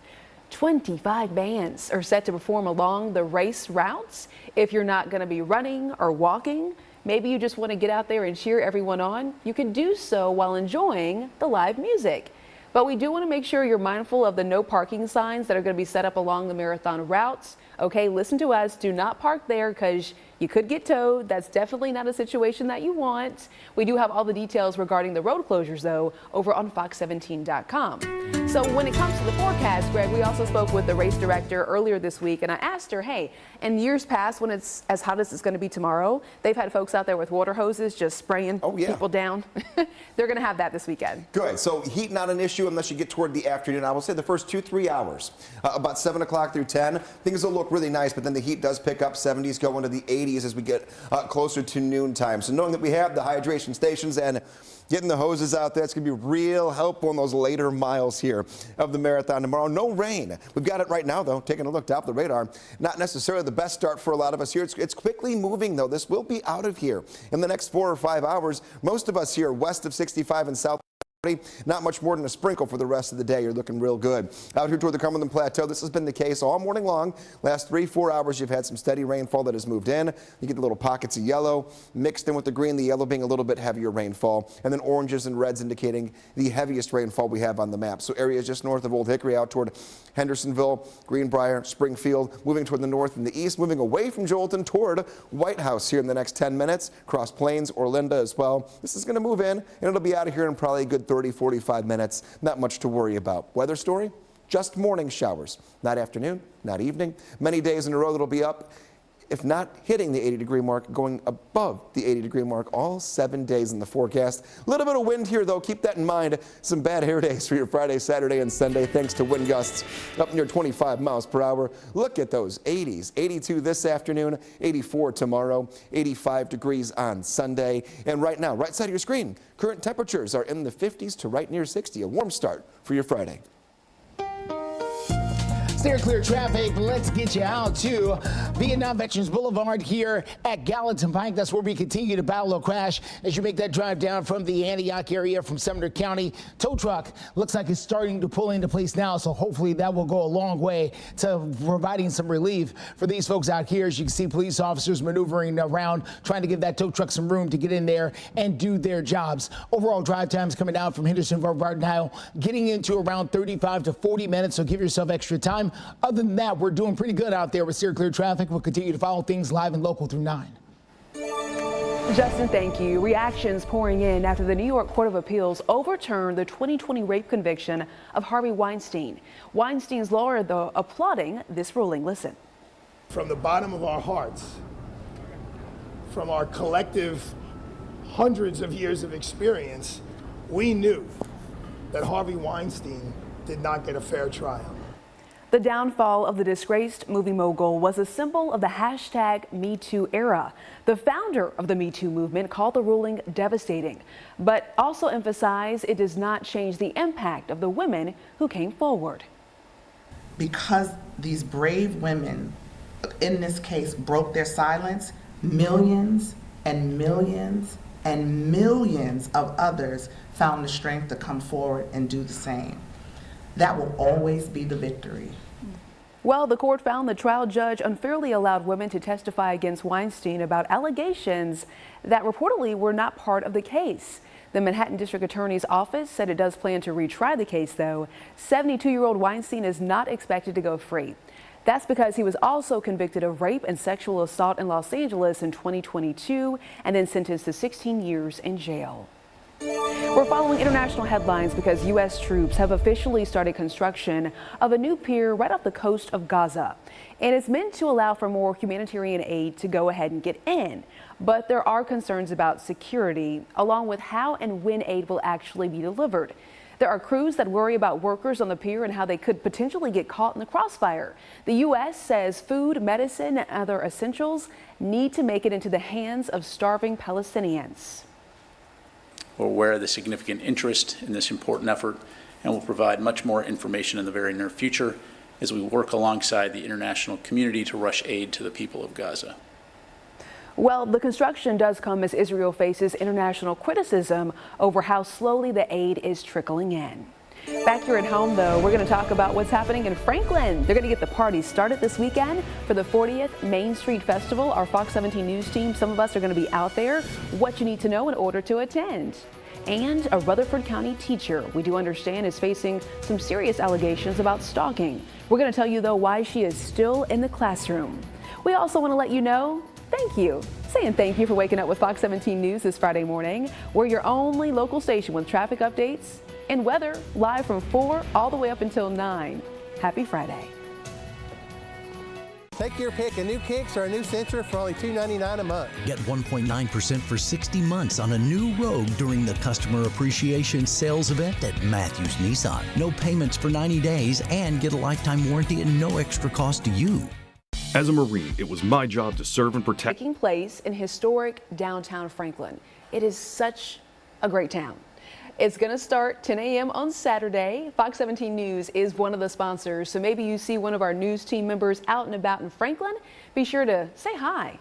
25 bands are set to perform along the race routes. If you're not going to be running or walking, maybe you just want to get out there and cheer everyone on, you can do so while enjoying the live music. But we do want to make sure you're mindful of the no parking signs that are going to be set up along the marathon routes. Okay, listen to us. Do not park there because you could get towed. That's definitely not a situation that you want. We do have all the details regarding the road closures, though, over on fox17.com. So when it comes to the forecast, Greg, we also spoke with the race director earlier this week, and I asked her, hey, in years past, when it's as hot as it's going to be tomorrow, they've had folks out there with water hoses just spraying people down. They're going to have that this weekend. Good. So heat not an issue unless you get toward the afternoon. I will say the first 2-3 hours, about 7 o'clock through 10, things will look really nice, but then the heat does pick up. 70s go into the 80s as we get closer to noontime. So knowing that we have the hydration stations and getting the hoses out there, it's going to be real helpful in those later miles here of the marathon tomorrow. No rain. We've got it right now, though. Taking a look top of the radar. Not necessarily the best start for a lot of us here. It's quickly moving, though. This will be out of here in the next 4 or 5 hours. Most of us here west of 65 and south. Not much more than a sprinkle for the rest of the day. You're looking real good. Out here toward the Cumberland Plateau, this has been the case all morning long. Last 3-4 hours, you've had some steady rainfall that has moved in. You get the little pockets of yellow mixed in with the green, the yellow being a little bit heavier rainfall, and then oranges and reds indicating the heaviest rainfall we have on the map. So areas just north of Old Hickory out toward Hendersonville, Greenbrier, Springfield, moving toward the north and the east, moving away from Jolton toward White House here in the next 10 minutes. Cross Plains, Orlinda as well. This is going to move in, and it'll be out of here in probably a good 30-45 minutes. Not much to worry about. Weather story, just morning showers. Not afternoon, not evening. Many days in a row that'll be up, if not hitting the 80-degree mark, going above the 80-degree mark all 7 days in the forecast. A little bit of wind here, though. Keep that in mind. Some bad hair days for your Friday, Saturday, and Sunday, thanks to wind gusts up near 25 miles per hour. Look at those 80s. 82 this afternoon, 84 tomorrow, 85 degrees on Sunday. And right now, right side of your screen, current temperatures are in the 50s to right near 60. A warm start for your Friday. Steer clear traffic. Let's get you out to Vietnam Veterans Boulevard here at Gallatin Pike. That's where we continue to battle a crash as you make that drive down from the Antioch area from Sumner County. Tow truck looks like it's starting to pull into place now, so hopefully that will go a long way to providing some relief for these folks out here. As you can see, police officers maneuvering around, trying to give that tow truck some room to get in there and do their jobs. Overall drive times coming down from Hendersonville now getting into around 35 to 40 minutes, so give yourself extra time. Other than that, we're doing pretty good out there with steer clear traffic. We'll continue to follow things live and local through 9. Justin, thank you. Reactions pouring in after the New York Court of Appeals overturned the 2020 rape conviction of Harvey Weinstein. Weinstein's lawyer, though, applauding this ruling. Listen. From the bottom of our hearts, from our collective hundreds of years of experience, we knew that Harvey Weinstein did not get a fair trial. The downfall of the disgraced movie mogul was a symbol of the hashtag #MeToo era. The founder of the Me Too movement called the ruling devastating, but also emphasized it does not change the impact of the women who came forward. Because these brave women, in this case, broke their silence, millions and millions and millions of others found the strength to come forward and do the same. That will always be the victory. Well, the court found the trial judge unfairly allowed women to testify against Weinstein about allegations that reportedly were not part of the case. The Manhattan District Attorney's Office said it does plan to retry the case, though. 72-year-old Weinstein is not expected to go free. That's because he was also convicted of rape and sexual assault in Los Angeles in 2022 and then sentenced to 16 years in jail. We're following international headlines because U.S. troops have officially started construction of a new pier right off the coast of Gaza. And it's meant to allow for more humanitarian aid to go ahead and get in. But there are concerns about security, along with how and when aid will actually be delivered. There are crews that worry about workers on the pier and how they could potentially get caught in the crossfire. The U.S. says food, medicine, and other essentials need to make it into the hands of starving Palestinians. We're aware of the significant interest in this important effort and will provide much more information in the very near future as we work alongside the international community to rush aid to the people of Gaza. Well, the construction does come as Israel faces international criticism over how slowly the aid is trickling in. Back here at home, though, we're going to talk about what's happening in Franklin. They're going to get the party started this weekend for the 40th Main Street Festival. Our Fox 17 News team, some of us are going to be out there. What you need to know in order to attend. And a Rutherford County teacher, we do understand, is facing some serious allegations about stalking. We're going to tell you, though, why she is still in the classroom. We also want to let you know, thank you. Saying thank you for waking up with Fox 17 News this Friday morning. We're your only local station with traffic updates and weather live from 4 all the way up until 9. Happy Friday. Take your pick, a new Kicks or a new Sentra for only $299 a month. Get 1.9% for 60 months on a new Rogue during the Customer Appreciation Sales event at Matthews Nissan. No payments for 90 days and get a lifetime warranty at no extra cost to you. As a Marine, it was my job to serve and protect. Taking place in historic downtown Franklin. It is such a great town. It's going to start 10 a.m. on Saturday. Fox 17 News is one of the sponsors, so maybe you see one of our news team members out and about in Franklin. Be sure to say hi.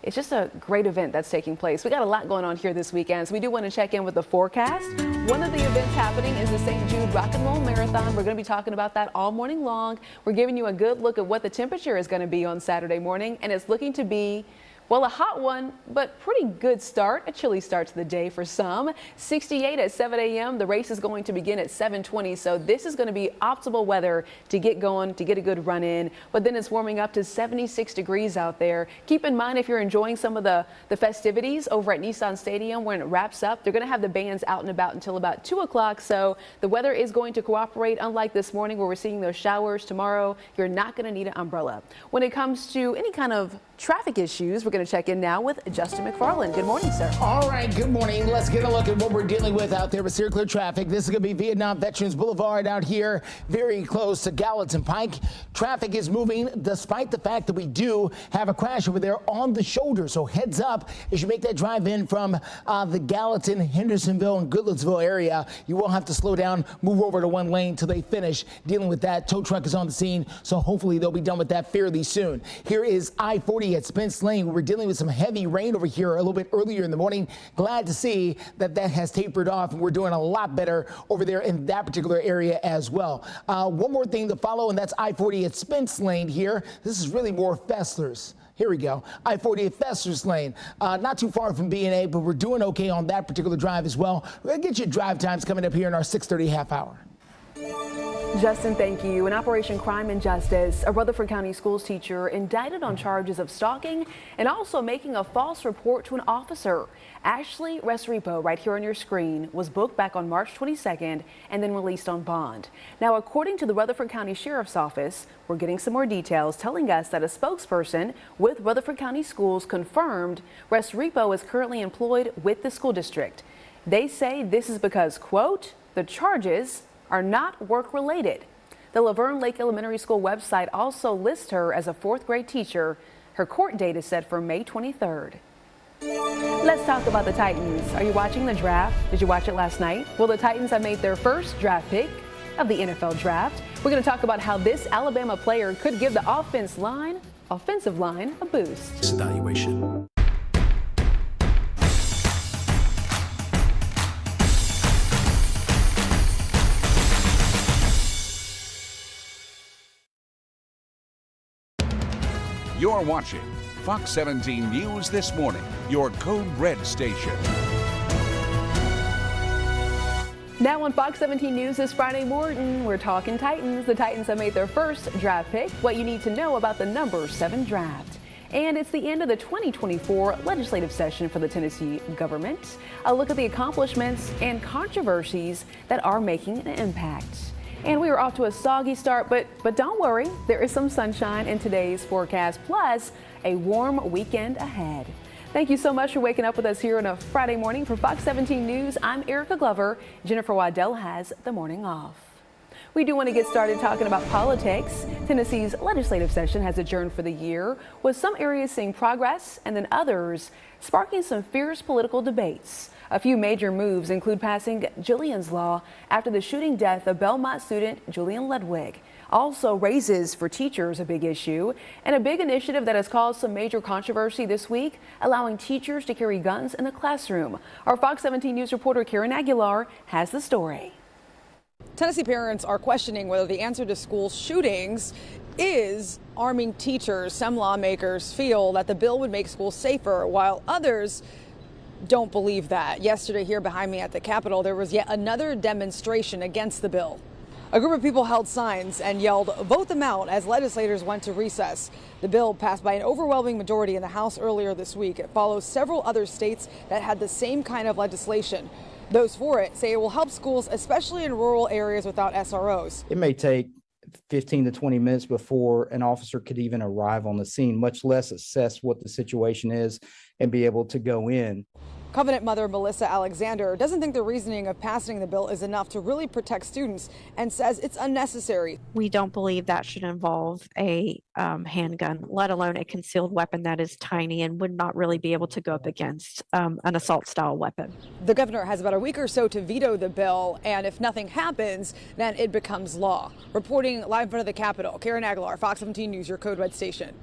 It's just a great event that's taking place. We got a lot going on here this weekend, so we do want to check in with the forecast. One of the events happening is the St. Jude Rock and Roll Marathon. We're going to be talking about that all morning long. We're giving you a good look at what the temperature is going to be on Saturday morning, and it's looking to be, well, a hot one, but pretty good start, a chilly start to the day for some. 68 at 7 a.m. The race is going to begin at 7:20, so this is going to be optimal weather to get going, to get a good run in. But then it's warming up to 76 degrees out there. Keep in mind, if you're enjoying some of the festivities over at Nissan Stadium when it wraps up, they're going to have the bands out and about until about 2 o'clock. So the weather is going to cooperate, unlike this morning where we're seeing those showers. Tomorrow, you're not going to need an umbrella. When it comes to any kind of traffic issues, we're going to check in now with Justin McFarland. Good morning, sir. All right, good morning. Let's get a look at what we're dealing with out there with circular traffic. This is going to be Vietnam Veterans Boulevard out here, very close to Gallatin Pike. Traffic is moving despite the fact that we do have a crash over there on the shoulder. So heads up as you make that drive in from the Gallatin, Hendersonville, and Goodlettsville area. You will have to slow down, move over to one lane till they finish dealing with that. Tow truck is on the scene, so hopefully they'll be done with that fairly soon. Here is I-40 at Spence Lane. We're dealing with some heavy rain over here a little bit earlier in the morning. Glad to see that has tapered off, and we're doing a lot better over there in that particular area as well. One more thing to follow, and that's I-40 at Spence Lane here. This is really more Fessler's. Here we go. I-40 at Fessler's Lane. Not too far from B&A, but we're doing okay on that particular drive as well. We're going to get you drive times coming up here in our 6:30 half hour. Justin, thank you. In Operation Crime and Justice, a Rutherford County Schools teacher indicted on charges of stalking and also making a false report to an officer. Ashley Resrepo, right here on your screen, was booked back on March 22nd and then released on bond. Now, according to the Rutherford County Sheriff's Office, we're getting some more details telling us that a spokesperson with Rutherford County Schools confirmed Resrepo is currently employed with the school district. They say this is because, quote, the charges are not work-related. The Laverne Lake Elementary School website also lists her as a 4th grade teacher. Her court date is set for May 23rd. Let's talk about the Titans. Are you watching the draft? Did you watch it last night? Well, the Titans have made their first draft pick of the NFL draft. We're going to talk about how this Alabama player could give the offensive line a boost. Evaluation. You're watching Fox 17 News This Morning, your Code Red station. Now on Fox 17 News this Friday morning, we're talking Titans. The Titans have made their first draft pick. What you need to know about the number 7 draft. And it's the end of the 2024 legislative session for the Tennessee government. A look at the accomplishments and controversies that are making an impact. And we are off to a soggy start, but don't worry, there is some sunshine in today's forecast, plus a warm weekend ahead. Thank you so much for waking up with us here on a Friday morning. For Fox 17 News, I'm Erica Glover. Jennifer Waddell has the morning off. We do want to get started talking about politics. Tennessee's legislative session has adjourned for the year, with some areas seeing progress and then others sparking some fierce political debates. A few major moves include passing Jillian's Law after the shooting death of Belmont student Julian Ludwig. Also, raises for teachers, a big issue, and a big initiative that has caused some major controversy this week, allowing teachers to carry guns in the classroom. Our Fox 17 News reporter Karen Aguilar has the story. Tennessee parents are questioning whether the answer to school shootings is arming teachers. Some lawmakers feel that the bill would make schools safer, while others don't believe that. Yesterday, here behind me at the Capitol, there was yet another demonstration against the bill. A group of people held signs and yelled, "Vote them out," as legislators went to recess. The bill passed by an overwhelming majority in the House earlier this week. It follows several other states that had the same kind of legislation. Those for it say it will help schools, especially in rural areas without SROs. It may take 15 to 20 minutes before an officer could even arrive on the scene, much less assess what the situation is and be able to go in. Covenant mother Melissa Alexander doesn't think the reasoning of passing the bill is enough to really protect students and says it's unnecessary. We don't believe that should involve a handgun, let alone a concealed weapon that is tiny and would not really be able to go up against an assault style weapon. The governor has about a week or so to veto the bill, and if nothing happens, then it becomes law. Reporting live in front of the Capitol, Karen Aguilar, Fox 17 News, your Code Red station.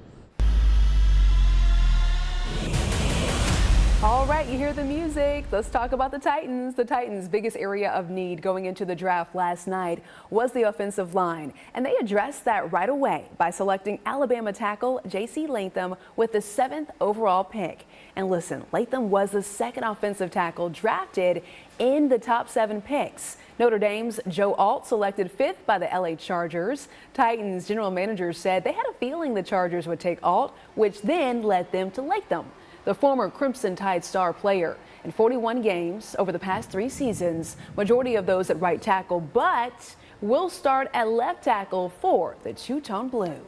All right, you hear the music. Let's talk about the Titans. The Titans' biggest area of need going into the draft last night was the offensive line, and they addressed that right away by selecting Alabama tackle J.C. Latham with the 7th overall pick. And listen, Latham was the second offensive tackle drafted in the top 7 picks. Notre Dame's Joe Alt selected 5th by the LA Chargers. Titans general manager said they had a feeling the Chargers would take Alt, which then led them to Latham. The former Crimson Tide star player in 41 games over the past 3 seasons, majority of those at right tackle, but will start at left tackle for the Two-Tone Blue.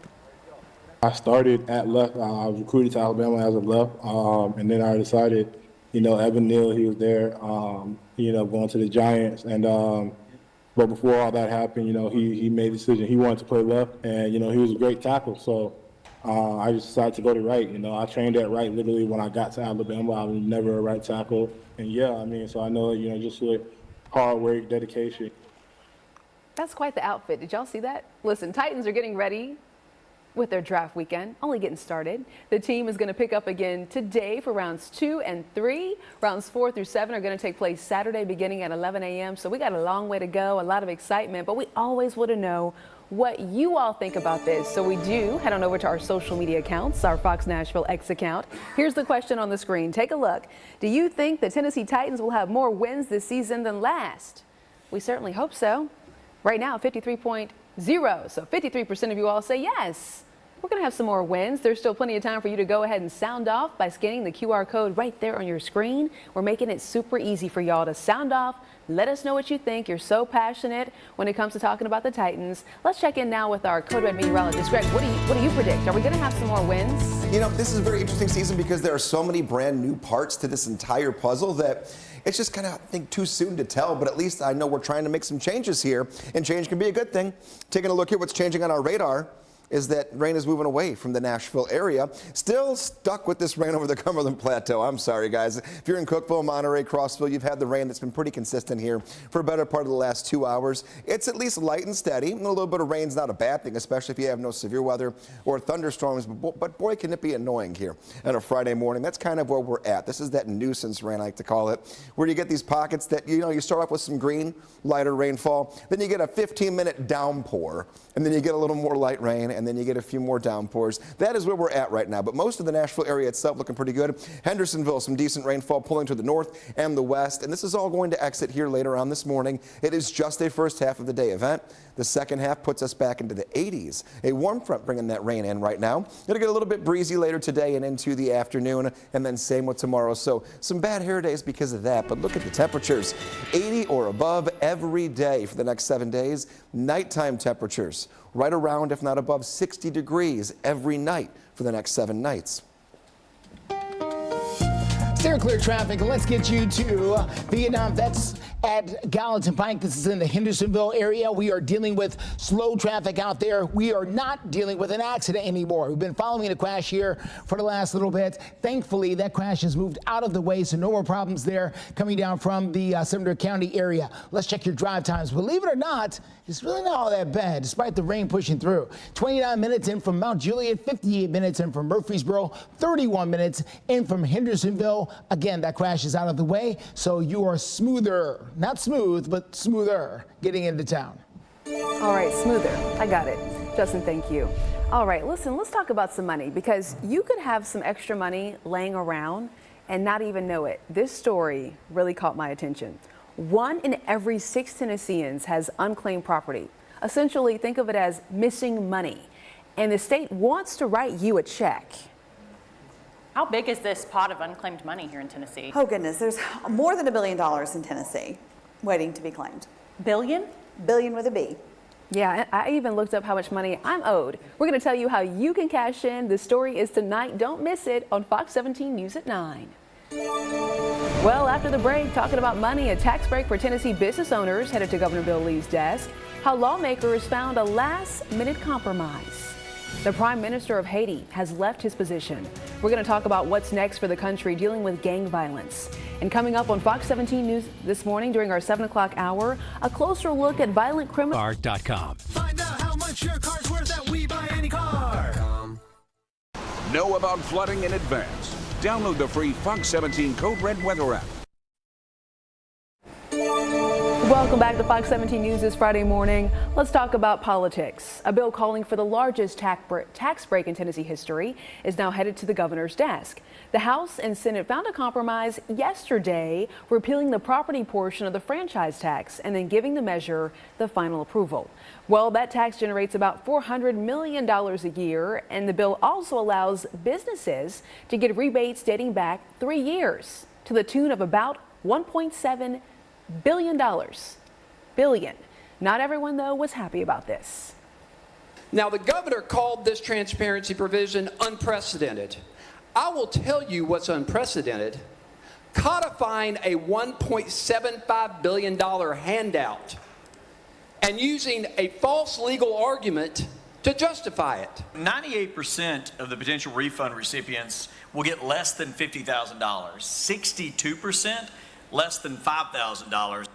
I started at left. I was recruited to Alabama as a left, and then I decided, Evan Neal, he was there, going to the Giants. And but before all that happened, he made the decision. He wanted to play left, and, he was a great tackle. So I just decided to go to right. I trained at right literally when I got to Alabama. I was never a right tackle. And so I know, just with hard work, dedication. That's quite the outfit. Did y'all see that? Listen, Titans are getting ready with their draft weekend, only getting started. The team is going to pick up again today for rounds 2 and 3. Rounds 4 through 7 are going to take place Saturday beginning at 11 a.m. So we got a long way to go, a lot of excitement, but we always want to know what you all think about this. So we do head on over to our social media accounts, our Fox Nashville X account. Here's the question on the screen. Take a look. Do you think the Tennessee Titans will have more wins this season than last? We certainly hope so. Right now, 53.0. So 53% of you all say yes. We're going to have some more wins. There's still plenty of time for you to go ahead and sound off by scanning the QR code right there on your screen. We're making it super easy for y'all to sound off. Let us know what you think. You're so passionate when it comes to talking about the Titans. Let's check in now with our Code Red meteorologist. Greg, what do you predict? Are we going to have some more wins? This is a very interesting season because there are so many brand new parts to this entire puzzle that it's just kind of, I think, too soon to tell. But at least I know we're trying to make some changes here, and change can be a good thing. Taking a look at what's changing on our radar is that rain is moving away from the Nashville area. Still stuck with this rain over the Cumberland Plateau. I'm sorry, guys. If you're in Cookeville, Monterey, Crossville, you've had the rain that's been pretty consistent here for a better part of the last 2 hours. It's at least light and steady. A little bit of rain's not a bad thing, especially if you have no severe weather or thunderstorms. But boy, can it be annoying here on a Friday morning. That's kind of where we're at. This is that nuisance rain, I like to call it, where you get these pockets that, you start off with some green, lighter rainfall. Then you get a 15-minute downpour, and then you get a little more light rain. and then you get a few more downpours. That is where we're at right now, but most of the Nashville area itself looking pretty good. Hendersonville, some decent rainfall pulling to the north and the west, and this is all going to exit here later on this morning. It is just a first half of the day event. The second half puts us back into the 80s. A warm front bringing that rain in right now. It'll get a little bit breezy later today and into the afternoon, and then same with tomorrow. So some bad hair days because of that, but look at the temperatures. 80 or above every day for the next 7 days. Nighttime temperatures right around, if not above, 60 degrees every night for the next 7 nights. Steer clear traffic, and let's get you to Vietnam Vets at Gallatin Pike. This is in the Hendersonville area. We are dealing with slow traffic out there. We are not dealing with an accident anymore. We've been following a crash here for the last little bit. Thankfully, that crash has moved out of the way, so no more problems there coming down from the Sumter County area. Let's check your drive times. Believe it or not, it's really not all that bad, despite the rain pushing through. 29 minutes in from Mount Juliet, 58 minutes in from Murfreesboro, 31 minutes in from Hendersonville. Again, that crash is out of the way, so you are smoother, not smooth, but smoother getting into town. All right, smoother. I got it. Justin, thank you. All right, listen, let's talk about some money, because you could have some extra money laying around and not even know it. This story really caught my attention. 1 in every 6 Tennesseans has unclaimed property. Essentially, think of it as missing money. And the state wants to write you a check. How big is this pot of unclaimed money here in Tennessee? Oh goodness, there's more than $1 billion in Tennessee waiting to be claimed. Billion? Billion with a B. Yeah, I even looked up how much money I'm owed. We're going to tell you how you can cash in. The story is tonight. Don't miss it on Fox 17 News at 9. Well, after the break, talking about money, a tax break for Tennessee business owners headed to Governor Bill Lee's desk. How lawmakers found a last-minute compromise. The Prime Minister of Haiti has left his position. We're going to talk about what's next for the country dealing with gang violence. And coming up on Fox 17 News this morning during our 7 o'clock hour, a closer look at violent criminals. Car.com. Find out how much your car's worth at We Buy Any Car. Know about flooding in advance. Download the free Fox 17 Code Red weather app. Welcome back to Fox 17 News this Friday morning. Let's talk about politics. A bill calling for the largest tax break in Tennessee history is now headed to the governor's desk. The House and Senate found a compromise yesterday, repealing the property portion of the franchise tax and then giving the measure the final approval. Well, that tax generates about $400 million a year, and the bill also allows businesses to get rebates dating back 3 years to the tune of about $1.7 billion. Not everyone, though, was happy about this. Now, the governor called this transparency provision unprecedented. I will tell you what's unprecedented. Codifying a $1.75 billion handout and using a false legal argument to justify it. 98% of the potential refund recipients will get less than $50,000. 62% less than $5,000.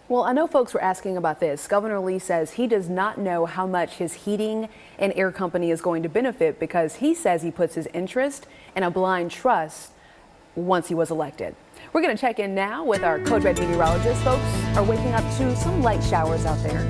Well, I know folks were asking about this. Governor Lee says he does not know how much his heating and air company is going to benefit because he says he puts his interest in a blind trust once he was elected. We're going to check in now with our Code Red meteorologist. Folks are waking up to some light showers out there.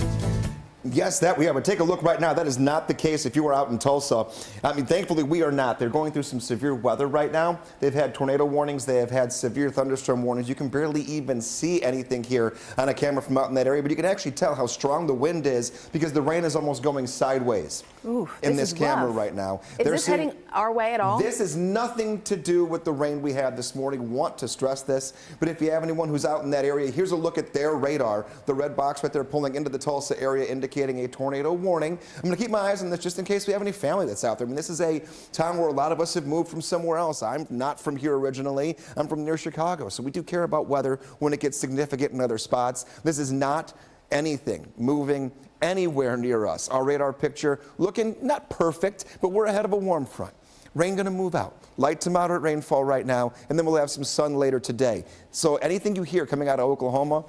Yes, that we are. But take a look right now. That is not the case if you were out in Tulsa. I mean, thankfully, we are not. They're going through some severe weather right now. They've had tornado warnings. They have had severe thunderstorm warnings. You can barely even see anything here on a camera from out in that area, but you can actually tell how strong the wind is because the rain is almost going sideways in this camera right now. Is this heading our way at all? This is nothing to do with the rain we had this morning. Want to stress this, but if you have anyone who's out in that area, here's a look at their radar. The red box right there pulling into the Tulsa area indicating a tornado warning. I'm going to keep my eyes on this just in case we have any family that's out there. I mean, this is a town where a lot of us have moved from somewhere else. I'm not from here originally. I'm from near Chicago, so we do care about weather when it gets significant in other spots. This is not anything moving anywhere near us. Our radar picture looking not perfect, but we're ahead of a warm front. Rain going to move out. Light to moderate rainfall right now, and then we'll have some sun later today. So anything you hear coming out of Oklahoma,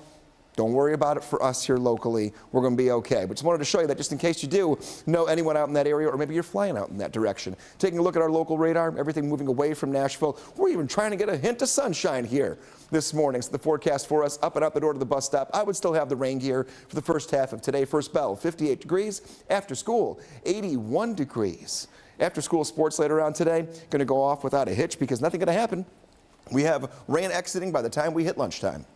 Don't worry about it for us here locally. We're going to be okay. But just wanted to show you that just in case you do know anyone out in that area, or maybe you're flying out in that direction. Taking a look at our local radar, everything moving away from Nashville. We're even trying to get a hint of sunshine here this morning. So the forecast for us, up and out the door to the bus stop. I would still have the rain gear for the first half of today. First bell, 58 degrees. After school, 81 degrees. After school sports later on today, going to go off without a hitch because nothing going to happen. We have rain exiting by the time we hit lunchtime.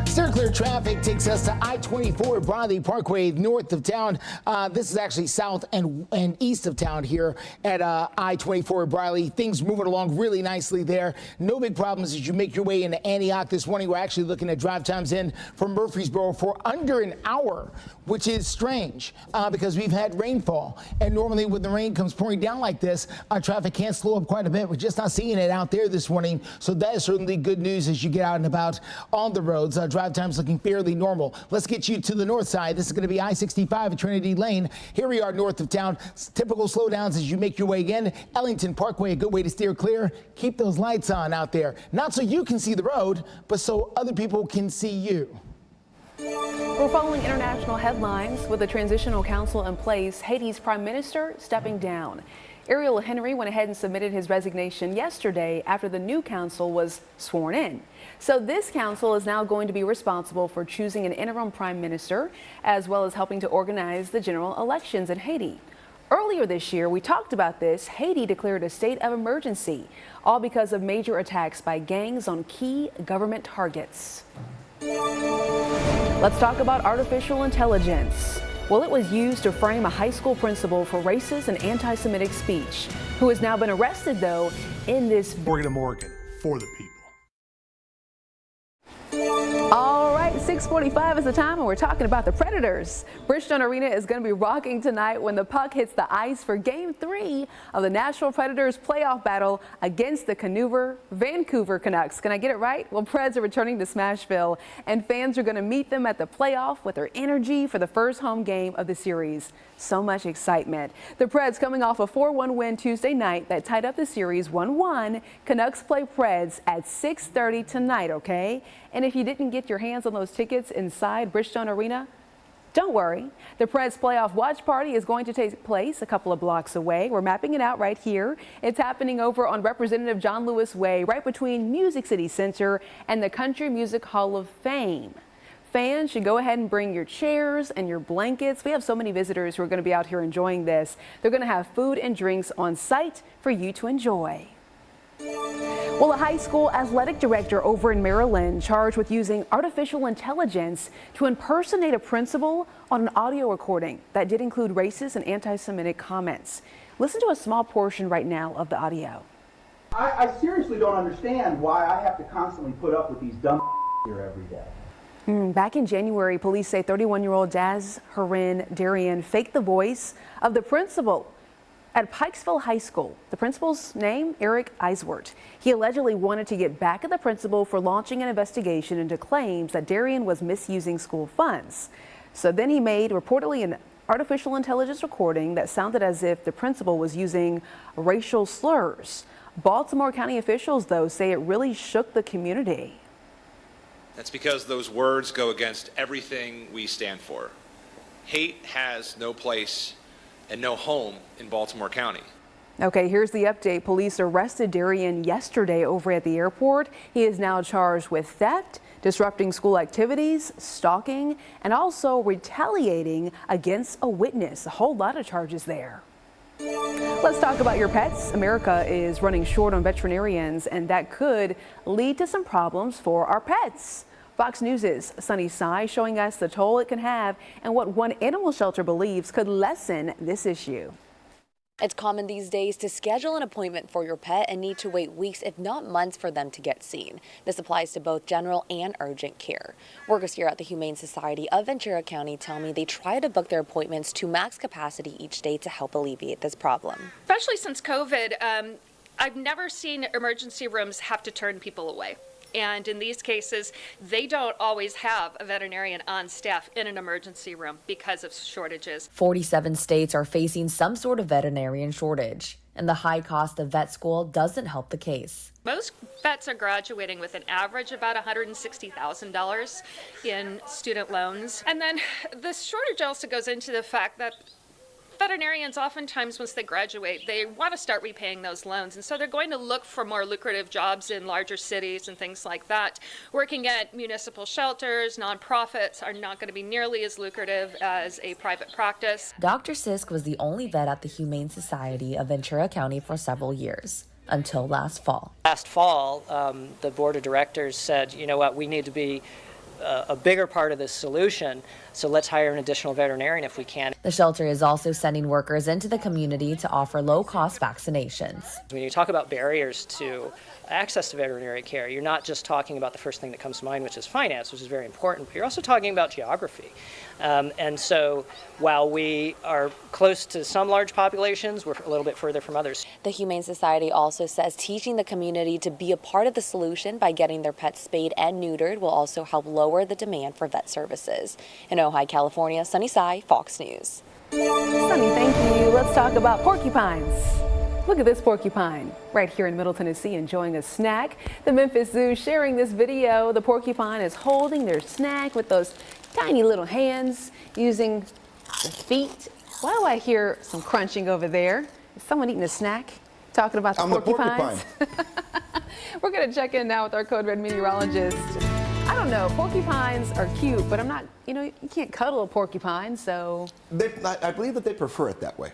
Steer clear traffic takes us to I-24 Bradley Parkway north of town. This is actually south and east of town here at I-24 Bradley. Things moving along really nicely there. No big problems as you make your way into Antioch this morning. We're actually looking at drive times in from Murfreesboro for under an hour, which is strange because we've had rainfall. And normally when the rain comes pouring down like this, traffic can slow up quite a bit. We're just not seeing it out there this morning. So that is certainly good news as you get out and about on the roads. Drive times looking fairly normal. Let's get you to the north side. This is going to be I-65 at Trinity Lane. Here we are north of town. Typical slowdowns as you make your way in. Ellington Parkway, a good way to steer clear. Keep those lights on out there. Not so you can see the road, but so other people can see you. We're following international headlines. With a transitional council in place, Haiti's prime minister stepping down. Ariel Henry went ahead and submitted his resignation yesterday after the new council was sworn in. So this council is now going to be responsible for choosing an interim prime minister, as well as helping to organize the general elections in Haiti. Earlier this year, we talked about this. Haiti declared a state of emergency, all because of major attacks by gangs on key government targets. Let's talk about artificial intelligence. Well, it was used to frame a high school principal for racist and anti-Semitic speech, who has now been arrested, though, in this. Morgan to Morgan, for the people. All right, 6:45 is the time, and we're talking about the Predators. Bridgestone Arena is going to be rocking tonight when the puck hits the ice for Game 3 of the Nashville Predators playoff battle against the Vancouver Canucks. Can I get it right? Well, Preds are returning to Smashville, and fans are going to meet them at the playoff with their energy for the first home game of the series. So much excitement. The Preds coming off a 4-1 win Tuesday night that tied up the series 1-1. Canucks play Preds at 6:30 tonight, okay? And if you didn't get your hands on those tickets inside Bridgestone Arena, don't worry. The Preds playoff watch party is going to take place a couple of blocks away. We're mapping it out right here. It's happening over on Representative John Lewis Way, right between Music City Center and the Country Music Hall of Fame. Fans should go ahead and bring your chairs and your blankets. We have so many visitors who are going to be out here enjoying this. They're going to have food and drinks on site for you to enjoy. Well, a high school athletic director over in Maryland charged with using artificial intelligence to impersonate a principal on an audio recording that did include racist and anti-Semitic comments. Listen to a small portion right now of the audio. I seriously don't understand why I have to constantly put up with these dumb here every day. Back in January, police say 31-year-old Jazz Harin Darian faked the voice of the principal at Pikesville High School. The principal's name, Eric Eiswert. He allegedly wanted to get back at the principal for launching an investigation into claims that Darian was misusing school funds. So then he made reportedly an artificial intelligence recording that sounded as if the principal was using racial slurs. Baltimore County officials, though, say it really shook the community. That's because those words go against everything we stand for. Hate has no place and no home in Baltimore County. Okay, here's the update. Police arrested Darian yesterday over at the airport. He is now charged with theft, disrupting school activities, stalking, and also retaliating against a witness. A whole lot of charges there. Let's talk about your pets. America is running short on veterinarians, and that could lead to some problems for our pets. Fox News' Sunny Sai showing us the toll it can have and what one animal shelter believes could lessen this issue. It's common these days to schedule an appointment for your pet and need to wait weeks, if not months, for them to get seen. This applies to both general and urgent care. Workers here at the Humane Society of Ventura County tell me they try to book their appointments to max capacity each day to help alleviate this problem. Especially since COVID, I've never seen emergency rooms have to turn people away. And in these cases, they don't always have a veterinarian on staff in an emergency room because of shortages. 47 states are facing some sort of veterinarian shortage, and the high cost of vet school doesn't help the case. Most vets are graduating with an average about $160,000 in student loans. And then the shortage also goes into the fact that veterinarians oftentimes, once they graduate, they want to start repaying those loans. And so they're going to look for more lucrative jobs in larger cities and things like that. Working at municipal shelters, nonprofits are not going to be nearly as lucrative as a private practice. Dr. Sisk was the only vet at the Humane Society of Ventura County for several years, until last fall. Last fall, the board of directors said, you know what, we need to be a bigger part of this solution, so let's hire an additional veterinarian if we can. The shelter is also sending workers into the community to offer low-cost vaccinations. When you talk about barriers to access to veterinary care, you're not just talking about the first thing that comes to mind, which is finance, which is very important, but you're also talking about geography. And so while we are close to some large populations, we're a little bit further from others. The Humane Society also says teaching the community to be a part of the solution by getting their pets spayed and neutered will also help lower the demand for vet services. In Ojai, California, Sunny Sai, Fox News. Sunny, thank you. Let's talk about porcupines. Look at this porcupine right here in Middle Tennessee enjoying a snack. The Memphis Zoo sharing this video. The porcupine is holding their snack with those tiny little hands using the feet. Why do I hear some crunching over there? Is someone eating a snack? Talking about the porcupines? We're going to check in now with our Code Red meteorologist. I don't know, porcupines are cute, but I'm not, you can't cuddle a porcupine, so. I believe that they prefer it that way.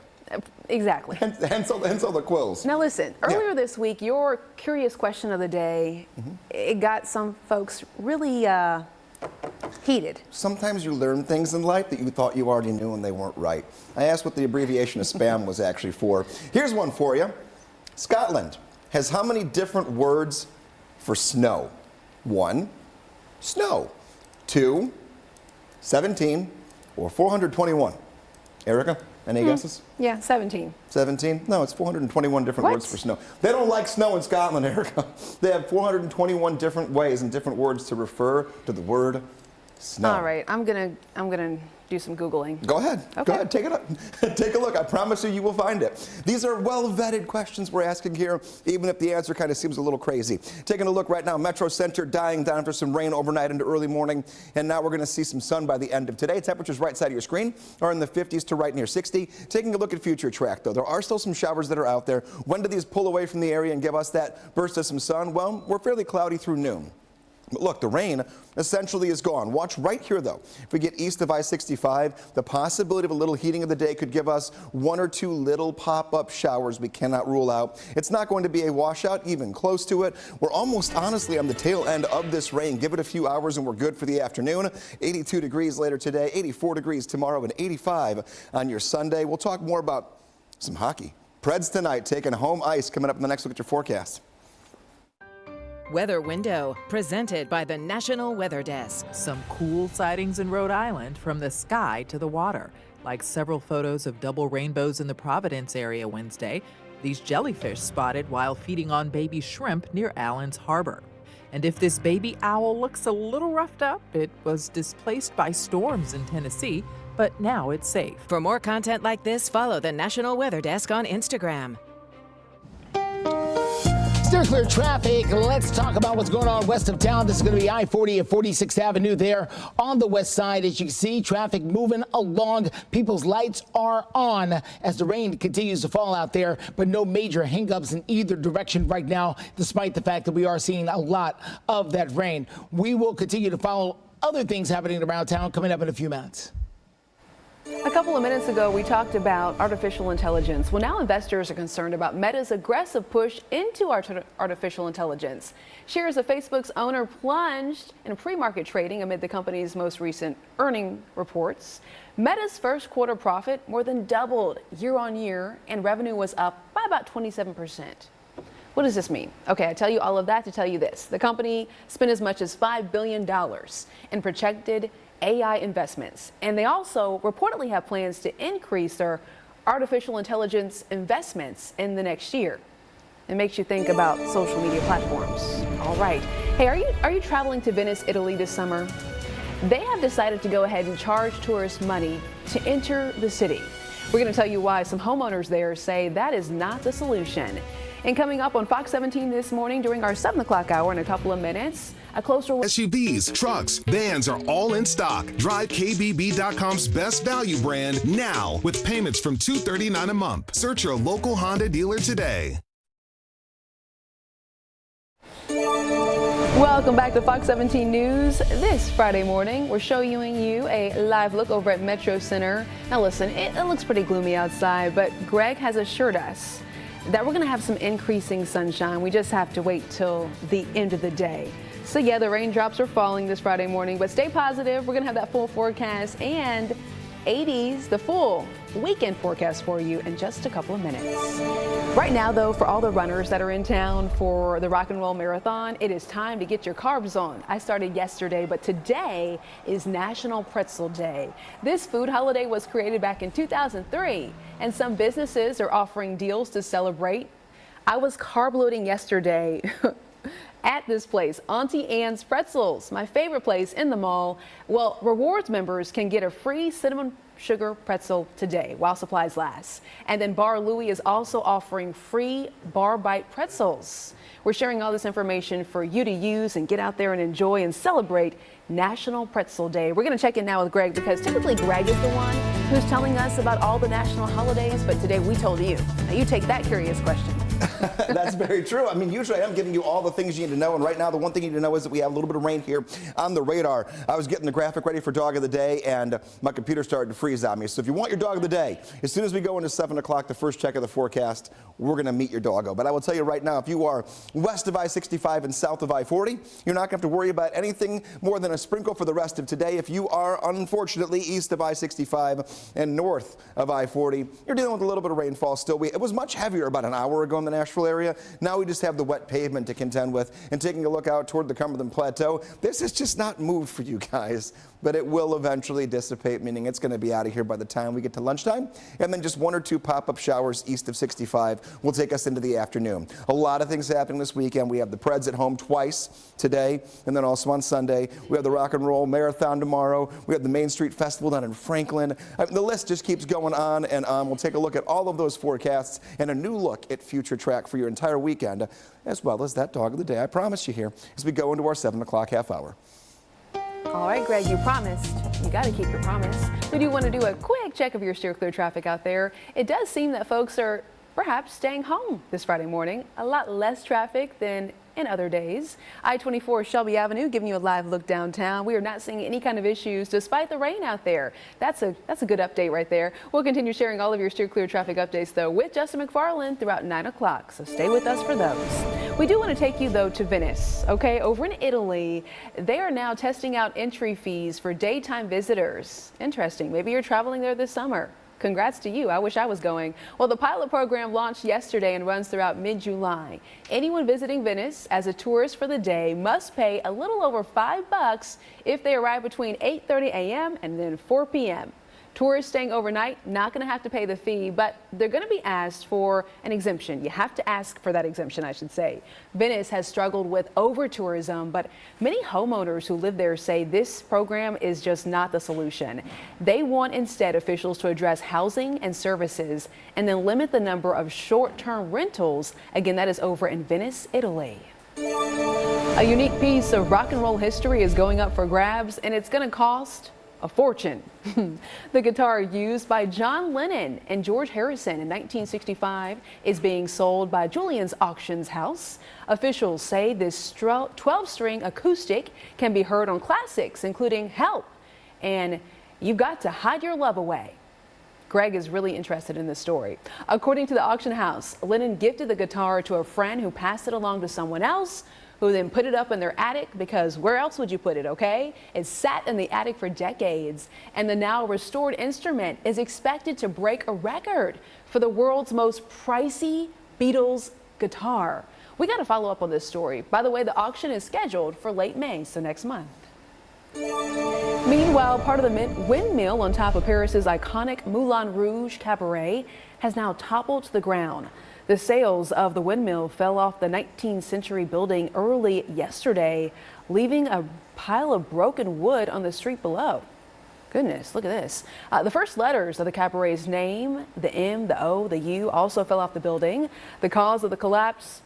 Exactly. Hence all the quills. Now listen, earlier this week, your curious question of the day, it got some folks really heated. Sometimes you learn things in life that you thought you already knew and they weren't right. I asked what the abbreviation of spam was actually for. Here's one for you. Scotland has how many different words for snow? 1, snow. 2, 17, or 421? Erica? Any guesses? Yeah, 17. 17? No, it's 421 different words for snow. They don't like snow in Scotland, Erica. They have 421 different ways and different words to refer to the word snow. All right, I'm gonna do some Googling. Go ahead. Okay. Go ahead. Take it up. Take a look. I promise you will find it. These are well-vetted questions we're asking here, even if the answer kind of seems a little crazy. Taking a look right now, Metro Center dying down after some rain overnight into early morning, and now we're going to see some sun by the end of today. Temperatures right side of your screen are in the 50s to right near 60. Taking a look at future track, though, there are still some showers that are out there. When do these pull away from the area and give us that burst of some sun? Well, we're fairly cloudy through noon. But look, the rain essentially is gone. Watch right here, though. If we get east of I-65, the possibility of a little heating of the day could give us 1 or 2 little pop-up showers we cannot rule out. It's not going to be a washout, even close to it. We're almost honestly on the tail end of this rain. Give it a few hours and we're good for the afternoon. 82 degrees later today, 84 degrees tomorrow, and 85 on your Sunday. We'll talk more about some hockey. Preds tonight taking home ice coming up in the next look at your forecast. Weather Window, presented by the National Weather Desk. Some cool sightings in Rhode Island from the sky to the water, like several photos of double rainbows in the Providence area Wednesday. These jellyfish spotted while feeding on baby shrimp near Allen's Harbor. And if this baby owl looks a little roughed up, it was displaced by storms in Tennessee, but now it's safe. For more content like this, follow the National Weather Desk on Instagram. Steer clear traffic. Let's talk about what's going on west of town. This is going to be I-40 at 46th Avenue there on the west side. As you can see, traffic moving along. People's lights are on as the rain continues to fall out there, but no major hangups in either direction right now, despite the fact that we are seeing a lot of that rain. We will continue to follow other things happening around town coming up in a few minutes. A couple of minutes ago, we talked about artificial intelligence. Well, now investors are concerned about Meta's aggressive push into artificial intelligence. Shares of Facebook's owner plunged in pre-market trading amid the company's most recent earning reports. Meta's first quarter profit more than doubled year on year, and revenue was up by about 27%. What does this mean? Okay, I tell you all of that to tell you this. The company spent as much as $5 billion in projected AI investments, and they also reportedly have plans to increase their artificial intelligence investments in the next year. It makes you think about social media platforms. All right. Hey, are you traveling to Venice, Italy this summer? They have decided to go ahead and charge tourists money to enter the city. We're going to tell you why some homeowners there say that is not the solution. And coming up on Fox 17 this morning during our 7 o'clock hour in a couple of minutes, a closer look. SUVs, trucks, vans are all in stock. Drive KBB.com's best value brand now with payments from $239 a month. Search your local Honda dealer today. Welcome back to Fox 17 News. This Friday morning, we're showing you a live look over at Metro Center. Now listen, it looks pretty gloomy outside, but Greg has assured us that we're going to have some increasing sunshine. We just have to wait till the end of the day. So yeah, the raindrops are falling this Friday morning, but stay positive. We're going to have that full forecast and 80s, the full weekend forecast for you in just a couple of minutes. Right now, though, for all the runners that are in town for the Rock and Roll Marathon, it is time to get your carbs on. I started yesterday, but today is National Pretzel Day. This food holiday was created back in 2003, and some businesses are offering deals to celebrate. I was carb loading yesterday at this place, Auntie Anne's Pretzels, my favorite place in the mall. Well, rewards members can get a free cinnamon sugar pretzel today while supplies last. And then Bar Louie is also offering free bar bite pretzels. We're sharing all this information for you to use and get out there and enjoy and celebrate National Pretzel Day. We're going to check in now with Greg because typically Greg is the one who's telling us about all the national holidays, but today we told you. Now you take that curious question. That's very true. I mean, usually I'm giving you all the things you need to know, and right now the one thing you need to know is that we have a little bit of rain here on the radar. I was getting the graphic ready for Dog of the Day, and my computer started to freeze on me. So if you want your Dog of the Day, as soon as we go into 7 o'clock, the first check of the forecast, we're going to meet your doggo. But I will tell you right now, if you are west of I-65 and south of I-40, you're not going to have to worry about anything more than a sprinkle for the rest of today. If you are, unfortunately, east of I-65 and north of I-40, you're dealing with a little bit of rainfall still. It was much heavier about an hour ago in the Nashville area. Now we just have the wet pavement to contend with. And taking a look out toward the Cumberland Plateau, this has just not moved for you guys, but it will eventually dissipate, meaning it's going to be out of here by the time we get to lunchtime. And then just 1 or 2 pop-up showers east of 65 will take us into the afternoon. A lot of things happening this weekend. We have the Preds at home twice today, and then also on Sunday. We have the Rock and Roll Marathon tomorrow. We have the Main Street Festival down in Franklin. The list just keeps going on and on. We'll take a look at all of those forecasts and a new look at future track for your entire weekend, as well as that Dog of the Day I promised you here as we go into our 7 o'clock half hour. All right, Greg, you promised. You got to keep your promise. We do want to do a quick check of your steer clear traffic out there. It does seem that folks are perhaps staying home this Friday morning. A lot less traffic than in other days. I-24 Shelby Avenue giving you a live look downtown. We are not seeing any kind of issues despite the rain out there. That's a good update right there. We'll continue sharing all of your steer clear traffic updates though with Justin McFarland throughout 9 o'clock. So stay with us for those. We do want to take you though to Venice. Okay, over in Italy, they are now testing out entry fees for daytime visitors. Interesting. Maybe you're traveling there this summer. Congrats to you. I wish I was going. Well, the pilot program launched yesterday and runs throughout mid-July. Anyone visiting Venice as a tourist for the day must pay a little over $5 if they arrive between 8:30 a.m. and then 4 p.m. Tourists staying overnight not going to have to pay the fee, but they're going to be asked for an exemption. You have to ask for that exemption, I should say. Venice has struggled with over-tourism, but many homeowners who live there say this program is just not the solution. They want instead officials to address housing and services and then limit the number of short-term rentals. Again, that is over in Venice, Italy. A unique piece of rock and roll history is going up for grabs, and it's going to cost a fortune. The guitar used by John Lennon and George Harrison in 1965 is being sold by Juliet's Auctions House. Officials say this 12-string acoustic can be heard on classics including Help and You've Got to Hide Your Love Away. Greg is really interested in this story. According to the auction house, Lennon gifted the guitar to a friend who passed it along to someone else, who then put it up in their attic because where else would you put it, okay? It sat in the attic for decades, and the now restored instrument is expected to break a record for the world's most pricey Beatles guitar. We got to follow up on this story. By the way, the auction is scheduled for late May, so next month. Meanwhile, part of the windmill on top of Paris's iconic Moulin Rouge Cabaret has now toppled to the ground. The sails of the windmill fell off the 19th century building early yesterday, leaving a pile of broken wood on the street below. Goodness, look at this. The first letters of the cabaret's name, the M, the O, the U, also fell off the building. The cause of the collapse,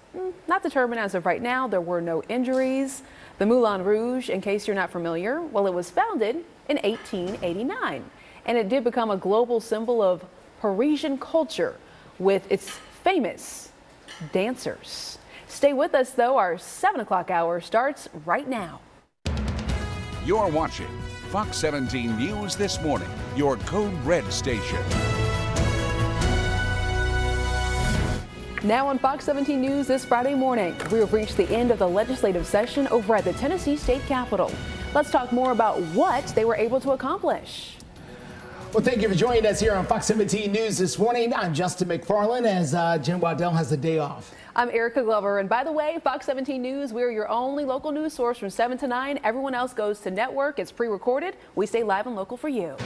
not determined as of right now. There were no injuries. The Moulin Rouge, in case you're not familiar, well, it was founded in 1889, and it did become a global symbol of Parisian culture with its famous dancers. Stay with us, though. Our 7 o'clock hour starts right now. You're watching Fox 17 News This Morning, your Code Red station. Now on Fox 17 News this Friday morning, we have reached the end of the legislative session over at the Tennessee State Capitol. Let's talk more about what they were able to accomplish. Well, thank you for joining us here on Fox 17 News this morning. I'm Justin McFarland as Jen Waddell has the day off. I'm Erica Glover, and by the way, Fox 17 News, we're your only local news source from 7 to 9. Everyone else goes to network. It's pre-recorded. We stay live and local for you.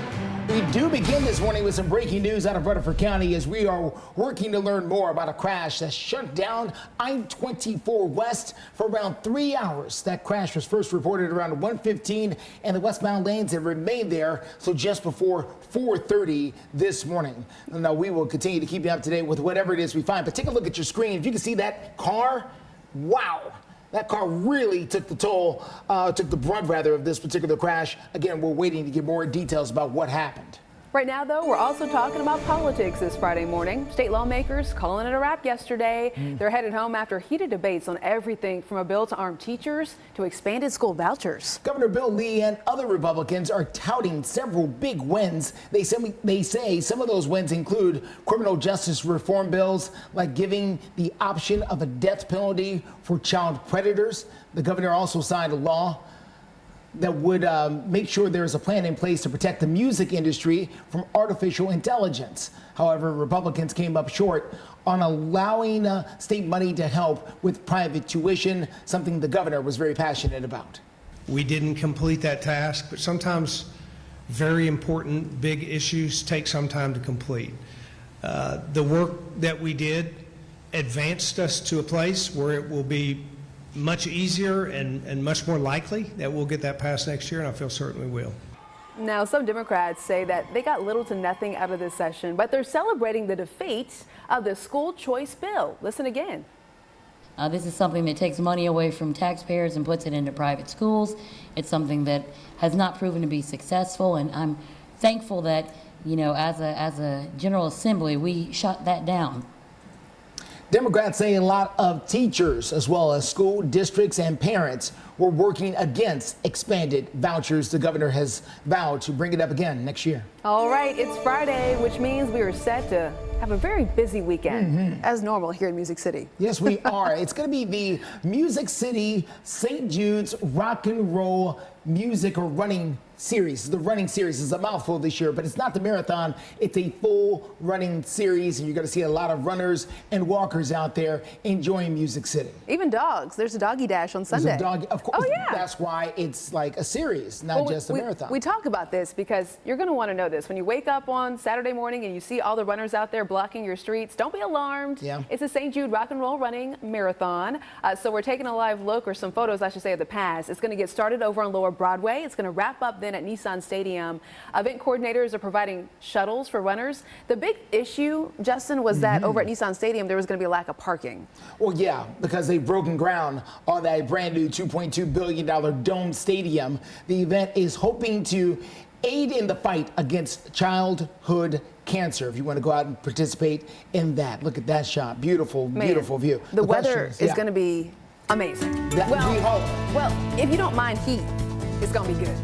We do begin this morning with some breaking news out of Rutherford County as we are working to learn more about a crash that shut down I-24 West for around 3 hours. That crash was first reported around 1:15 and the westbound lanes have remained there so just before 4:30 this morning. Now, we will continue to keep you up to date with whatever it is we find, but take a look at your screen. If you can see that car, wow. That car really took the toll, took the brunt rather of this particular crash. Again, we're waiting to get more details about what happened. Right now, though, we're also talking about politics this Friday morning. State lawmakers calling it a wrap yesterday. They're headed home after heated debates on everything from a bill to arm teachers to expanded school vouchers. Governor Bill Lee and other Republicans are touting several big wins. They say some of those wins include criminal justice reform bills like giving the option of a death penalty for child predators. The governor also signed a law that would make sure there is a plan in place to protect the music industry from artificial intelligence. However, Republicans came up short on allowing state money to help with private tuition, something the governor was very passionate about. We didn't complete that task, but sometimes very important, big issues take some time to complete. The work that we did advanced us to a place where it will be much easier and much more likely that we'll get that passed next year, and I feel certain we will. Now, some Democrats say that they got little to nothing out of this session, but they're celebrating the defeat of the school choice bill. Listen again. This is something that takes money away from taxpayers and puts it into private schools. It's something that has not proven to be successful, and I'm thankful that, you know, as a General Assembly, we shut that down. Democrats say a lot of teachers, as well as school districts and parents, were working against expanded vouchers. The governor has vowed to bring it up again next year. All right, it's Friday, which means we are set to have a very busy weekend, as normal here in Music City. Yes, we are. It's going to be the Music City St. Jude's Rock and Roll Music or Running Series. The running series is a mouthful this year, but it's not the marathon. It's a full running series, and you're going to see a lot of runners and walkers out there enjoying Music City. Even dogs. There's a doggy dash on Sunday. There's a doggy, of course. Oh, yeah. That's why it's like a series, not just a marathon. We talk about this because you're going to want to know this. When you wake up on Saturday morning and you see all the runners out there blocking your streets, don't be alarmed. Yeah. It's a St. Jude Rock and Roll Running Marathon. So we're taking a live look, or some photos, I should say, of the pass. It's going to get started over on Lower Broadway. It's going to wrap up then at Nissan Stadium. Event coordinators are providing shuttles for runners. The big issue, Justin, was that over at Nissan Stadium, there was going to be a lack of parking. Well, yeah, because they've broken ground on that brand new $2.2 billion dome stadium. The event is hoping to aid in the fight against childhood cancer. If you want to go out and participate in that, look at that shot. Beautiful, beautiful view. The weather is going to be amazing. We hope. Well, if you don't mind heat, it's going to be good.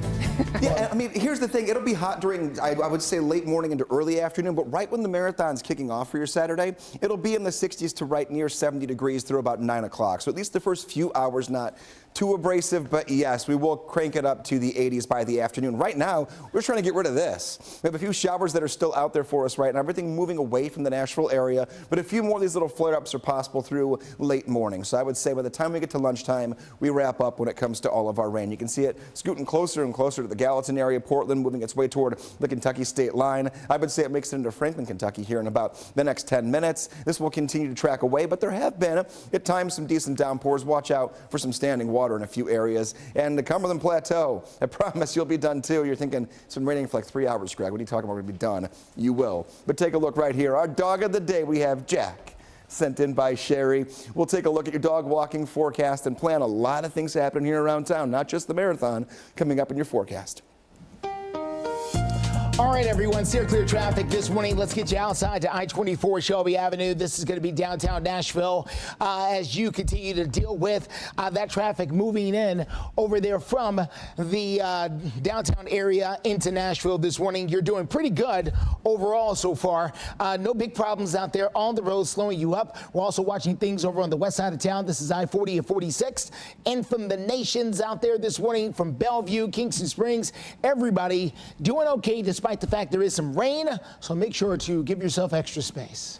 Yeah, I mean, here's the thing. It'll be hot during, I would say, late morning into early afternoon, but right when the marathon's kicking off for your Saturday, it'll be in the 60s to right near 70 degrees through about 9 o'clock. So at least the first few hours, not too abrasive, but yes, we will crank it up to the 80s by the afternoon. Right now, we're trying to get rid of this. We have a few showers that are still out there for us right now, everything moving away from the Nashville area, but a few more of these little flare-ups are possible through late morning. So I would say by the time we get to lunchtime, we wrap up when it comes to all of our rain. You can see it scooting closer and closer to the Gallatin area, Portland, moving its way toward the Kentucky state line. I would say it makes it into Franklin, Kentucky here in about the next 10 minutes. This will continue to track away, but there have been at times some decent downpours. Watch out for some standing water underwater in a few areas. And the Cumberland Plateau, I promise you'll be done too. You're thinking it's been raining for like 3 hours, Greg. What are you talking about? We're going to be done. You will. But take a look right here. Our dog of the day, we have Jack, sent in by Sherry. We'll take a look at your dog walking forecast and plan a lot of things happening here around town, not just the marathon coming up in your forecast. All right, everyone, steer clear traffic this morning. Let's get you outside to I-24 Shelby Avenue. This is going to be downtown Nashville as you continue to deal with that traffic moving in over there from the downtown area into Nashville this morning. You're doing pretty good overall so far. No big problems out there on the road slowing you up. We're also watching things over on the west side of town. This is I-40 and 46. And from the nations out there this morning, from Bellevue, Kingston Springs, everybody doing okay despite the fact there is some rain, so make sure to give yourself extra space.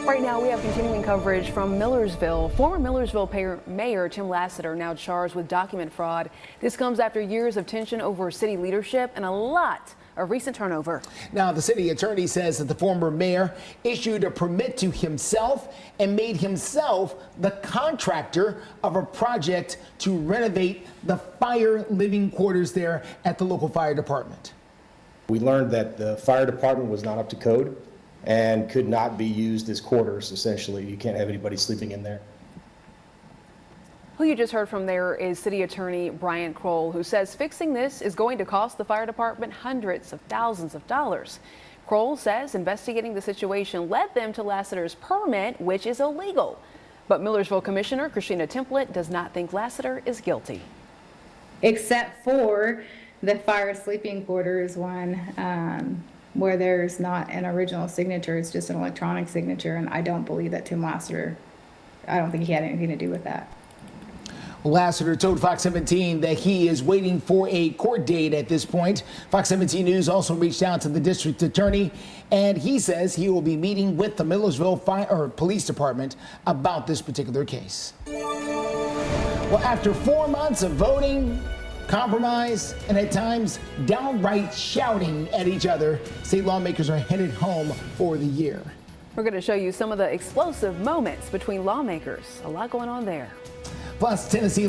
Right now, we have continuing coverage from Millersville. Former Millersville Mayor Tim Lassiter now charged with document fraud. This comes after years of tension over city leadership and a lot of recent turnover. Now, the city attorney says that the former mayor issued a permit to himself and made himself the contractor of a project to renovate the fire living quarters there at the local fire department. We learned that the fire department was not up to code and could not be used as quarters, essentially. You can't have anybody sleeping in there. Who you just heard from there is City Attorney Brian Kroll, who says fixing this is going to cost the fire department hundreds of thousands of dollars. Kroll says investigating the situation led them to Lassiter's permit, which is illegal. But Millersville Commissioner Christina Templet does not think Lassiter is guilty. Except for the fire sleeping quarters one, where there's not an original signature, it's just an electronic signature, and I don't believe that Tim Lassiter, I don't think he had anything to do with that. Lassiter told Fox 17 that he is waiting for a court date at this point. Fox 17 News also reached out to the district attorney, and he says he will be meeting with the Millersville Police Department about this particular case. Well, after 4 months of voting, compromise, and at times downright shouting at each other, state lawmakers are headed home for the year. We're going to show you some of the explosive moments between lawmakers. A lot going on there. Plus, Tennessee.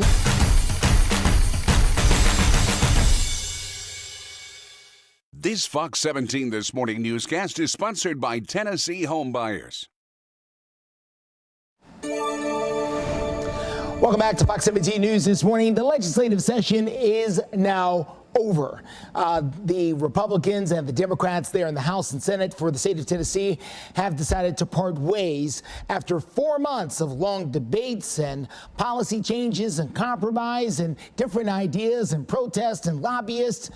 This Fox 17 This Morning newscast is sponsored by Tennessee Home Buyers. Welcome back to Fox 17 News this morning. The legislative session is now over. The Republicans and the Democrats there in the House and Senate for the state of Tennessee have decided to part ways after 4 months of long debates and policy changes and compromise and different ideas and protests and lobbyists.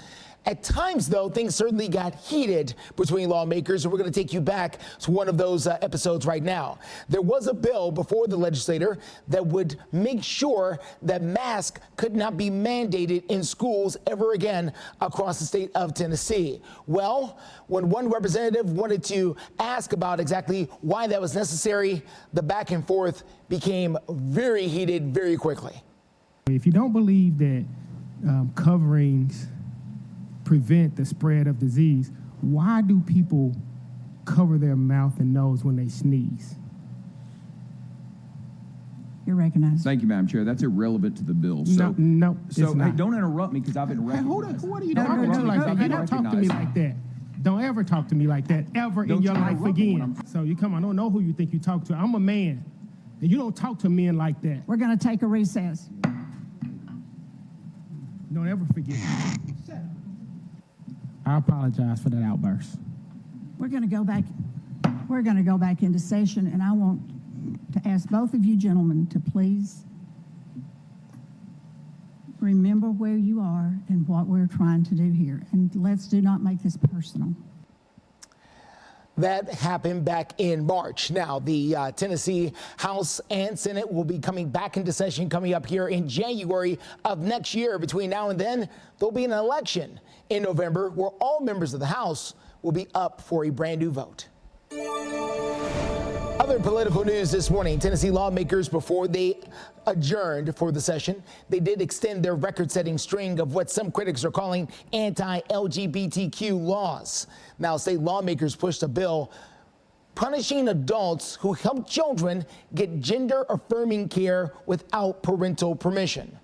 At times, though, things certainly got heated between lawmakers, and we're going to take you back to one of those episodes right now. There was a bill before the legislature that would make sure that masks could not be mandated in schools ever again across the state of Tennessee. Well, when one representative wanted to ask about exactly why that was necessary, the back and forth became very heated very quickly. If you don't believe that coverings prevent the spread of disease, why do people cover their mouth and nose when they sneeze? You're recognized. Thank you, Madam Chair. That's irrelevant to the bill. No, so it's not. Hey, don't interrupt me because I've been recognized. Hey, hold on. What are you talking to like that? You don't talk to me like that. Don't ever talk to me like that ever in your life again. So you come on, I don't know who you think you talk to. I'm a man, and you don't talk to men like that. We're going to take a recess. Don't ever forget. I apologize for that outburst. We're going to go back. We're going to go back into session, and I want to ask both of you gentlemen to please remember where you are and what we're trying to do here, and let's do not make this personal. That happened back in March. Now, the Tennessee House and Senate will be coming back into session coming up here in January of next year. Between now and then, there'll be an election in November where all members of the House will be up for a brand new vote. Other political news this morning. Tennessee lawmakers, before they adjourned for the session, they did extend their record-setting string of what some critics are calling anti-LGBTQ laws. Now, state lawmakers pushed a bill punishing adults who help children get gender-affirming care without parental permission.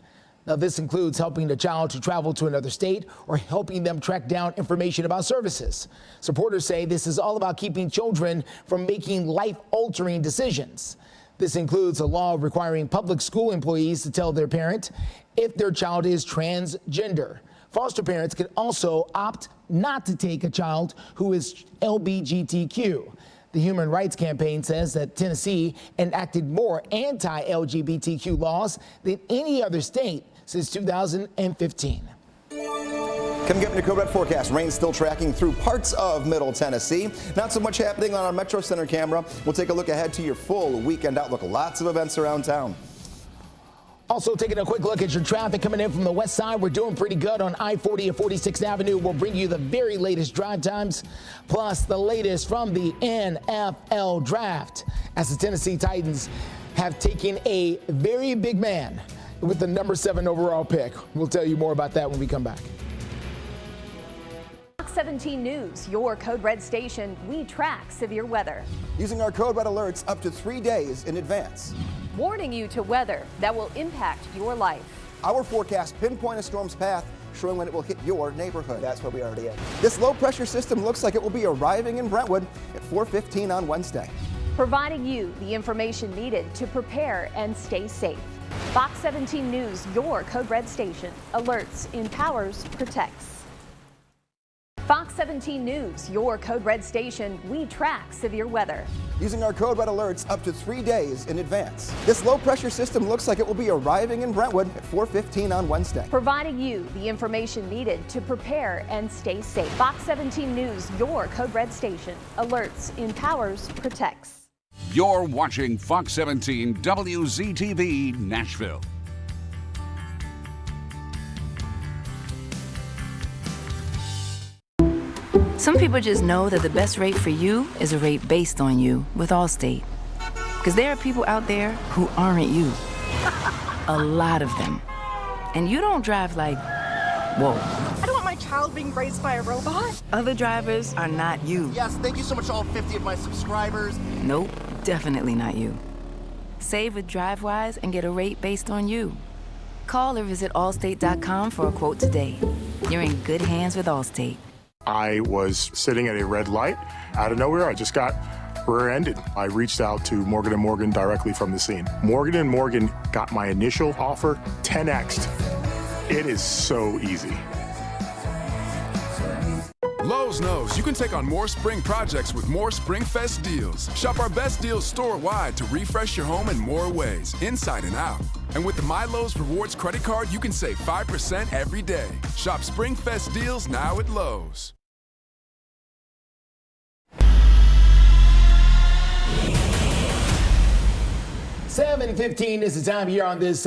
Now, this includes helping a child to travel to another state or helping them track down information about services. Supporters say this is all about keeping children from making life-altering decisions. This includes a law requiring public school employees to tell their parent if their child is transgender. Foster parents can also opt not to take a child who is LGBTQ. The Human Rights Campaign says that Tennessee enacted more anti-LGBTQ laws than any other state since 2015. Coming up in your Code Red forecast, rain still tracking through parts of Middle Tennessee. Not so much happening on our Metro Center camera. We'll take a look ahead to your full weekend outlook. Lots of events around town. Also taking a quick look at your traffic coming in from the west side. We're doing pretty good on I-40 and 46th Avenue. We'll bring you the very latest drive times, plus the latest from the NFL draft, as the Tennessee Titans have taken a very big man with the number 7 overall pick. We'll tell you more about that when we come back. Fox 17 News, your Code Red station. We track severe weather. Using our Code Red alerts up to 3 days in advance. Warning you to weather that will impact your life. Our forecast pinpoint a storm's path, showing when it will hit your neighborhood. That's where we already are. This low pressure system looks like it will be arriving in Brentwood at 4:15 on Wednesday. Providing you the information needed to prepare and stay safe. Fox 17 News, your Code Red station. Alerts, empowers, protects. Fox 17 News, your Code Red station. We track severe weather. Using our Code Red alerts up to 3 days in advance. This low pressure system looks like it will be arriving in Brentwood at 4:15 on Wednesday. Providing you the information needed to prepare and stay safe. Fox 17 News, your Code Red station. Alerts, empowers, protects. You're watching Fox 17 WZTV Nashville. Some people just know that the best rate for you is a rate based on you with Allstate. Because there are people out there who aren't you. A lot of them. And you don't drive like, whoa. I don't want my child being raised by a robot. Other drivers are not you. Yes, thank you so much to all 50 of my subscribers. Nope, definitely not you. Save with DriveWise and get a rate based on you. Call or visit allstate.com for a quote today. You're in good hands with Allstate. I was sitting at a red light. Out of nowhere, I just got rear-ended. I reached out to Morgan & Morgan directly from the scene. Morgan & Morgan got my initial offer 10x'd. It is so easy. Lowe's knows you can take on more spring projects with more SpringFest deals. Shop our best deals store-wide to refresh your home in more ways, inside and out. And with the My Lowe's Rewards credit card, you can save 5% every day. Shop SpringFest deals now at Lowe's. $7:15 is the time here on this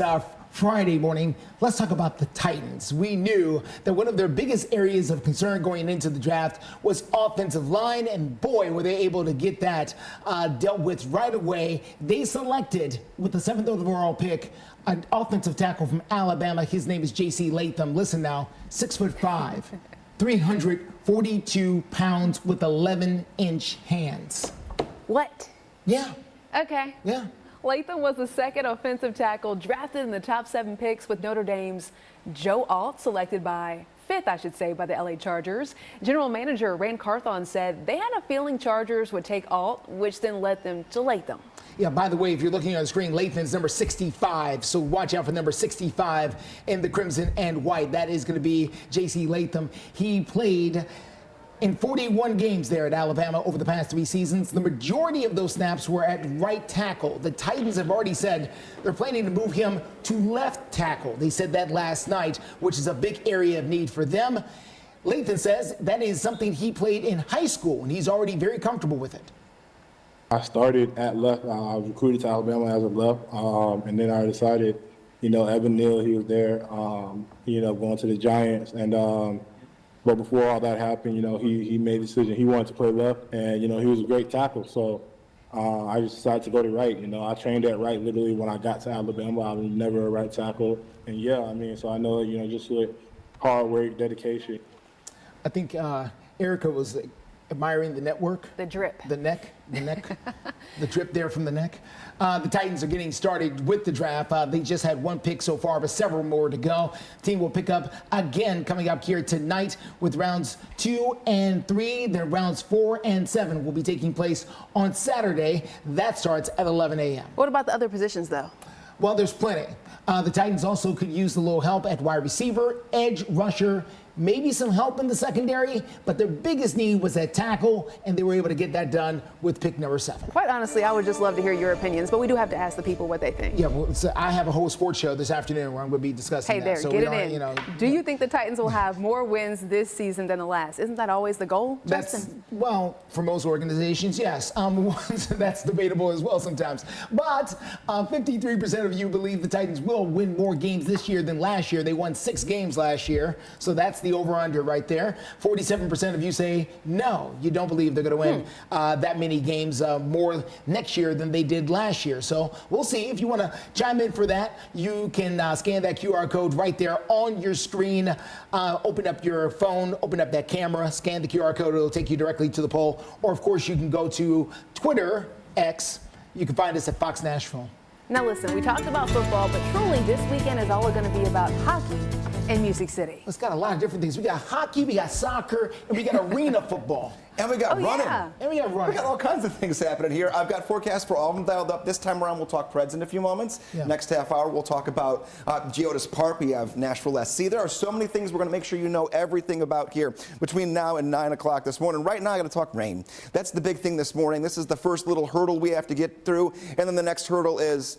Friday morning. Let's talk about the Titans. We knew that one of their biggest areas of concern going into the draft was offensive line, and boy, were they able to get that dealt with right away. They selected, with the 7th overall pick, an offensive tackle from Alabama. His name is J.C. Latham. Listen now, 6'5", 342 pounds with 11-inch hands. What? Yeah. Okay. Yeah. Latham was the second offensive tackle drafted in the top 7 picks, with Notre Dame's Joe Alt selected by 5th, I should say, by the LA Chargers. General manager Rand Carthon said they had a feeling Chargers would take Alt, which then led them to Latham. Yeah, by the way, if you're looking on the screen, Latham's number 65, so watch out for number 65 in the crimson and white. That is going to be J.C. Latham. He played in 41 games there at Alabama over the past 3 seasons. The majority of those snaps were at right tackle. The Titans have already said they're planning to move him to left tackle. They said that last night, which is a big area of need for them. Latham says that is something he played in high school, and he's already very comfortable with it. I started at left. I was recruited to Alabama as a left, and then I decided, Evan Neal, he was there, going to the Giants, and but before all that happened, he made the decision. He wanted to play left, and, he was a great tackle. So I just decided to go to right. I trained at right literally when I got to Alabama. I was never a right tackle. And, so I know, just with hard work, dedication. I think Erica was admiring the network. The drip. The neck, the drip there from the neck. The Titans are getting started with the draft. They just had one pick so far, but several more to go. The team will pick up again coming up here tonight with rounds 2 and 3. Then rounds 4 and 7 will be taking place on Saturday. That starts at 11 a.m. What about the other positions, though? Well, there's plenty. The Titans also could use a little help at wide receiver, edge rusher, maybe some help in the secondary, but their biggest need was at tackle, and they were able to get that done with pick number 7. Quite honestly, I would just love to hear your opinions, but we do have to ask the people what they think. Yeah, well, so I have a whole sports show this afternoon where I'm going to be discussing that. Hey, get it in. Do you think the Titans will have more wins this season than the last? Isn't that always the goal, Justin? Well, for most organizations, yes. That's debatable as well sometimes. But 53% of you believe the Titans will win more games this year than last year. They won 6 games last year, so that's the over-under right there. 47% of you say no, you don't believe they're going to win that many games more next year than they did last year. So we'll see. If you want to chime in for that, you can scan that QR code right there on your screen. Open up your phone, open up that camera, scan the QR code. It'll take you directly to the poll. Or, of course, you can go to Twitter, X. You can find us at Fox Nashville. Now listen, we talked about football, but truly this weekend is all going to be about hockey in Music City. It's got a lot of different things. We got hockey, we got soccer, and we got arena football. And we got running. Yeah. And we got running. We got all kinds of things happening here. I've got forecasts for all of them dialed up. This time around, we'll talk Preds in a few moments. Yeah. Next half hour, we'll talk about Geodis Park. We have Nashville SC. There are so many things we're going to make sure you know everything about here between now and 9 o'clock this morning. Right now, I'm going to talk rain. That's the big thing this morning. This is the first little hurdle we have to get through. And then the next hurdle is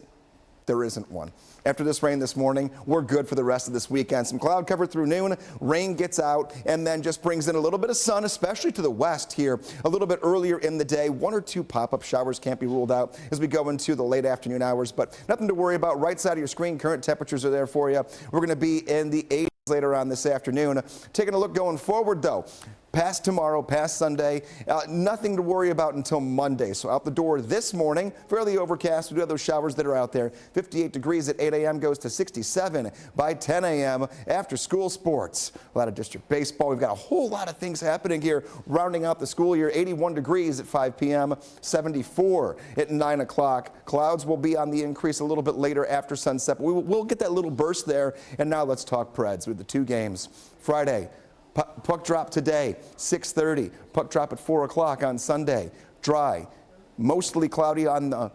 there isn't one. After this rain this morning, we're good for the rest of this weekend. Some cloud cover through noon, rain gets out, and then just brings in a little bit of sun, especially to the west here a little bit earlier in the day. 1 or 2 pop-up showers can't be ruled out as we go into the late afternoon hours, but nothing to worry about. Right side of your screen, current temperatures are there for you. We're going to be in the 80s later on this afternoon. Taking a look going forward, though. Past tomorrow, past Sunday, nothing to worry about until Monday. So out the door this morning, fairly overcast. We do have those showers that are out there. 58 degrees at 8 a.m. goes to 67 by 10 a.m. After school sports. A lot of district baseball. We've got a whole lot of things happening here rounding out the school year. 81 degrees at 5 p.m., 74 at 9 o'clock. Clouds will be on the increase a little bit later after sunset. But we'll get that little burst there. And now let's talk Preds with the 2 games. Friday. Puck drop today, 6:30. Puck drop at 4 o'clock on Sunday. Dry, mostly cloudy on the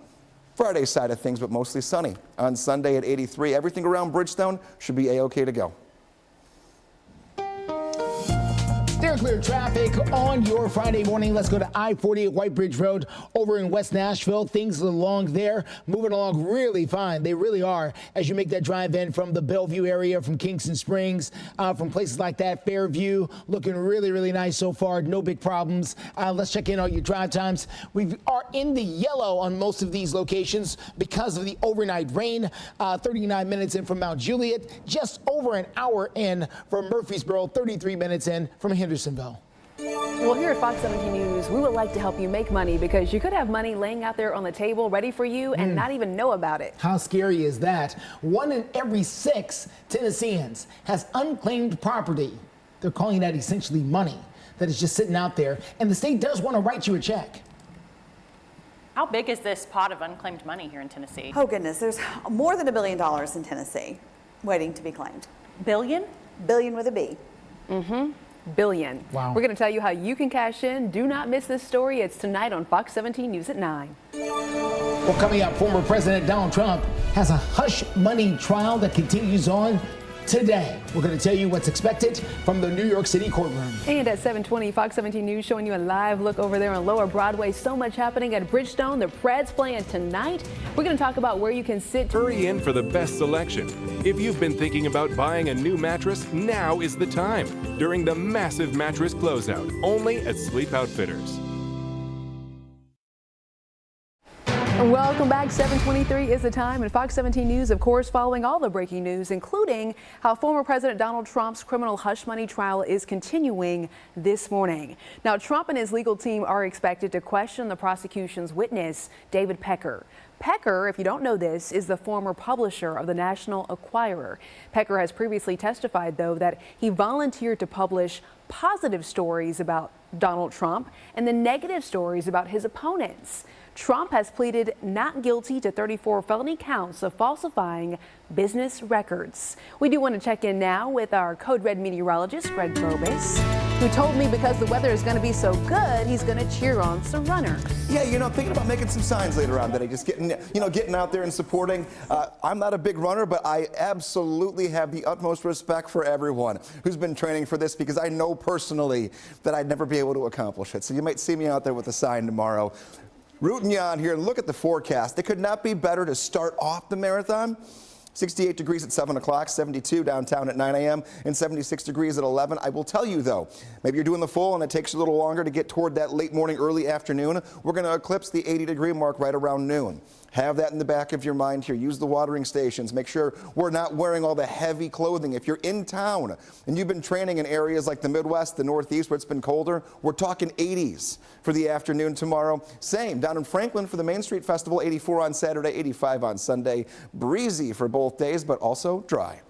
Friday side of things, but mostly sunny on Sunday at 83. Everything around Bridgestone should be A-OK to go. Steer clear traffic on your Friday morning. Let's go to I-40 at White Bridge Road over in West Nashville. Things along there moving along really fine. They really are as you make that drive in from the Bellevue area, from Kingston Springs, from places like that. Fairview looking really, really nice so far. No big problems. Let's check in on your drive times. We are in the yellow on most of these locations because of the overnight rain. 39 minutes in from Mount Juliet. Just over an hour in from Murfreesboro. 33 minutes in from Hendersonville. Well, here at Fox 17 News, we would like to help you make money because you could have money laying out there on the table ready for you and not even know about it. How scary is that? 1 in every 6 Tennesseans has unclaimed property. They're calling that essentially money that is just sitting out there, and the state does want to write you a check. How big is this pot of unclaimed money here in Tennessee? Oh goodness, there's more than $1 billion in Tennessee waiting to be claimed. Billion? Billion with a B. Mm-hmm. Billion. Wow. We're going to tell you how you can cash in. Do not miss this story. It's tonight on Fox 17 News at 9. Well, coming up, former President Donald Trump has a hush money trial that continues on today. We're going to tell you what's expected from the New York City courtroom. And at 7:20, Fox 17 News showing you a live look over there on Lower Broadway. So much happening at Bridgestone. The Preds playing tonight. We're going to talk about where you can sit. Hurry in for the best selection. If you've been thinking about buying a new mattress, now is the time. During the massive mattress closeout, only at Sleep Outfitters. Welcome back. 7:23 is the time, and Fox 17 News, of course, following all the breaking news, including how former President Donald Trump's criminal hush money trial is continuing this morning. Now, Trump and his legal team are expected to question the prosecution's witness, David Pecker. Pecker, if you don't know this, is the former publisher of the National Enquirer. Pecker has previously testified, though, that he volunteered to publish positive stories about Donald Trump and the negative stories about his opponents. Trump has pleaded not guilty to 34 felony counts of falsifying business records. We do want to check in now with our Code Red meteorologist, Greg Bobus, who told me because the weather is going to be so good, he's going to cheer on some runners. Yeah, thinking about making some signs later on today, just getting out there and supporting. I'm not a big runner, but I absolutely have the utmost respect for everyone who's been training for this, because I know personally that I'd never be able to accomplish it. So you might see me out there with a sign tomorrow, rooting you on here. And look at the forecast. It could not be better to start off the marathon. 68 degrees at 7 o'clock, 72 downtown at 9 a.m., and 76 degrees at 11. I will tell you, though, maybe you're doing the full and it takes you a little longer to get toward that late morning, early afternoon. We're going to eclipse the 80-degree mark right around noon. Have that in the back of your mind here. Use the watering stations. Make sure we're not wearing all the heavy clothing. If you're in town and you've been training in areas like the Midwest, the Northeast, where it's been colder, we're talking 80s for the afternoon tomorrow. Same down in Franklin for the Main Street Festival, 84 on Saturday, 85 on Sunday. Breezy for both days, but also dry.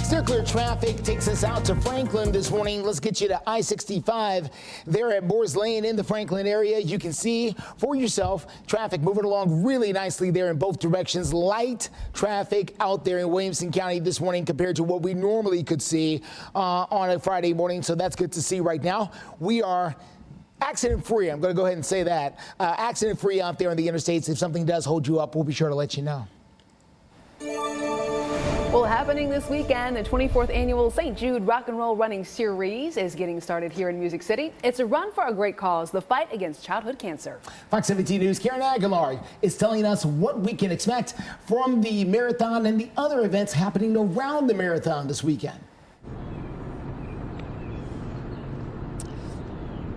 Steer clear traffic takes us out to Franklin this morning. Let's get you to I-65 there at Boers Lane in the Franklin area. You can see for yourself traffic moving along really nicely there in both directions. Light traffic out there in Williamson County this morning compared to what we normally could see on a Friday morning. So that's good to see right now. We are accident-free. I'm going to go ahead and say that. Accident-free out there in the interstates. If something does hold you up, we'll be sure to let you know. Well, happening this weekend, the 24th annual St. Jude Rock and Roll Running Series is getting started here in Music City. It's a run for a great cause, the fight against childhood cancer. Fox 17 News' Karen Aguilar is telling us what we can expect from the marathon and the other events happening around the marathon this weekend.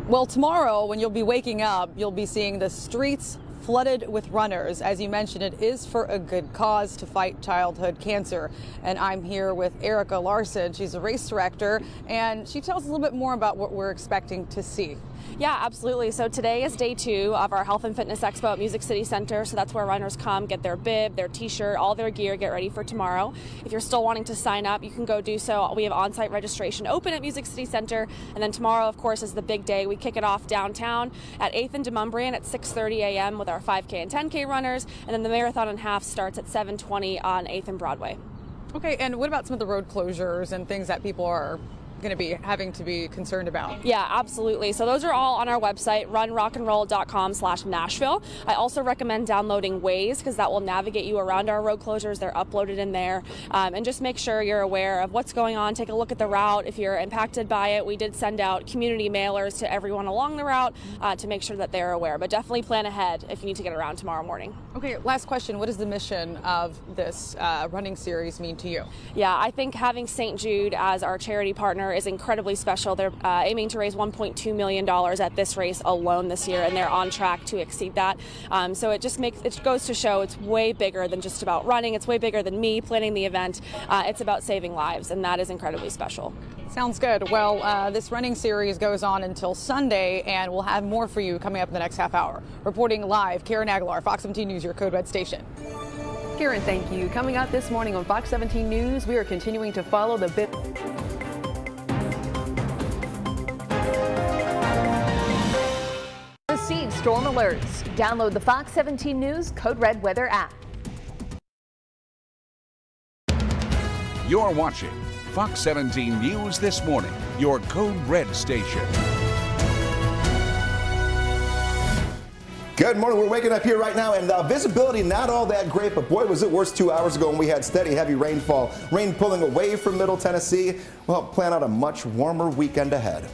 Well, tomorrow, when you'll be waking up, you'll be seeing the streets flooded with runners. As you mentioned, it is for a good cause to fight childhood cancer. And I'm here with Erica Larson. She's a race director, and she tells us a little bit more about what we're expecting to see. Yeah, absolutely. So today is day 2 of our Health and Fitness Expo at Music City Center. So that's where runners come, get their bib, their t-shirt, all their gear, get ready for tomorrow. If you're still wanting to sign up, you can go do so. We have on-site registration open at Music City Center. And then tomorrow, of course, is the big day. We kick it off downtown at 8th and Demumbrian at 6:30 a.m. with our 5K and 10K runners. And then the marathon and half starts at 7:20 on 8th and Broadway. Okay, and what about some of the road closures and things that people are going to be having to be concerned about? Yeah, absolutely. So those are all on our website, runrockandroll.com/Nashville. I also recommend downloading Waze because that will navigate you around our road closures. They're uploaded in there. And just make sure you're aware of what's going on. Take a look at the route. If you're impacted by it, we did send out community mailers to everyone along the route to make sure that they're aware. But definitely plan ahead if you need to get around tomorrow morning. Okay, last question. What does the mission of this running series mean to you? Yeah, I think having St. Jude as our charity partner is incredibly special. They're aiming to raise $1.2 million at this race alone this year, and they're on track to exceed that. So it goes to show it's way bigger than just about running. It's way bigger than me planning the event. It's about saving lives, and that is incredibly special. Sounds good. Well, this running series goes on until Sunday, and we'll have more for you coming up in the next half hour. Reporting live, Karen Aguilar, Fox 17 News, your Code Red station. Karen, thank you. Coming up this morning on Fox 17 News, we are continuing to follow the bit. Receive storm alerts. Download the Fox 17 News Code Red weather app. You're watching Fox 17 News This Morning, your Code Red station. Good morning. We're waking up here right now, and visibility not all that great, but boy, was it worse 2 hours ago when we had steady, heavy rainfall. Rain pulling away from Middle Tennessee. We'll plan out a much warmer weekend ahead.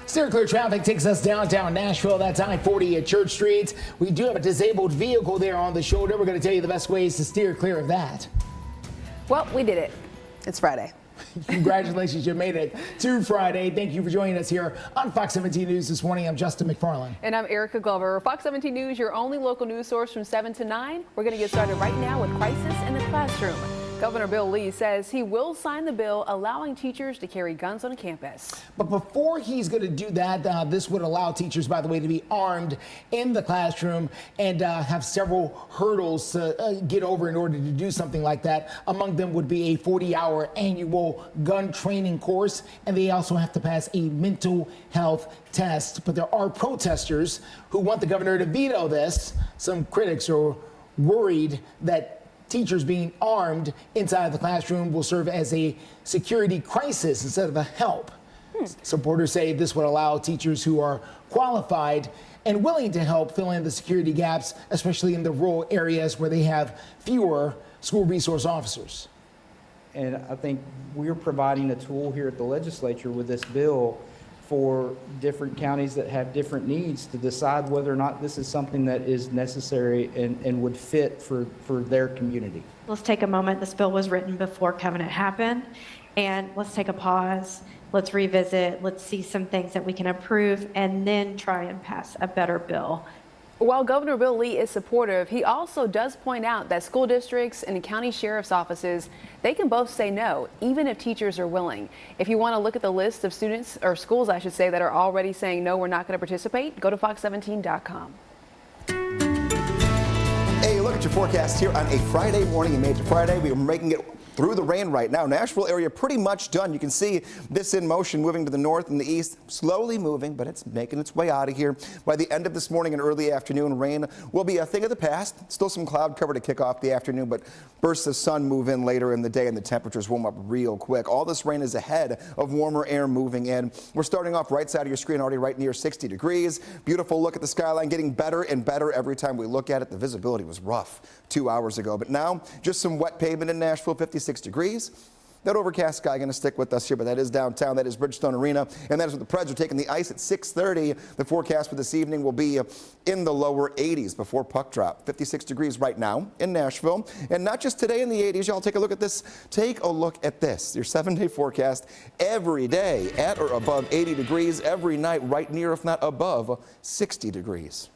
Steer clear traffic takes us downtown Nashville. That's I-40 at Church Street. We do have a disabled vehicle there on the shoulder. We're going to tell you the best ways to steer clear of that. Well, we did it. It's Friday. Congratulations, you made it to Friday. Thank you for joining us here on Fox 17 News this morning. I'm Justin McFarland. And I'm Erica Glover. Fox 17 News, your only local news source from 7 to 9. We're going to get started right now with crisis in the classroom. Governor Bill Lee says he will sign the bill allowing teachers to carry guns on campus. But before he's going to do that, this would allow teachers, by the way, to be armed in the classroom and have several hurdles to get over in order to do something like that. Among them would be a 40-hour annual gun training course, and they also have to pass a mental health test. But there are protesters who want the governor to veto this. Some critics are worried that teachers being armed inside the classroom will serve as a security crisis instead of a help. Supporters say this would allow teachers who are qualified and willing to help fill in the security gaps, especially in the rural areas where they have fewer school resource officers. And I think we're providing a tool here at the legislature with this bill for different counties that have different needs to decide whether or not this is something that is necessary and would fit for their community. Let's take a moment. This bill was written before Covenant happened, and let's take a pause. Let's revisit. Let's see some things that we can improve and then try and pass a better bill. While Governor Bill Lee is supportive, he also does point out that school districts and county sheriff's offices, they can both say no, even if teachers are willing. If you want to look at the list of students, or schools I should say, that are already saying no, we're not going to participate, go to fox17.com. Hey, look at your forecast here on a Friday morning. You made it to Friday. We are making it through the rain right now. Nashville area pretty much done. You can see this in motion, moving to the north and the east, slowly moving, but it's making its way out of here. By the end of this morning and early afternoon, rain will be a thing of the past. Still some cloud cover to kick off the afternoon, but bursts of sun move in later in the day and the temperatures warm up real quick. All this rain is ahead of warmer air moving in. We're starting off right side of your screen, already right near 60 degrees. Beautiful look at the skyline, getting better and better every time we look at it. The visibility was rough 2 hours ago, but now just some wet pavement in Nashville, 56 degrees. That overcast sky going to stick with us here, but that is downtown. That is Bridgestone Arena, and that is where the Preds are taking the ice at 6:30. The forecast for this evening will be in the lower 80s before puck drop. 56 degrees right now in Nashville, and not just today in the 80s. Y'all take a look at this. Take a look at this. Your 7-day forecast every day at or above 80 degrees. Every night right near, if not above, 60 degrees.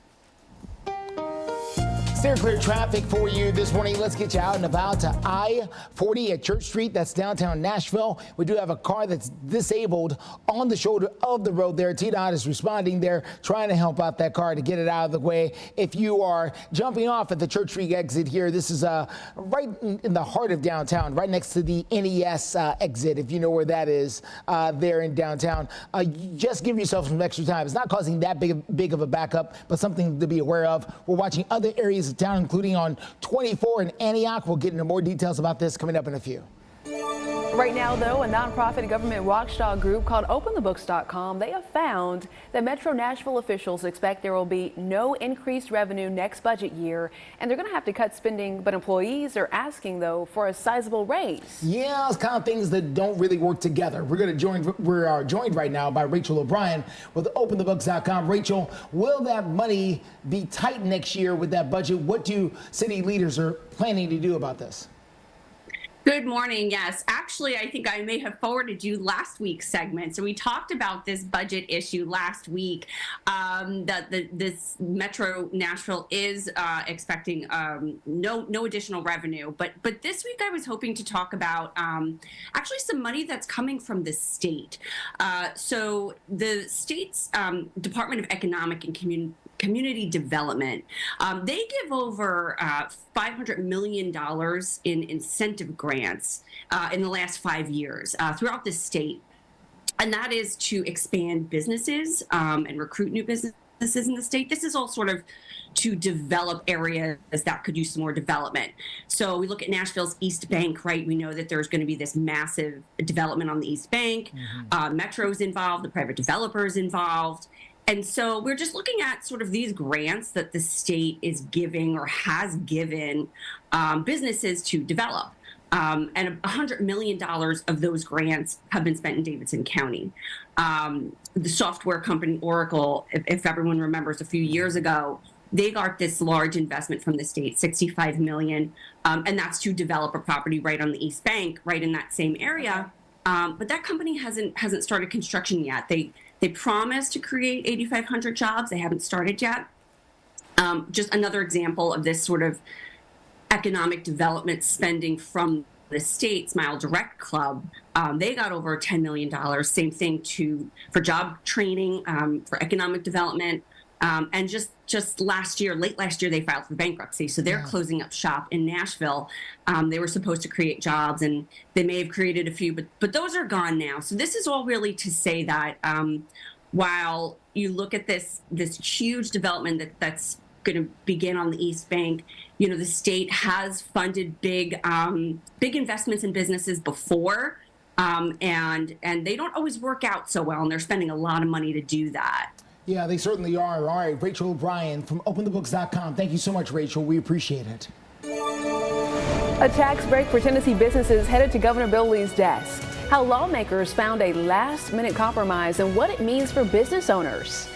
Steer clear traffic for you this morning. Let's get you out and about to I-40 at Church Street. That's downtown Nashville. We do have a car that's disabled on the shoulder of the road there. TDOT is responding there, trying to help out that car to get it out of the way. If you are jumping off at the Church Street exit here, this is right in the heart of downtown, right next to the NES exit, if you know where that is there in downtown. Just give yourself some extra time. It's not causing that big of a backup, but something to be aware of. We're watching other areas of town, including on 24 in Antioch. We'll get into more details about this coming up in a few. Right now, though, a nonprofit government watchdog group called OpenTheBooks.com, they have found that Metro Nashville officials expect there will be no increased revenue next budget year, and they're going to have to cut spending, but employees are asking, though, for a sizable raise. Yeah, it's kind of things that don't really work together. We are joined right now by Rachel O'Brien with OpenTheBooks.com. Rachel, will that money be tight next year with that budget? What do city leaders are planning to do about this? Good morning. Yes, actually, I think I may have forwarded you last week's segment. So we talked about this budget issue last week, that this Metro Nashville is expecting no additional revenue. But this week I was hoping to talk about actually some money that's coming from the state. So the state's Department of Economic and Community Development, they give over $500 million in incentive grants in the last 5 years throughout the state. And that is to expand businesses and recruit new businesses in the state. This is all sort of to develop areas that could use some more development. So we look at Nashville's East Bank, right? We know that there's going to be this massive development on the East Bank. Metro's involved, the private developers involved. And so we're just looking at sort of these grants that the state is giving or has given businesses to develop. And $100 million of those grants have been spent in Davidson County. The software company Oracle, if everyone remembers a few years ago, they got this large investment from the state, $65 million, and that's to develop a property right on the East Bank, right in that same area. But that company hasn't started construction yet. They promised to create 8,500 jobs. They haven't started yet. Just another example of this sort of economic development spending from the state. Smile Direct Club, they got over $10 million. Same thing for job training, for economic development. And just last year, late last year, they filed for bankruptcy. So they're closing up shop in Nashville. They were supposed to create jobs, and they may have created a few, but those are gone now. So this is all really to say that while you look at this huge development that's going to begin on the East Bank, you know, the state has funded big investments in businesses before, and they don't always work out so well, and they're spending a lot of money to do that. Yeah, they certainly are. All right, Rachel O'Brien from OpenTheBooks.com. Thank you so much, Rachel. We appreciate it. A tax break for Tennessee businesses headed to Governor Bill Lee's desk. How lawmakers found a last-minute compromise and what it means for business owners.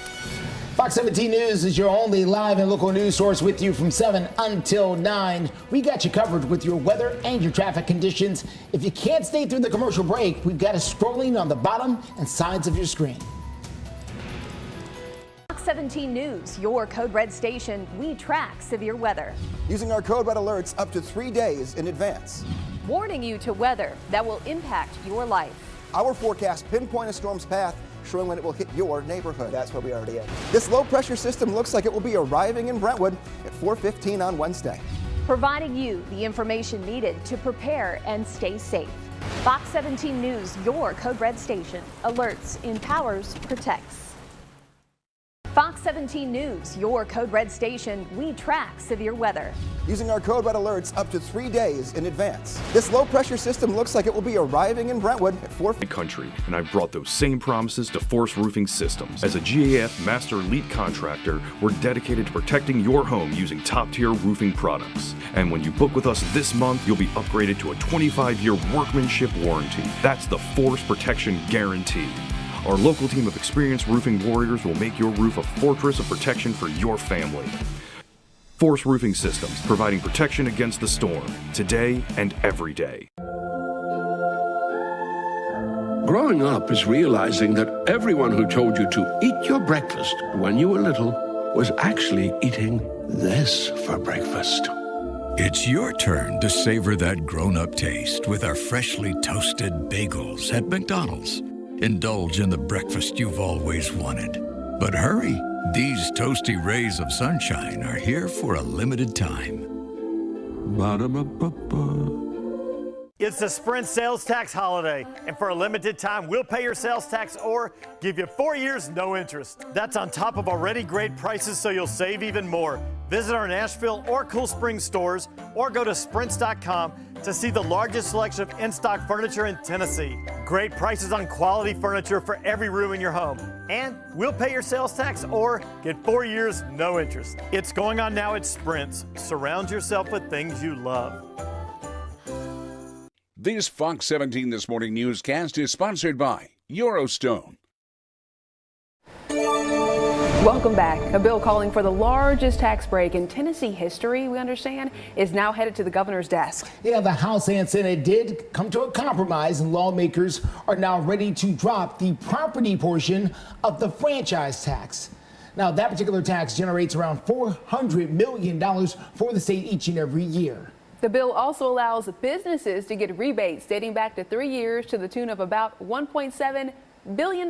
Fox 17 News is your only live and local news source with you from 7 until 9. We got you covered with your weather and your traffic conditions. If you can't stay through the commercial break, we've got it scrolling on the bottom and sides of your screen. Fox 17 News, your Code Red station. We track severe weather. Using our Code Red alerts up to 3 days in advance. Warning you to weather that will impact your life. Our forecast pinpoint a storm's path, showing when it will hit your neighborhood. That's where we already are. This low pressure system looks like it will be arriving in Brentwood at 4:15 on Wednesday. Providing you the information needed to prepare and stay safe. Fox 17 News, your Code Red station. Alerts, empowers, protects. Fox 17 News, your Code Red station. We track severe weather. Using our Code Red alerts up to 3 days in advance. This low pressure system looks like it will be arriving in Brentwood at 4. Country, and I've brought those same promises to Force Roofing Systems. As a GAF Master Elite contractor, we're dedicated to protecting your home using top-tier roofing products. And when you book with us this month, you'll be upgraded to a 25-year workmanship warranty. That's the Force Protection Guarantee. Our local team of experienced roofing warriors will make your roof a fortress of protection for your family. Force Roofing Systems, providing protection against the storm, today and every day. Growing up is realizing that everyone who told you to eat your breakfast when you were little was actually eating this for breakfast. It's your turn to savor that grown-up taste with our freshly toasted bagels at McDonald's. Indulge in the breakfast you've always wanted. But hurry, these toasty rays of sunshine are here for a limited time. Ba-da-ba-ba-ba. It's the Sprint sales tax holiday, and for a limited time, we'll pay your sales tax or give you 4 years no interest. That's on top of already great prices, so you'll save even more. Visit our Nashville or Cool Springs stores or go to sprints.com to see the largest selection of in-stock furniture in Tennessee. Great prices on quality furniture for every room in your home. And we'll pay your sales tax or get 4 years no interest. It's going on now at Sprints. Surround yourself with things you love. This Fox 17 This Morning newscast is sponsored by Eurostone. Welcome back. A bill calling for the largest tax break in Tennessee history, we understand, is now headed to the governor's desk. Yeah, the House and Senate did come to a compromise, and lawmakers are now ready to drop the property portion of the franchise tax. Now, that particular tax generates around $400 million for the state each and every year. The bill also allows businesses to get rebates dating back to 3 years to the tune of about $1.7 billion.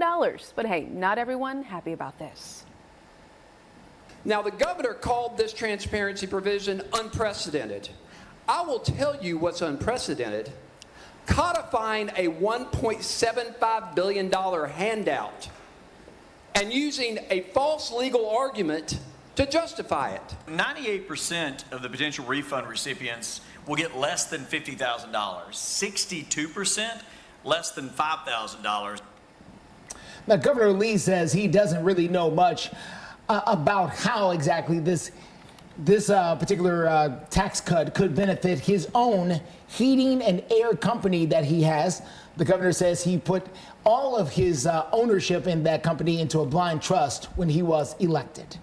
But hey, not everyone happy about this. Now, the governor called this transparency provision unprecedented. I will tell you what's unprecedented. Codifying a $1.75 billion handout and using a false legal argument to justify it. 98% of the potential refund recipients will get less than $50,000. 62% less than $5,000. Now, Governor Lee says he doesn't really know much about how exactly this particular tax cut could benefit his own heating and air company that he has. The governor says he put all of his ownership in that company into a blind trust when he was elected.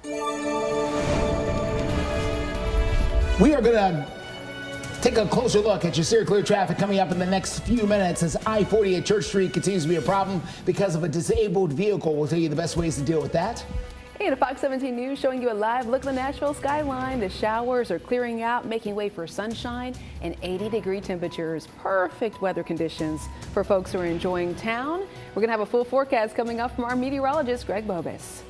We are going to Take a closer look at your clear traffic coming up in the next few minutes as I-40 at Church Street continues to be a problem because of a disabled vehicle. We'll tell you the best ways to deal with that. And Fox 17 News showing you a live look at the Nashville skyline. The showers are clearing out, making way for sunshine and 80-degree temperatures. Perfect weather conditions for folks who are enjoying town. We're going to have a full forecast coming up from our meteorologist, Greg Bobus.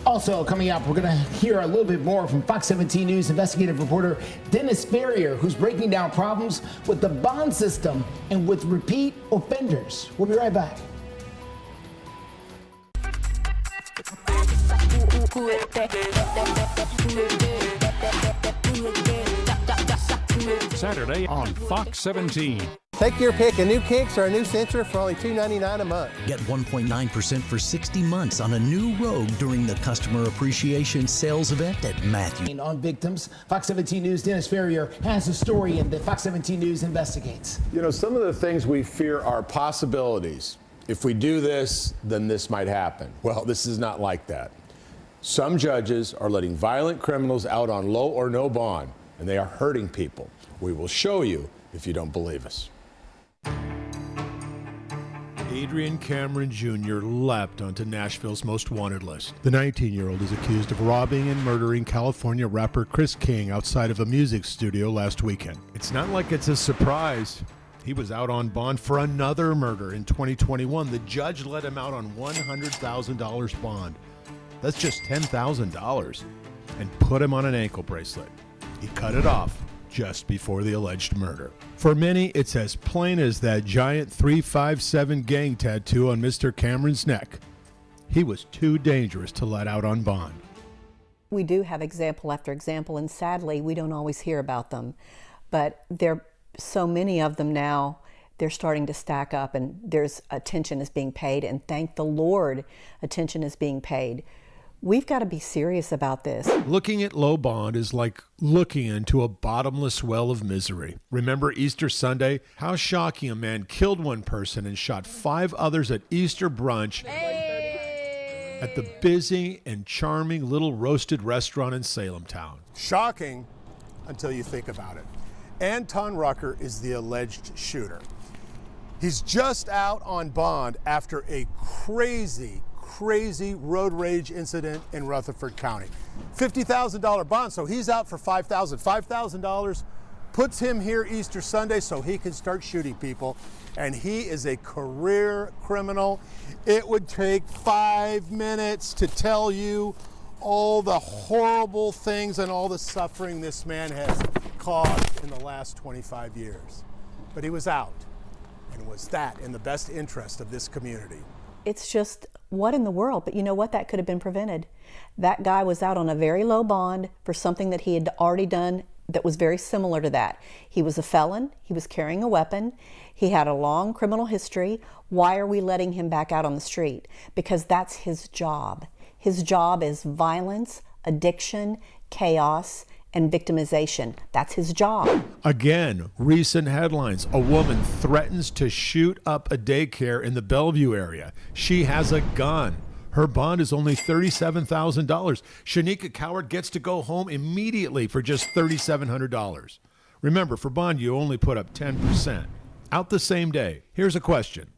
Also coming up, we're going to hear a little bit more from Fox 17 News investigative reporter Dennis Ferrier, who's breaking down problems with the bond system and with repeat offenders. We'll be right back. Saturday on Fox 17. Take your pick, a new Kicks or a new Sentra for only $2.99 a month. Get 1.9% for 60 months on a new Rogue during the Customer Appreciation Sales event at Matthew. On victims, Fox 17 News' Dennis Ferrier has a story in the Fox 17 News Investigates. You know, some of the things we fear are possibilities. If we do this, then this might happen. Well, this is not like that. Some judges are letting violent criminals out on low or no bond, and they are hurting people. We will show you if you don't believe us. Adrian Cameron Jr. leapt onto Nashville's most wanted list. The 19-year-old is accused of robbing and murdering California rapper Chris King outside of a music studio last weekend. It's not like it's a surprise. He was out on bond for another murder in 2021. The judge let him out on $100,000 bond. That's just $10,000, and put him on an ankle bracelet. He cut it off just before the alleged murder. For many, it's as plain as that giant 357 gang tattoo on Mr. Cameron's neck. He was too dangerous to let out on bond. We do have example after example, and sadly, we don't always hear about them. But there are so many of them now, they're starting to stack up, and there's attention is being paid, and thank the Lord, attention is being paid. We've got to be serious about this. Looking at low bond is like looking into a bottomless well of misery. Remember Easter Sunday? How shocking a man killed one person and shot 5 others at Easter brunch at the busy and charming little roasted restaurant in Salem town. Shocking until you think about it. Anton Rucker is the alleged shooter. He's just out on bond after a crazy road rage incident in Rutherford County. $50,000 bond, so he's out for $5,000. $5,000 puts him here Easter Sunday so he can start shooting people, and he is a career criminal. It would take 5 minutes to tell you all the horrible things and all the suffering this man has caused in the last 25 years. But he was out, and was that in the best interest of this community? It's just, what in the world? But you know what? That could have been prevented. That guy was out on a very low bond for something that he had already done that was very similar to that. He was a felon. He was carrying a weapon. He had a long criminal history. Why are we letting him back out on the street? Because that's his job. His job is violence, addiction, chaos, and victimization. That's his job. Again, recent headlines. A woman threatens to shoot up a daycare in the Bellevue area. She has a gun. Her bond is only $37,000. Shanika Coward gets to go home immediately for just $3,700. Remember, for bond, you only put up 10%. Out the same day. Here's a question.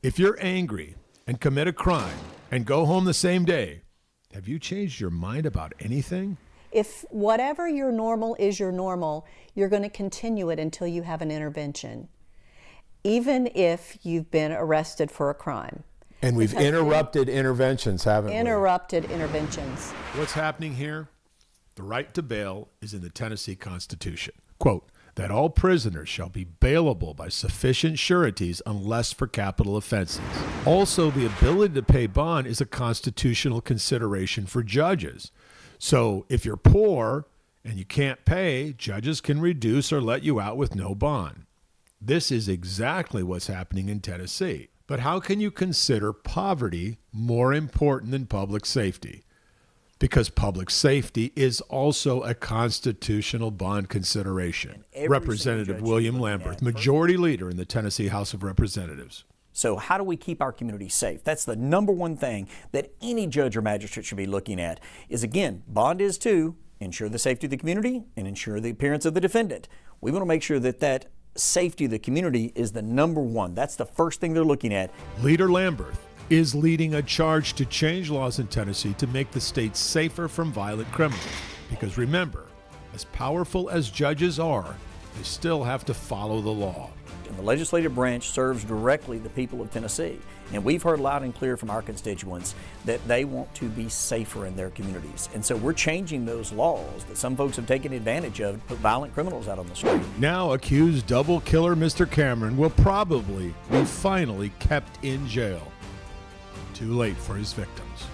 If you're angry and commit a crime and go home the same day, have you changed your mind about anything? If whatever your normal is your normal, you're going to continue it until you have an intervention, even if you've been arrested for a crime. And we've interrupted interventions, haven't we? Interrupted interventions. What's happening here? The right to bail is in the Tennessee Constitution. Quote, that all prisoners shall be bailable by sufficient sureties unless for capital offenses. Also, the ability to pay bond is a constitutional consideration for judges. So if you're poor and you can't pay, judges can reduce or let you out with no bond. This is exactly what's happening in Tennessee. But how can you consider poverty more important than public safety? Because public safety is also a constitutional bond consideration. Representative William Lamberth, Majority Leader in the Tennessee House of Representatives. So how do we keep our community safe? That's the number one thing that any judge or magistrate should be looking at is, again, bond is too, ensure the safety of the community and ensure the appearance of the defendant. We want to make sure that that safety of the community is the number one. That's the first thing they're looking at. Leader Lambert is leading a charge to change laws in Tennessee to make the state safer from violent criminals. Because remember, as powerful as judges are, they still have to follow the law. And the legislative branch serves directly the people of Tennessee. And we've heard loud and clear from our constituents that they want to be safer in their communities. And so we're changing those laws that some folks have taken advantage of to put violent criminals out on the street. Now accused double killer Mr. Cameron will probably be finally kept in jail. Too late for his victims.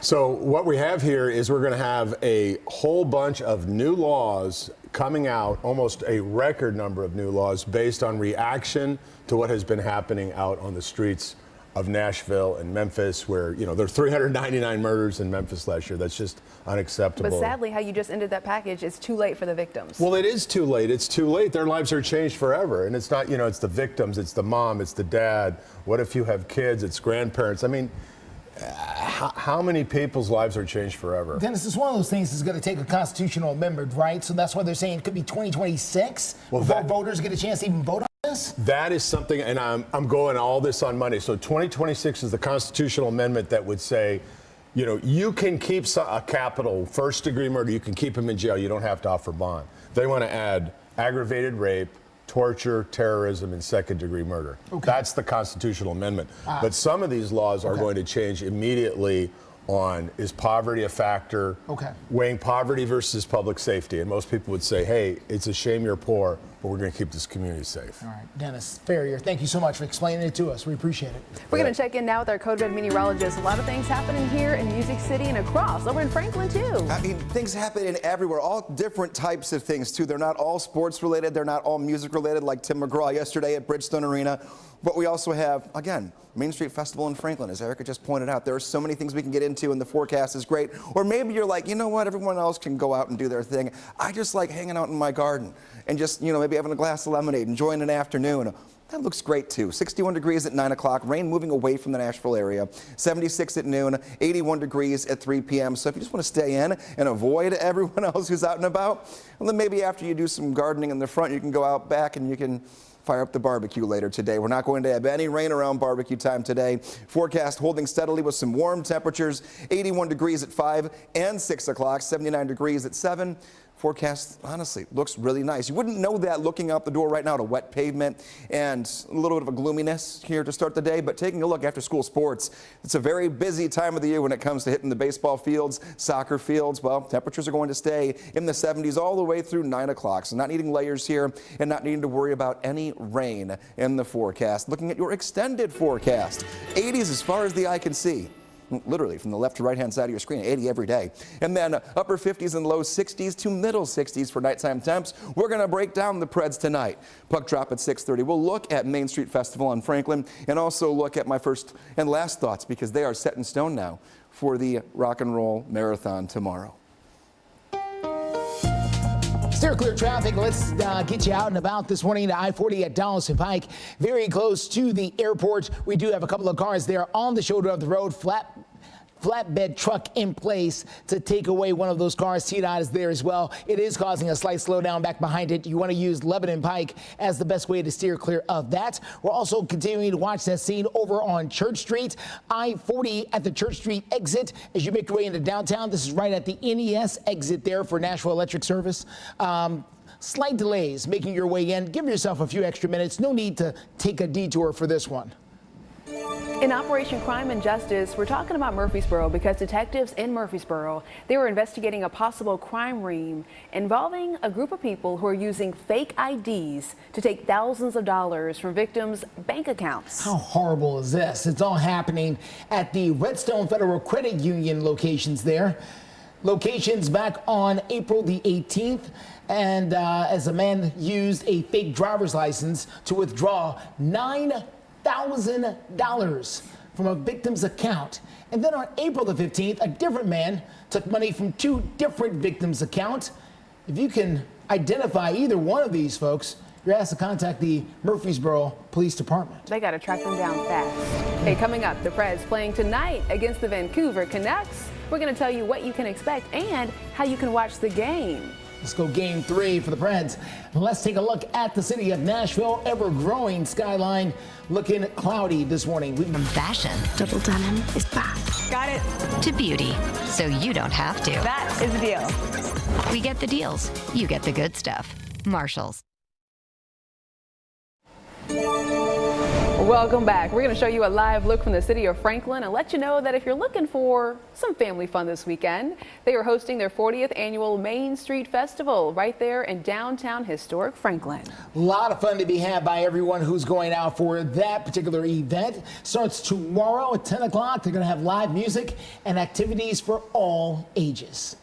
So what we have here is we're going to have a whole bunch of new laws coming out, almost a record number of new laws based on reaction to what has been happening out on the streets of Nashville and Memphis, where, you know, there are 399 murders in Memphis last year. That's just unacceptable. But sadly, how you just ended that package, it's too late for the victims. Well, it is too late. It's too late. Their lives are changed forever. And it's not, you know, it's the victims, it's the mom, it's the dad. What if you have kids? It's grandparents. I mean, how many people's lives are changed forever? Dennis, it's one of those things that's going to take a constitutional amendment, right? So that's why they're saying it could be 2026 before voters get a chance to even vote on this? That is something, and I'm going all this on Monday. So 2026 is the constitutional amendment that would say, you know, you can keep a capital first-degree murder, you can keep him in jail, you don't have to offer bond. They want to add aggravated rape, torture, terrorism, and second-degree murder. Okay. That's the constitutional amendment. But some of these laws are going to change immediately on, is poverty a factor? Weighing poverty versus public safety. And most people would say, hey, it's a shame you're poor, but we're going to keep this community safe. All right, Dennis Ferrier, thank you so much for explaining it to us. We appreciate it. We're going to check in now with our Code Red meteorologist. A lot of things happening here in Music City and across, over in Franklin, too. I mean, things happen in everywhere, all different types of things, too. They're not all sports related. They're not all music related, like Tim McGraw yesterday at Bridgestone Arena. But we also have, again, Main Street Festival in Franklin, as Erica just pointed out. There are so many things we can get into, and the forecast is great. Or maybe you're like, you know what, everyone else can go out and do their thing. I just like hanging out in my garden and just, you know, maybe having a glass of lemonade, enjoying an afternoon. That looks great, too. 61 degrees at 9 o'clock, rain moving away from the Nashville area. 76 at noon, 81 degrees at 3 p.m. So if you just want to stay in and avoid everyone else who's out and about, well, then maybe after you do some gardening in the front, you can go out back and you can fire up the barbecue later today. We're not going to have any rain around barbecue time today. Forecast holding steadily with some warm temperatures. 81 degrees at 5 and 6 o'clock, 79 degrees at 7. Forecast, honestly, looks really nice. You wouldn't know that looking out the door right now to wet pavement and a little bit of a gloominess here to start the day, but taking a look after school sports, it's a very busy time of the year when it comes to hitting the baseball fields, soccer fields. Well, temperatures are going to stay in the 70s all the way through 9 o'clock, so not needing layers here and not needing to worry about any rain in the forecast. Looking at your extended forecast, 80s as far as the eye can see. Literally from the left to right hand side of your screen, 80 every day. And then upper 50s and low 60s to middle 60s for nighttime temps. We're going to break down the Preds tonight. Puck drop at 6:30. We'll look at Main Street Festival on Franklin and also look at my first and last thoughts, because they are set in stone now for the Rock and Roll Marathon tomorrow. Steer clear traffic. Let's get you out and about this morning to I-40 at Donaldson Pike, very close to the airport. We do have a couple of cars there on the shoulder of the road, flatbed truck in place to take away one of those cars. TDOT is there as well. It is causing a slight slowdown back behind it. You want to use Lebanon Pike as the best way to steer clear of that. We're also continuing to watch that scene over on Church Street, I-40 at the Church Street exit as you make your way into downtown. This is right at the NES exit there for Nashville Electric Service. Slight delays making your way in. Give yourself a few extra minutes. No need to take a detour for this one. In Operation Crime and Justice, we're talking about Murfreesboro because detectives in Murfreesboro, they were investigating a possible crime ring involving a group of people who are using fake IDs to take thousands of dollars from victims' bank accounts. How horrible is this? It's all happening at the Redstone Federal Credit Union locations there. Locations back on April the 18th. And as a man used a fake driver's license to withdraw $9,000 from a victim's account. And then on April the 15th, a different man took money from two different victims' accounts. If you can identify either one of these folks, you're asked to contact the Murfreesboro Police Department. They got to track them down fast. Hey, coming up, the Preds playing tonight against the Vancouver Canucks. We're going to tell you what you can expect and how you can watch the game. Let's go game 3 for the Preds. Let's take a look at the city of Nashville. Ever-growing skyline looking cloudy this morning. From fashion, double denim is back. Got it. To beauty, so you don't have to. That is the deal. We get the deals. You get the good stuff. Marshalls. Welcome back. We're going to show you a live look from the city of Franklin and let you know that if you're looking for some family fun this weekend, they are hosting their 40th annual Main Street Festival right there in downtown historic Franklin. A lot of fun to be had by everyone who's going out for that particular event. Starts tomorrow at 10 o'clock. They're going to have live music and activities for all ages.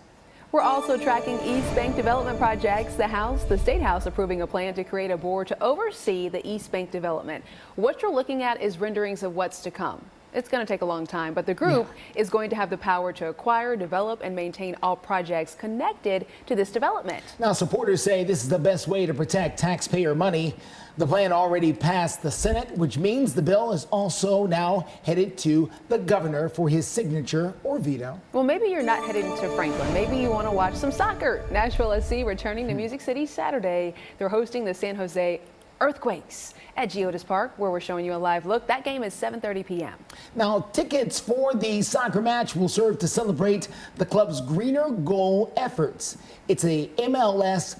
We're also tracking East Bank development projects. The State House approving a plan to create a board to oversee the East Bank development. What you're looking at is renderings of what's to come. It's going to take a long time, but the group is going to have the power to acquire, develop, and maintain all projects connected to this development. Now, supporters say this is the best way to protect taxpayer money. The plan already passed the Senate, which means the bill is also now headed to the governor for his signature or veto. Well, maybe you're not headed to Franklin. Maybe you want to watch some soccer. Nashville SC returning to Music City Saturday. They're hosting the San Jose Earthquakes at Geodis Park, where we're showing you a live look. That game is 7:30 p.m. Now, tickets for the soccer match will serve to celebrate the club's Greener Goal efforts. It's a MLS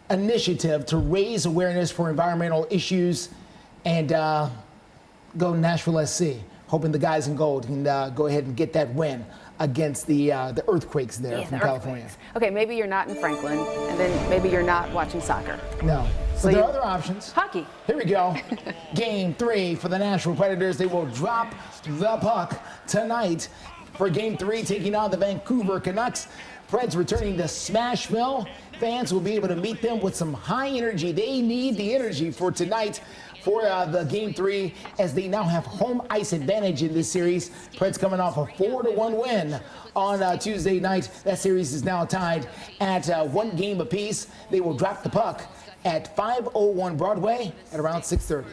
initiative to raise awareness for environmental issues and go Nashville SC. Hoping the guys in gold can go ahead and get that win against the earthquakes there from California. Okay, maybe you're not in Franklin, and then maybe you're not watching soccer. No. So But there are other options. Hockey. Here we go. Game 3 for the Nashville Predators. They will drop the puck tonight for Game 3, taking on the Vancouver Canucks. Preds returning to Smashville. Fans will be able to meet them with some high energy. They need the energy for tonight for the Game 3, as they now have home ice advantage in this series. Preds coming off a 4-1 win on Tuesday night. That series is now tied at 1 game apiece. They will drop the puck at 501 Broadway at around 6:30.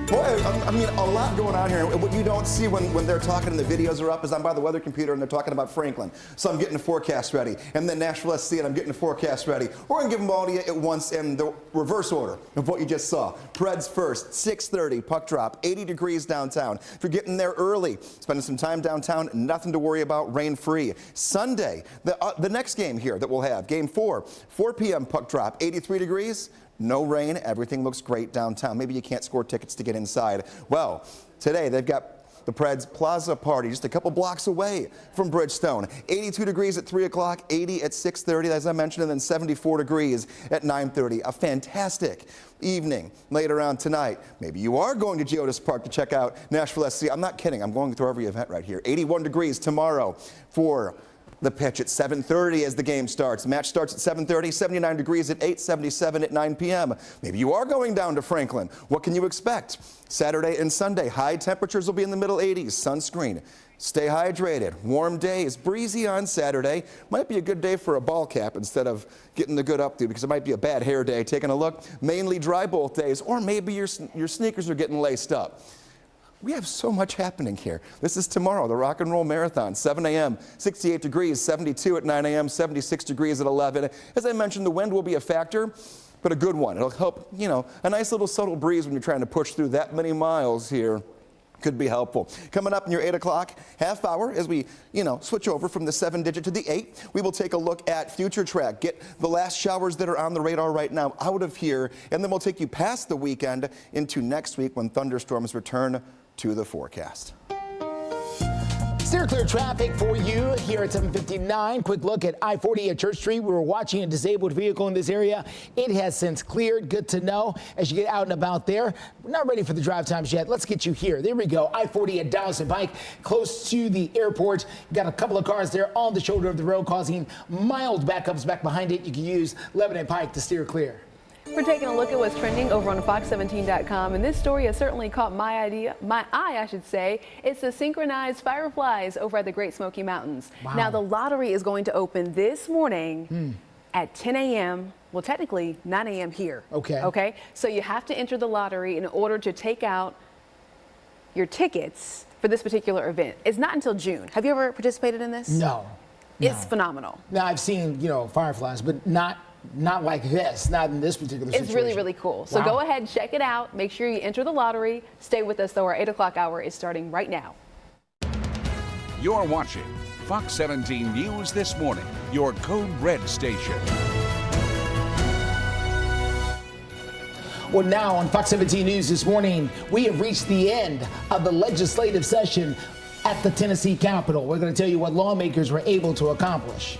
Boy, I mean, a lot going on here. What you don't see when they're talking and the videos are up is I'm by the weather computer and they're talking about Franklin. So I'm getting a forecast ready. And then Nashville SC and I'm getting a forecast ready. We're going to give them all to you at once in the reverse order of what you just saw. Preds first, 6:30, puck drop, 80 degrees downtown. If you're getting there early, spending some time downtown, nothing to worry about, rain-free. Sunday, the next game here that we'll have, Game 4, 4 p.m. puck drop, 83 degrees. No rain, everything looks great downtown. Maybe you can't score tickets to get inside. Well, today they've got the Preds Plaza Party just a couple blocks away from Bridgestone. 82 degrees at 3 o'clock, 80 at 6:30, as I mentioned, and then 74 degrees at 9:30. A fantastic evening later on tonight. Maybe you are going to Geodis Park to check out Nashville SC. I'm not kidding. I'm going through every event right here. 81 degrees tomorrow for the pitch at 7:30 as the game starts. Match starts at 7:30, 79 degrees at 8, 77 at 9 p.m. Maybe you are going down to Franklin. What can you expect? Saturday and Sunday, high temperatures will be in the middle 80s. Sunscreen. Stay hydrated. Warm days. Breezy on Saturday. Might be a good day for a ball cap instead of getting the good updo, because it might be a bad hair day. Taking a look, mainly dry both days, or maybe your sneakers are getting laced up. We have so much happening here. This is tomorrow, the Rock and Roll Marathon, 7 a.m., 68 degrees, 72 at 9 a.m., 76 degrees at 11. As I mentioned, the wind will be a factor, but a good one. It'll help, you know, a nice little subtle breeze when you're trying to push through that many miles here. Could be helpful. Coming up in your 8 o'clock half hour, as we, switch over from the 7-digit to the 8, we will take a look at Future Track. Get the last showers that are on the radar right now out of here, and then we'll take you past the weekend into next week when thunderstorms return to the forecast. Steer clear traffic for you here at 7:59. Quick look at I-40 at Church Street. We were watching a disabled vehicle in this area. It has since cleared. Good to know as you get out and about there. We're not ready for the drive times yet. Let's get you here. There we go. I-40 at Dawson Pike, close to the airport. Got a couple of cars there on the shoulder of the road, causing mild backups back behind it. You can use Lebanon Pike to steer clear. We're taking a look at what's trending over on Fox17.com, and this story has certainly caught my eye, It's the synchronized fireflies over at the Great Smoky Mountains. Wow. Now, the lottery is going to open this morning at 10 a.m. well, technically 9 a.m. here. Okay. Okay. So you have to enter the lottery in order to take out your tickets for this particular event. It's not until June. Have you ever participated in this? No. It's phenomenal. Now, I've seen, fireflies, but not like this, not in this particular situation. It's really, really cool. So go ahead and check it out. Make sure you enter the lottery. Stay with us, though. Our 8 o'clock hour is starting right now. You're watching Fox 17 News This Morning, your Code Red station. Well, now on Fox 17 News This Morning, we have reached the end of the legislative session at the Tennessee Capitol. We're going to tell you what lawmakers were able to accomplish.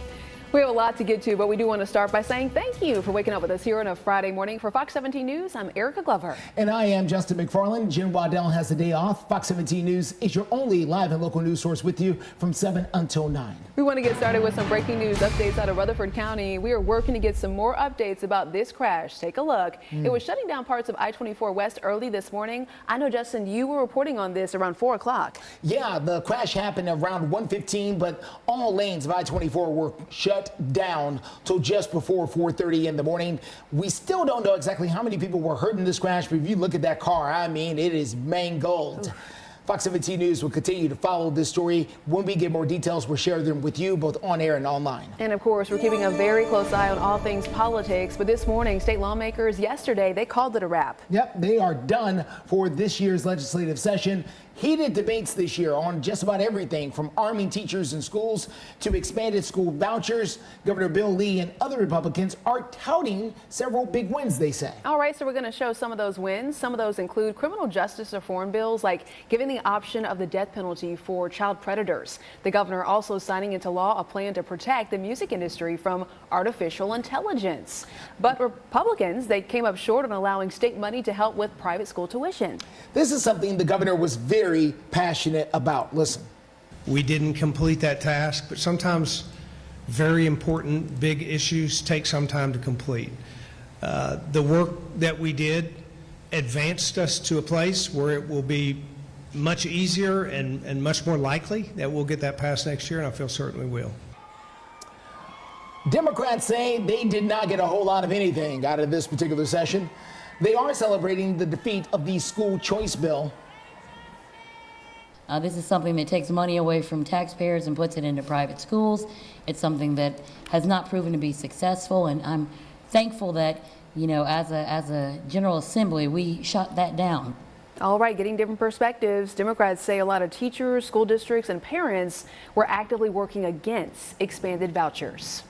We have a lot to get to, but we do want to start by saying thank you for waking up with us here on a Friday morning. For Fox 17 News, I'm Erica Glover. And I am Justin McFarland. Jen Waddell has the day off. Fox 17 News is your only live and local news source with you from 7 until 9. We want to get started with some breaking news updates out of Rutherford County. We are working to get some more updates about this crash. Take a look. It was shutting down parts of I-24 West early this morning. I know, Justin, you were reporting on this around 4 o'clock. Yeah, the crash happened around 1:15, but all lanes of I-24 were shut down till just before 4:30 in the morning. We still don't know exactly how many people were hurt in this crash, but if you look at that car, I mean, it is mangled. Fox 17 News will continue to follow this story. When we get more details, we'll share them with you both on air and online. And of course, we're keeping a very close eye on all things politics. But this morning, state lawmakers yesterday, they called it a wrap. Yep, they are done for this year's legislative session. Heated debates this year on just about everything from arming teachers in schools to expanded school vouchers. Governor Bill Lee and other Republicans are touting several big wins, they say. All right, so we're going to show some of those wins. Some of those include criminal justice reform bills like giving the option of the death penalty for child predators. The governor also signing into law a plan to protect the music industry from artificial intelligence. But Republicans, they came up short on allowing state money to help with private school tuition. This is something the governor was very passionate about. Listen. We didn't complete that task, but sometimes very important big issues take some time to complete. The work that we did advanced us to a place where it will be much easier and much more likely that we'll get that passed next year, and I feel certain we will. Democrats say they did not get a whole lot of anything out of this particular session. They are celebrating the defeat of the school choice bill. This is something that takes money away from taxpayers and puts it into private schools. It's something that has not proven to be successful, and I'm thankful that, as a General Assembly, we shot that down. All right, getting different perspectives. Democrats say a lot of teachers, school districts, and parents were actively working against expanded vouchers.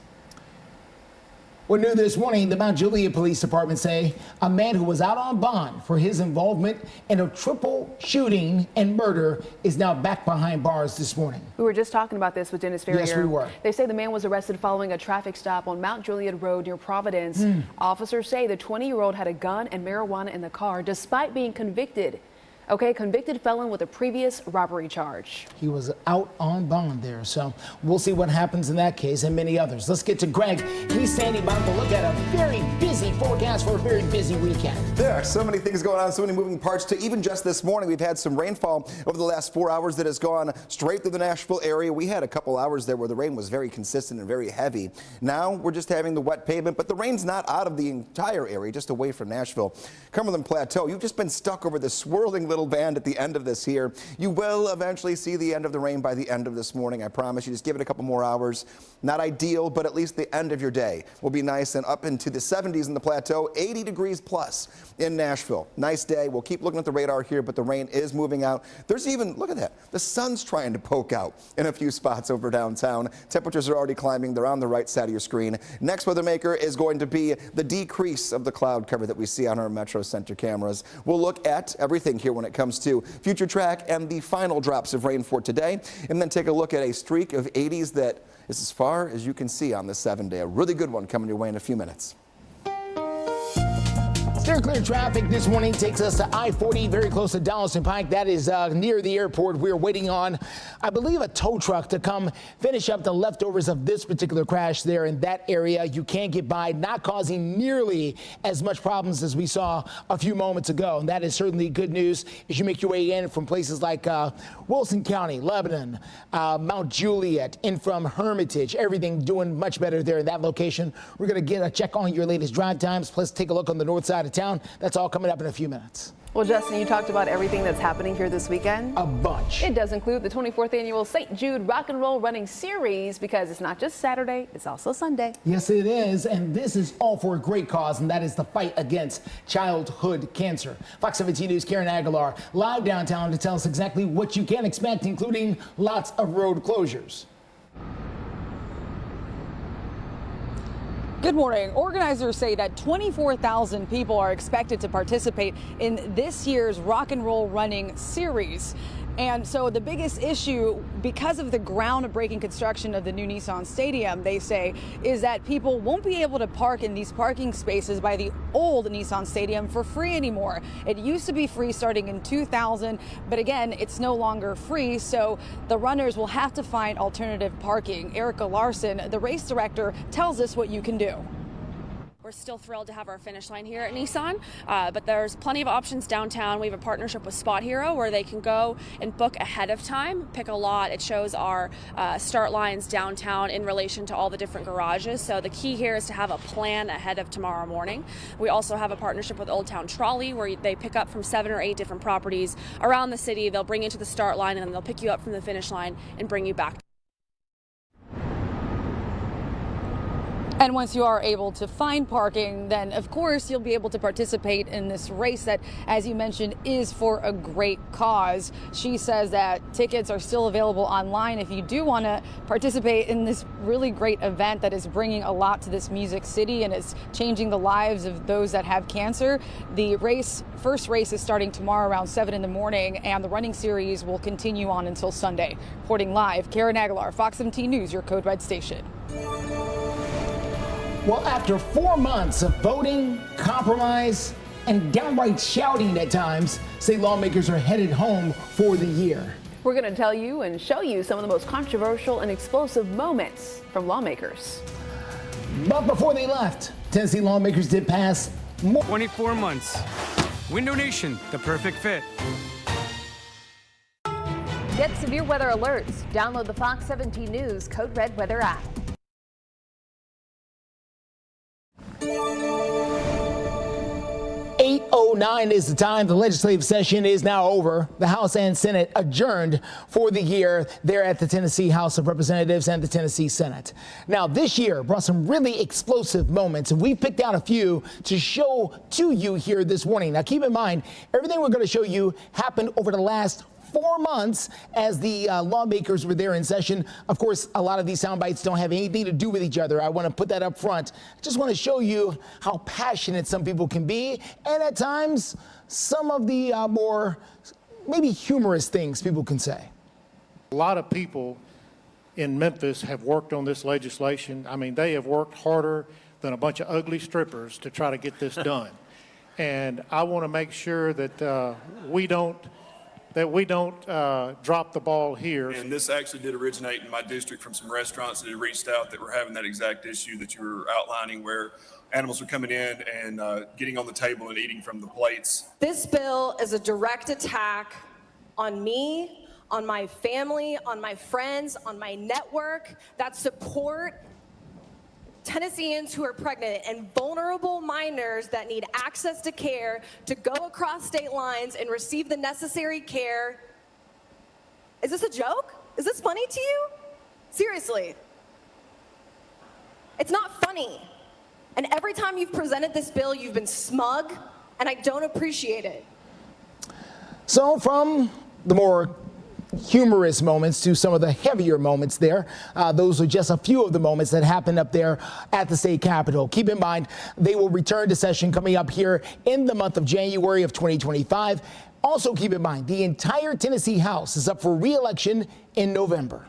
Well, new this morning, the Mount Juliet Police Department say a man who was out on bond for his involvement in a triple shooting and murder is now back behind bars this morning. We were just talking about this with Dennis Ferrier. Yes, we were. They say the man was arrested following a traffic stop on Mount Juliet Road near Providence. Officers say the 20-year-old had a gun and marijuana in the car despite being convicted. Convicted felon with a previous robbery charge. He was out on bond there, so we'll see what happens in that case and many others. Let's get to Greg. He's standing by to look at a very busy forecast for a very busy weekend. There are so many things going on, so many moving parts to even just this morning. We've had some rainfall over the last 4 hours that has gone straight through the Nashville area. We had a couple hours there where the rain was very consistent and very heavy. Now we're just having the wet pavement, but the rain's not out of the entire area, just away from Nashville. Cumberland Plateau, you've just been stuck over this swirling little band at the end of this here. You will eventually see the end of the rain by the end of this morning. I promise you. Just give it a couple more hours. Not ideal, but at least the end of your day will be nice and up into the 70s in the plateau, 80 degrees plus in Nashville. Nice day. We'll keep looking at the radar here, but the rain is moving out. There's even, look at that, the sun's trying to poke out in a few spots over downtown. Temperatures are already climbing. They're on the right side of your screen. Next weather maker is going to be the decrease of the cloud cover that we see on our Metro Center cameras. We'll look at everything here when it comes to future track and the final drops of rain for today, and then take a look at a streak of 80s that is as far as you can see on this 7-day. A really good one coming your way in a few minutes. Steer clear traffic this morning takes us to I-40, very close to Donaldson Pike. That is near the airport. We're waiting on, I believe, a tow truck to come finish up the leftovers of this particular crash there in that area. You can't get by, not causing nearly as much problems as we saw a few moments ago. And that is certainly good news as you make your way in from places like Wilson County, Lebanon, Mount Juliet, in from Hermitage. Everything doing much better there in that location. We're going to get a check on your latest drive times, plus take a look on the north side of town. That's all coming up in a few minutes. Well, Justin, you talked about everything that's happening here this weekend. A bunch. It does include the 24th annual St. Jude Rock and Roll Running Series, because it's not just Saturday, it's also Sunday. Yes, it is. And this is all for a great cause, and that is the fight against childhood cancer. Fox 17 News' Karen Aguilar live downtown to tell us exactly what you can expect, including lots of road closures. Good morning. Organizers say that 24,000 people are expected to participate in this year's Rock and Roll Running Series. And so the biggest issue, because of the groundbreaking construction of the new Nissan Stadium, they say, is that people won't be able to park in these parking spaces by the old Nissan Stadium for free anymore. It used to be free starting in 2000, but again, it's no longer free, so the runners will have to find alternative parking. Erica Larson, the race director, tells us what you can do. We're still thrilled to have our finish line here at Nissan, but there's plenty of options downtown. We have a partnership with Spot Hero where they can go and book ahead of time, pick a lot. It shows our start lines downtown in relation to all the different garages. So the key here is to have a plan ahead of tomorrow morning. We also have a partnership with Old Town Trolley where they pick up from 7 or 8 different properties around the city. They'll bring you to the start line and then they'll pick you up from the finish line and bring you back. And once you are able to find parking, then of course you'll be able to participate in this race that, as you mentioned, is for a great cause. She says that tickets are still available online if you do want to participate in this really great event that is bringing a lot to this music city and is changing the lives of those that have cancer. The first race is starting tomorrow around 7 in the morning, and the running series will continue on until Sunday. Reporting live, Karen Aguilar, Fox 17 News, your Code Red station. Well, after 4 months of voting, compromise, and downright shouting at times, state lawmakers are headed home for the year. We're going to tell you and show you some of the most controversial and explosive moments from lawmakers. But before they left, Tennessee lawmakers did pass more. 24 months. Window Nation, the perfect fit. Get severe weather alerts. Download the Fox 17 News Code Red Weather app. 8:09 is the time. The legislative session is now over. The House and Senate adjourned for the year there at the Tennessee House of Representatives and the Tennessee Senate. Now, this year brought some really explosive moments, and we picked out a few to show to you here this morning. Now, keep in mind, everything we're going to show you happened over the last 4 months as the lawmakers were there in session. Of course, a lot of these sound bites don't have anything to do with each other. I want to put that up front. I just want to show you how passionate some people can be, and at times, some of the more maybe humorous things people can say. A lot of people in Memphis have worked on this legislation. I mean, they have worked harder than a bunch of ugly strippers to try to get this done. And I want to make sure that we don't drop the ball here. And this actually did originate in my district from some restaurants that had reached out that were having that exact issue that you were outlining, where animals were coming in and getting on the table and eating from the plates. This bill is a direct attack on me, on my family, on my friends, on my network that support Tennesseans who are pregnant and vulnerable minors that need access to care, to go across state lines and receive the necessary care. Is this a joke? Is this funny to you? Seriously. It's not funny. And every time you've presented this bill, you've been smug, and I don't appreciate it. So from the more humorous moments to some of the heavier moments there. Those are just a few of the moments that happened up there at the state capitol. Keep in mind, they will return to session coming up here in the month of January of 2025. Also keep in mind, the entire Tennessee House is up for re-election in November.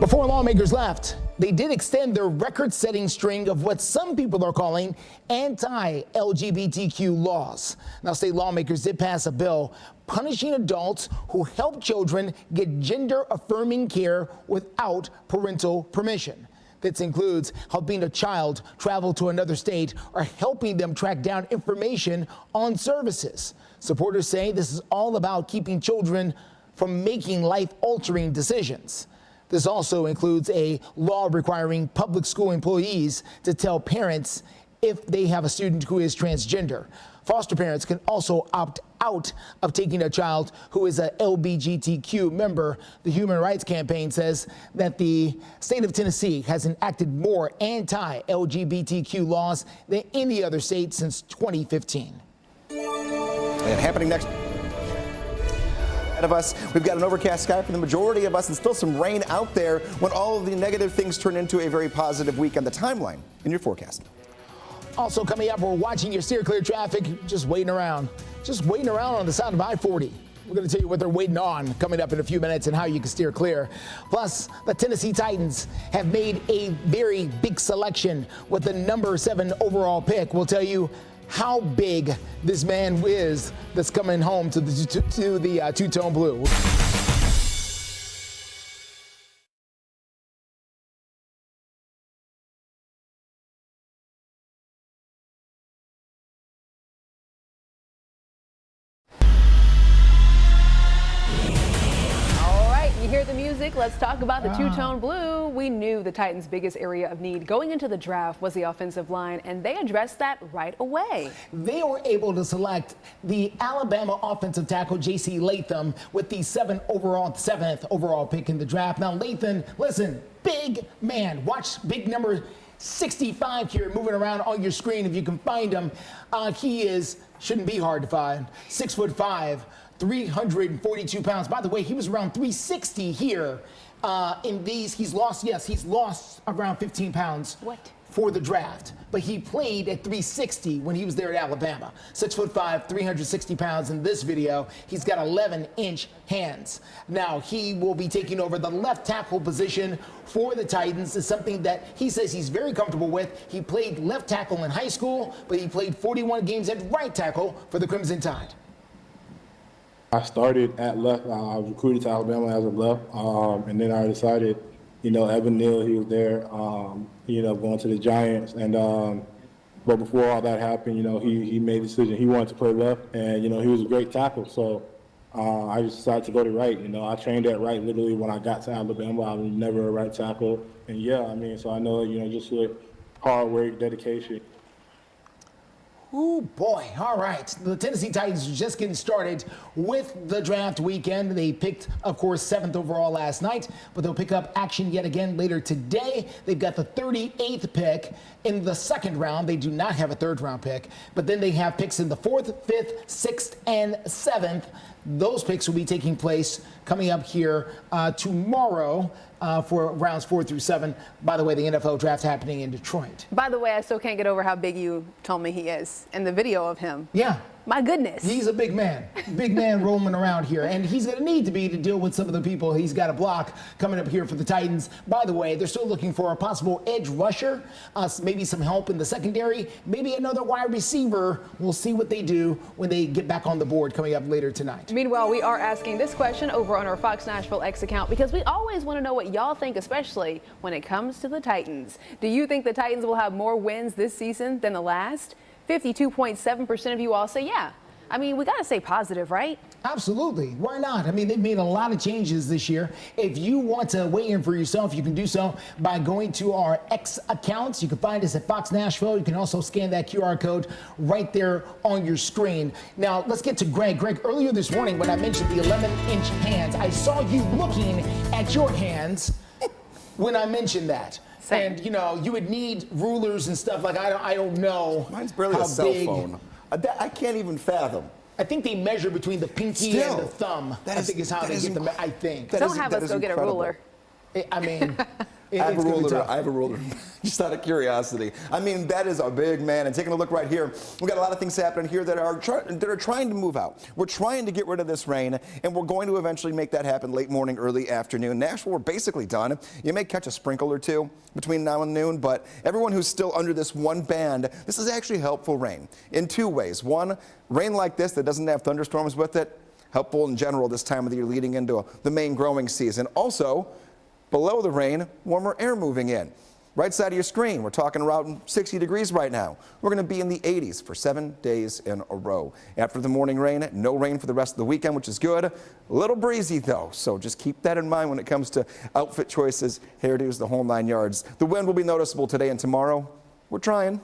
Before lawmakers left, they did extend their record-setting string of what some people are calling anti-LGBTQ laws. Now, state lawmakers did pass a bill punishing adults who help children get gender-affirming care without parental permission. This includes helping a child travel to another state or helping them track down information on services. Supporters say this is all about keeping children from making life-altering decisions. This also includes a law requiring public school employees to tell parents if they have a student who is transgender. Foster parents can also opt out of taking a child who is a LGBTQ member. The Human Rights Campaign says that the state of Tennessee has enacted more anti-LGBTQ laws than any other state since 2015. And happening next of us, we've got an overcast sky for the majority of us and still some rain out there when all of the negative things turn into a very positive week on the timeline in your forecast. Also coming up, we're watching your steer clear traffic, just waiting around on the side of I-40. We're going to tell you what they're waiting on coming up in a few minutes and how you can steer clear. Plus, the Tennessee Titans have made a very big selection with the number 7 overall pick. We'll tell you how big this man is that's coming home to the two-tone blue. Let's talk about the two-tone blue. We knew the Titans' biggest area of need going into the draft was the offensive line, and they addressed that right away. They were able to select the Alabama offensive tackle J.C. Latham with the 7th overall pick in the draft. Now, Latham, listen, big man. Watch big number 65 here moving around on your screen if you can find him. Shouldn't be hard to find. 6'5". 342 pounds. By the way, he was around 360 here in these. He's lost around 15 pounds for the draft, but he played at 360 when he was there at Alabama. 6'5", 360 pounds. In this video, he's got 11-inch hands. Now, he will be taking over the left tackle position for the Titans. It's something that he says he's very comfortable with. He played left tackle in high school, but he played 41 games at right tackle for the Crimson Tide. I started at left. I was recruited to Alabama as a left, and then I decided, Evan Neal, he was there, going to the Giants. And but before all that happened, he made the decision he wanted to play left, and he was a great tackle. So I just decided to go to right. I trained at right literally when I got to Alabama. I was never a right tackle, and so I know just with hard work, dedication. Oh boy, all right. The Tennessee Titans are just getting started with the draft weekend. They picked, of course, 7th overall last night, but they'll pick up action yet again later today. They've got the 38th pick in the 2nd round. They do not have a 3rd round pick, but then they have picks in the 4th, 5th, 6th, and 7th. Those picks will be taking place coming up here tomorrow for rounds 4 through 7. By the way, the NFL draft happening in Detroit. By the way, I still can't get over how big you told me he is in the video of him. Yeah. My goodness. He's a big man roaming around here, and he's going to need to deal with some of the people he's got to block coming up here for the Titans. By the way, they're still looking for a possible edge rusher, maybe some help in the secondary, maybe another wide receiver. We'll see what they do when they get back on the board coming up later tonight. Meanwhile, we are asking this question over on our Fox Nashville X account because we always want to know what y'all think, especially when it comes to the Titans. Do you think the Titans will have more wins this season than the last? 52.7% of you all say yeah. I mean, we got to stay positive, right? Absolutely. Why not? I mean, they've made a lot of changes this year. If you want to weigh in for yourself, you can do so by going to our X accounts. You can find us at Fox Nashville. You can also scan that QR code right there on your screen. Now, let's get to Greg. Greg, earlier this morning when I mentioned the 11-inch hands, I saw you looking at your hands when I mentioned that. Same. And, you would need rulers and stuff. Like, I don't know. Mine's barely a cell phone. I can't even fathom. I think they measure between the pinky and the thumb. I think is how they get them. I think. Don't have us go get a ruler. I mean, I have a ruler, just out of curiosity. I mean, that is a big man. And taking a look right here, we've got a lot of things happening here that are trying to move out. We're trying to get rid of this rain, and we're going to eventually make that happen late morning, early afternoon. Nashville, we're basically done. You may catch a sprinkle or two between now and noon, but everyone who's still under this one band, this is actually helpful rain in two ways. One, rain like this that doesn't have thunderstorms with it, helpful in general this time of the year leading into the main growing season. Also, below the rain, warmer air moving in. Right side of your screen, we're talking around 60 degrees right now. We're going to be in the 80s for 7 days in a row. After the morning rain, no rain for the rest of the weekend, which is good. A little breezy though, so just keep that in mind when it comes to outfit choices, hairdos, the whole 9 yards. The wind will be noticeable today and tomorrow. We're trying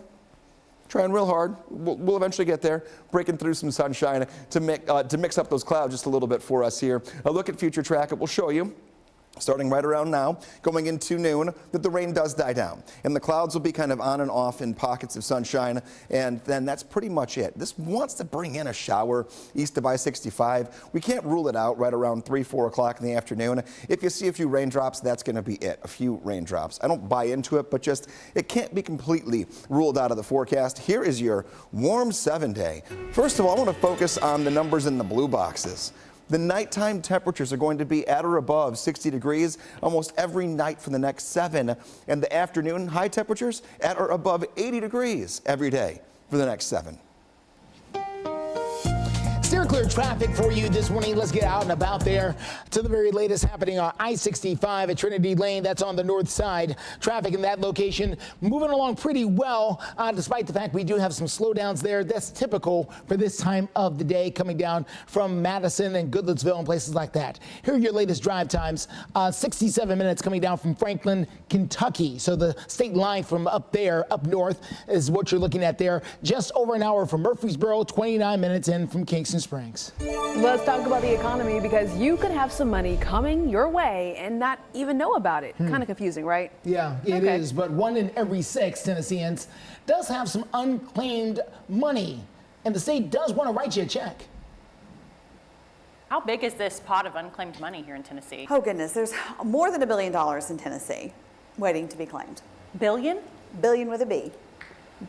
real hard. We'll eventually get there, breaking through some sunshine to mix up those clouds just a little bit for us here. A look at future track, it will show you, starting right around now, going into noon, that the rain does die down. And the clouds will be kind of on and off in pockets of sunshine, and then that's pretty much it. This wants to bring in a shower east of I-65. We can't rule it out right around 3, 4 o'clock in the afternoon. If you see a few raindrops, that's going to be it, a few raindrops. I don't buy into it, but just it can't be completely ruled out of the forecast. Here is your warm 7-day. First of all, I want to focus on the numbers in the blue boxes. The nighttime temperatures are going to be at or above 60 degrees almost every night for the next 7. And the afternoon high temperatures at or above 80 degrees every day for the next 7. Steer clear traffic for you this morning. Let's get out and about there to the very latest happening on I-65 at Trinity Lane. That's on the north side. Traffic in that location moving along pretty well, despite the fact we do have some slowdowns there. That's typical for this time of the day, coming down from Madison and Goodlettsville and places like that. Here are your latest drive times. 67 minutes coming down from Franklin, Kentucky. So the state line from up there, up north, is what you're looking at there. Just over an hour from Murfreesboro, 29 minutes in from Kingston Springs. Let's talk about the economy, because you could have some money coming your way and not even know about it. Kind of confusing, right? Yeah, it is. But 1 in every 6 Tennesseans does have some unclaimed money, and the state does want to write you a check. How big is this pot of unclaimed money here in Tennessee? Oh goodness, there's more than $1 billion in Tennessee waiting to be claimed. Billion? Billion with a B.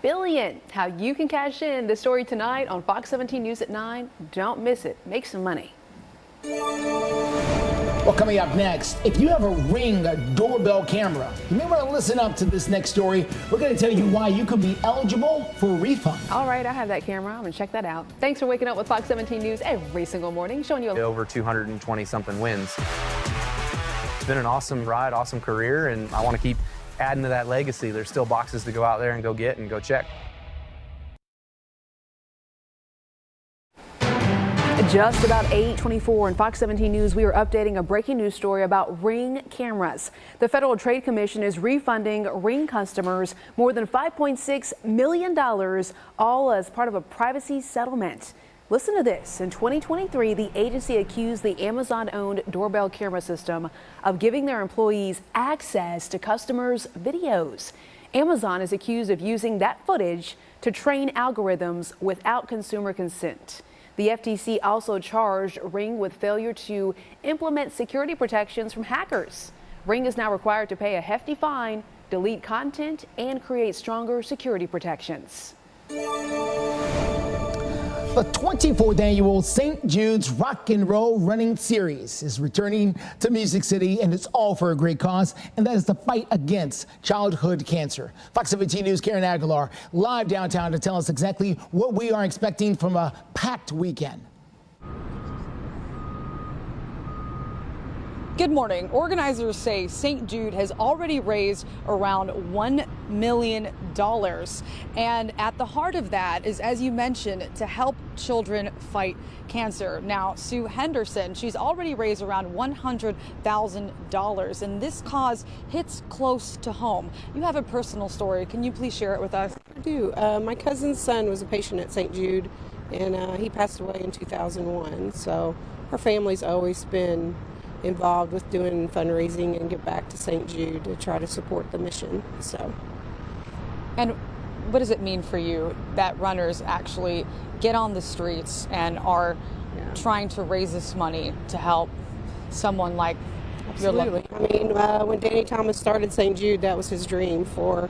Billion. How you can cash in. The story tonight on Fox 17 News at 9. Don't miss it. Make some money. Well, coming up next, if you have a Ring doorbell camera, you may want to listen up to this next story. We're going to tell you why you could be eligible for a refund. All right, I have that camera. I'm going to check that out. Thanks for waking up with Fox 17 News every single morning, showing you over 220 something wins. It's been an awesome ride, awesome career, and I want to keep adding to that legacy. There's still boxes to go out there and go get and go check. Just about 8:24 on Fox 17 News, we are updating a breaking news story about Ring cameras. The Federal Trade Commission is refunding Ring customers more than $5.6 million, all as part of a privacy settlement. Listen to this. In 2023, the agency accused the Amazon-owned doorbell camera system of giving their employees access to customers' videos. Amazon is accused of using that footage to train algorithms without consumer consent. The FTC also charged Ring with failure to implement security protections from hackers. Ring is now required to pay a hefty fine, delete content, and create stronger security protections. The 24th annual St. Jude's Rock and Roll Running Series is returning to Music City, and it's all for a great cause, and that is the fight against childhood cancer. Fox 17 News' Karen Aguilar live downtown to tell us exactly what we are expecting from a packed weekend. Good morning. Organizers say St. Jude has already raised around $1 million. And at the heart of that is, as you mentioned, to help children fight cancer. Now, Sue Henderson, she's already raised around $100,000, and this cause hits close to home. You have a personal story. Can you please share it with us? I do. My cousin's son was a patient at St. Jude, and he passed away in 2001. So her family's always been involved with doing fundraising and give back to St. Jude to try to support the mission. And what does it mean for you that runners actually get on the streets and are trying to raise this money to help someone like Absolutely. I mean, when Danny Thomas started St. Jude, that was his dream for.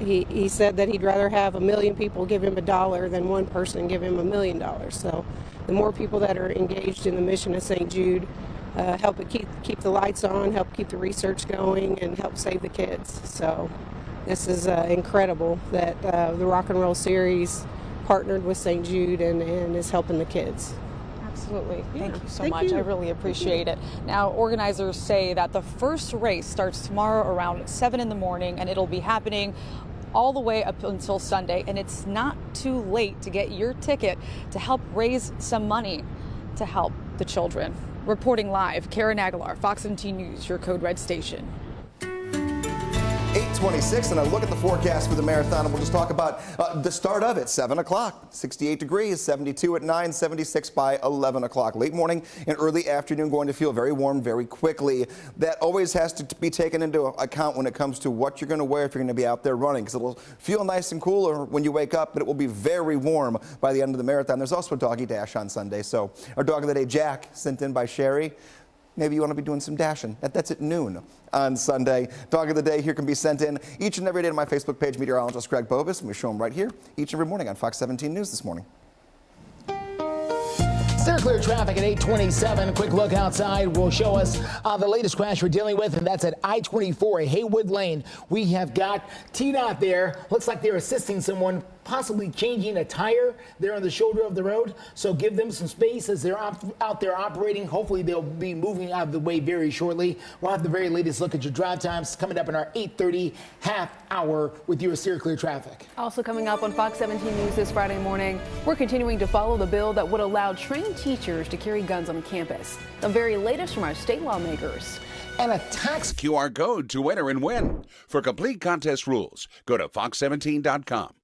He said that he'd rather have 1 million people give him $1 than one person give him $1 million. So the more people that are engaged in the mission of St. Jude, help it keep the lights on, help keep the research going, and help save the kids. So this is incredible that the Rock and Roll Series partnered with St. Jude and is helping the kids. Absolutely. Thank you so Thank much. you. I really appreciate it. Now, organizers say that the first race starts tomorrow around 7 in the morning, and it'll be happening all the way up until Sunday. And it's not too late to get your ticket to help raise some money to help the children. Reporting live, Karen Aguilar, Fox 17 News, your Code Red station. 8:26, and a look at the forecast for the marathon, and we'll just talk about the start of it. 7 o'clock, 68 degrees, 72 at 9, 76 by 11 o'clock. Late morning and early afternoon going to feel very warm very quickly. That always has to be taken into account when it comes to what you're going to wear if you're going to be out there running, because it will feel nice and cooler when you wake up, but it will be very warm by the end of the marathon. There's also a doggy dash on Sunday, so our dog of the day, Jack, sent in by Sherry. Maybe you want to be doing some dashing. That's at noon on Sunday. Dog of the day here can be sent in each and every day to my Facebook page, meteorologist Greg Bobus, and we show them right here each and every morning on Fox 17 News this morning. Steer clear traffic at 8:27. A quick look outside will show us the latest crash we're dealing with, and that's at I-24 Haywood Lane. We have got TDOT there. Looks like they're assisting someone, possibly changing a tire there on the shoulder of the road. So give them some space as they're out there operating. Hopefully they'll be moving out of the way very shortly. We'll have the very latest look at your drive times coming up in our 8:30 half hour with your Steer Clear traffic. Also coming up on Fox 17 News this Friday morning, we're continuing to follow the bill that would allow trained teachers to carry guns on campus. The very latest from our state lawmakers. And a tax QR code to enter and win. For complete contest rules, go to fox17.com.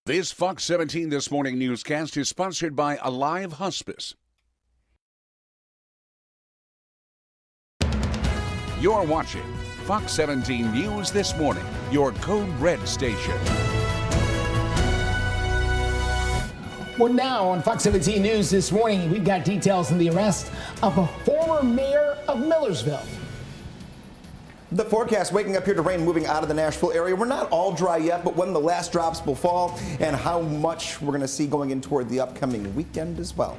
This Fox 17 This Morning newscast is sponsored by Alive Hospice. You're watching Fox 17 News This Morning, your Code Red station. Well, now on Fox 17 News this morning, we've got details on the arrest of a former mayor of Millersville. The forecast waking up here to rain moving out of the Nashville area. We're not all dry yet, but when the last drops will fall and how much we're going to see going in toward the upcoming weekend as well.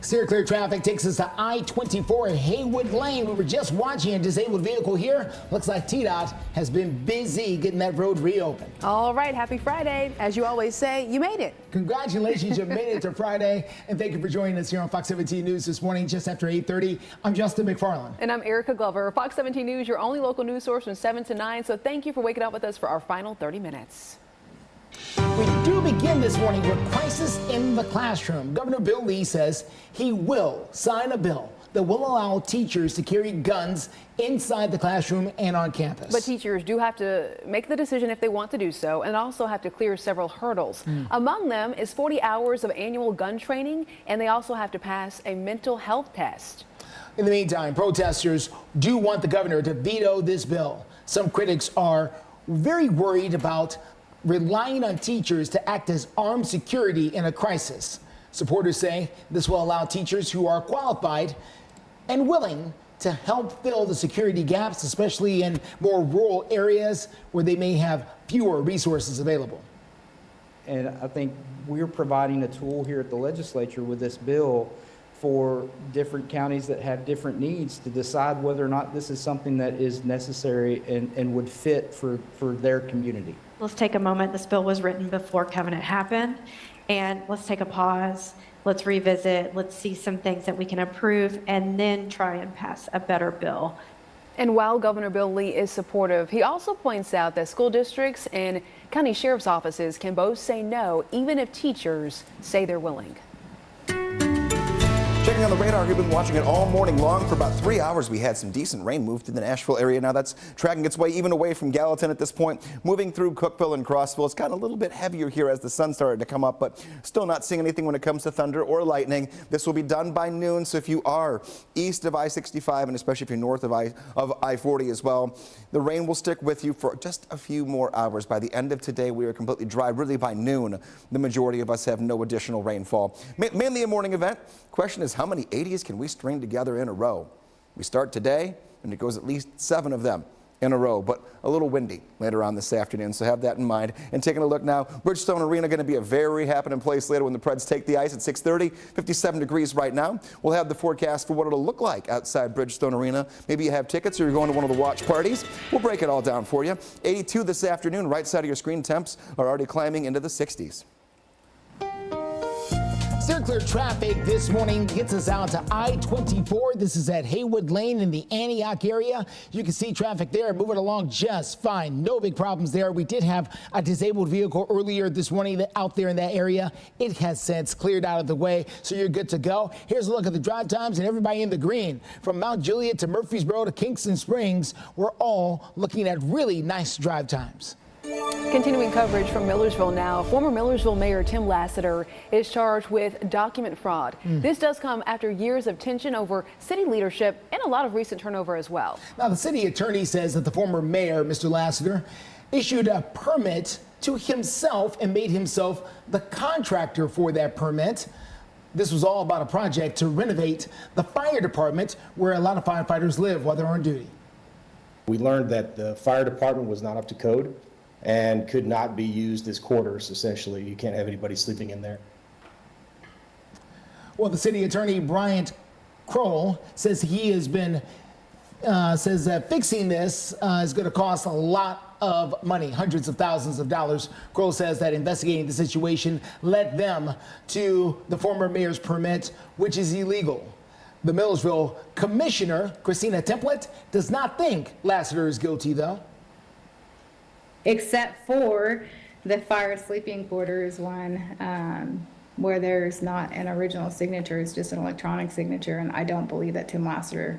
Steer clear traffic takes us to I-24 Haywood Lane. We were just watching a disabled vehicle here. Looks like TDOT has been busy getting that road reopened. All right, happy Friday. As you always say, you made it. Congratulations, you made it to Friday. And thank you for joining us here on Fox 17 News this morning, just after 8:30. I'm Justin McFarland. And I'm Erica Glover. Fox 17 News, your only local news source from 7 to 9. So thank you for waking up with us for our final 30 minutes. We do begin this morning with crisis in the classroom. Governor Bill Lee says he will sign a bill that will allow teachers to carry guns inside the classroom and on campus. But teachers do have to make the decision if they want to do so, and also have to clear several hurdles. Among them is 40 hours of annual gun training, and they also have to pass a mental health test. In the meantime, protesters do want the governor to veto this bill. Some critics are very worried about relying on teachers to act as armed security in a crisis. Supporters say this will allow teachers who are qualified and willing to help fill the security gaps, especially in more rural areas where they may have fewer resources available. And I think we're providing a tool here at the legislature with this bill for different counties that have different needs to decide whether or not this is something that is necessary and would fit for their community. Let's take a moment. This bill was written before Covenant happened, and let's take a pause. Let's revisit. Let's see some things that we can approve and then try and pass a better bill. And while Governor Bill Lee is supportive, he also points out that school districts and county sheriff's offices can both say no, even if teachers say they're willing. Checking on the radar, we've been watching it all morning long. For about 3 hours, we had some decent rain move through the Nashville area. Now that's tracking its way even away from Gallatin at this point, moving through Cookeville and Crossville. It's gotten a little bit heavier here as the sun started to come up, but still not seeing anything when it comes to thunder or lightning. This will be done by noon, so if you are east of I-65 and especially if you're north of I-40 as well, the rain will stick with you for just a few more hours. By the end of today, we are completely dry. Really by noon, the majority of us have no additional rainfall. Mainly a morning event. Question is, how many 80s can we string together in a row? We start today and it goes at least 7 of them in a row, but a little windy later on this afternoon, so have that in mind. And taking a look now, Bridgestone Arena going to be a very happening place later when the Preds take the ice at 6:30, 57 degrees right now. We'll have the forecast for what it'll look like outside Bridgestone Arena. Maybe you have tickets or you're going to one of the watch parties. We'll break it all down for you. 82 this afternoon, right side of your screen. Temps are already climbing into the 60s. Steer clear traffic this morning gets us out to I-24. This is at Haywood Lane in the Antioch area. You can see traffic there moving along just fine. No big problems there. We did have a disabled vehicle earlier this morning out there in that area. It has since cleared out of the way, so you're good to go. Here's a look at the drive times and everybody in the green. From Mount Juliet to Murfreesboro to Kingston Springs, we're all looking at really nice drive times. Continuing coverage from Millersville now. Former Millersville Mayor Tim Lassiter is charged with document fraud. This does come after years of tension over city leadership and a lot of recent turnover as well. Now, the city attorney says that the former mayor, Mr. Lassiter, issued a permit to himself and made himself the contractor for that permit. This was all about a project to renovate the fire department where a lot of firefighters live while they're on duty. We learned that the fire department was not up to code and could not be used as quarters, essentially. You can't have anybody sleeping in there. Well, the city attorney, Bryant Kroll, says he has been, says that fixing this is going to cost a lot of money, hundreds of thousands of dollars. Kroll says that investigating the situation led them to the former mayor's permit, which is illegal. The Millersville commissioner, Christina Templet, does not think Lassiter is guilty, though. Except for the fire sleeping quarters one, where there's not an original signature, it's just an electronic signature, and I don't believe that Tim Lassiter,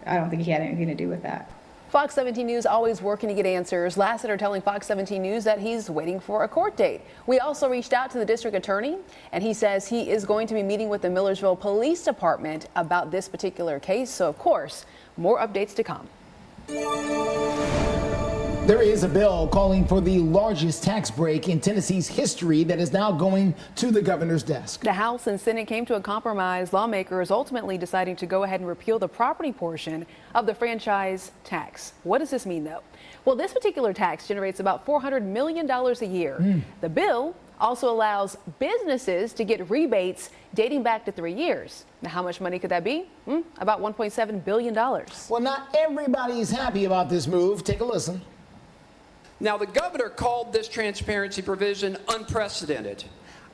I don't think he had anything to do with that. Fox 17 News always working to get answers. Lassiter telling Fox 17 News that he's waiting for a court date. We also reached out to the district attorney, and he says he is going to be meeting with the Millersville Police Department about this particular case. So, of course, more updates to come. There is a bill calling for the largest tax break in Tennessee's history that is now going to the governor's desk. The House and Senate came to a compromise, lawmakers ultimately deciding to go ahead and repeal the property portion of the franchise tax. What does this mean, though? Well, this particular tax generates about $400 million a year. The bill also allows businesses to get rebates dating back to 3 years. Now, how much money could that be? About $1.7 billion. Well, not everybody is happy about this move. Take a listen. Now, the governor called this transparency provision unprecedented.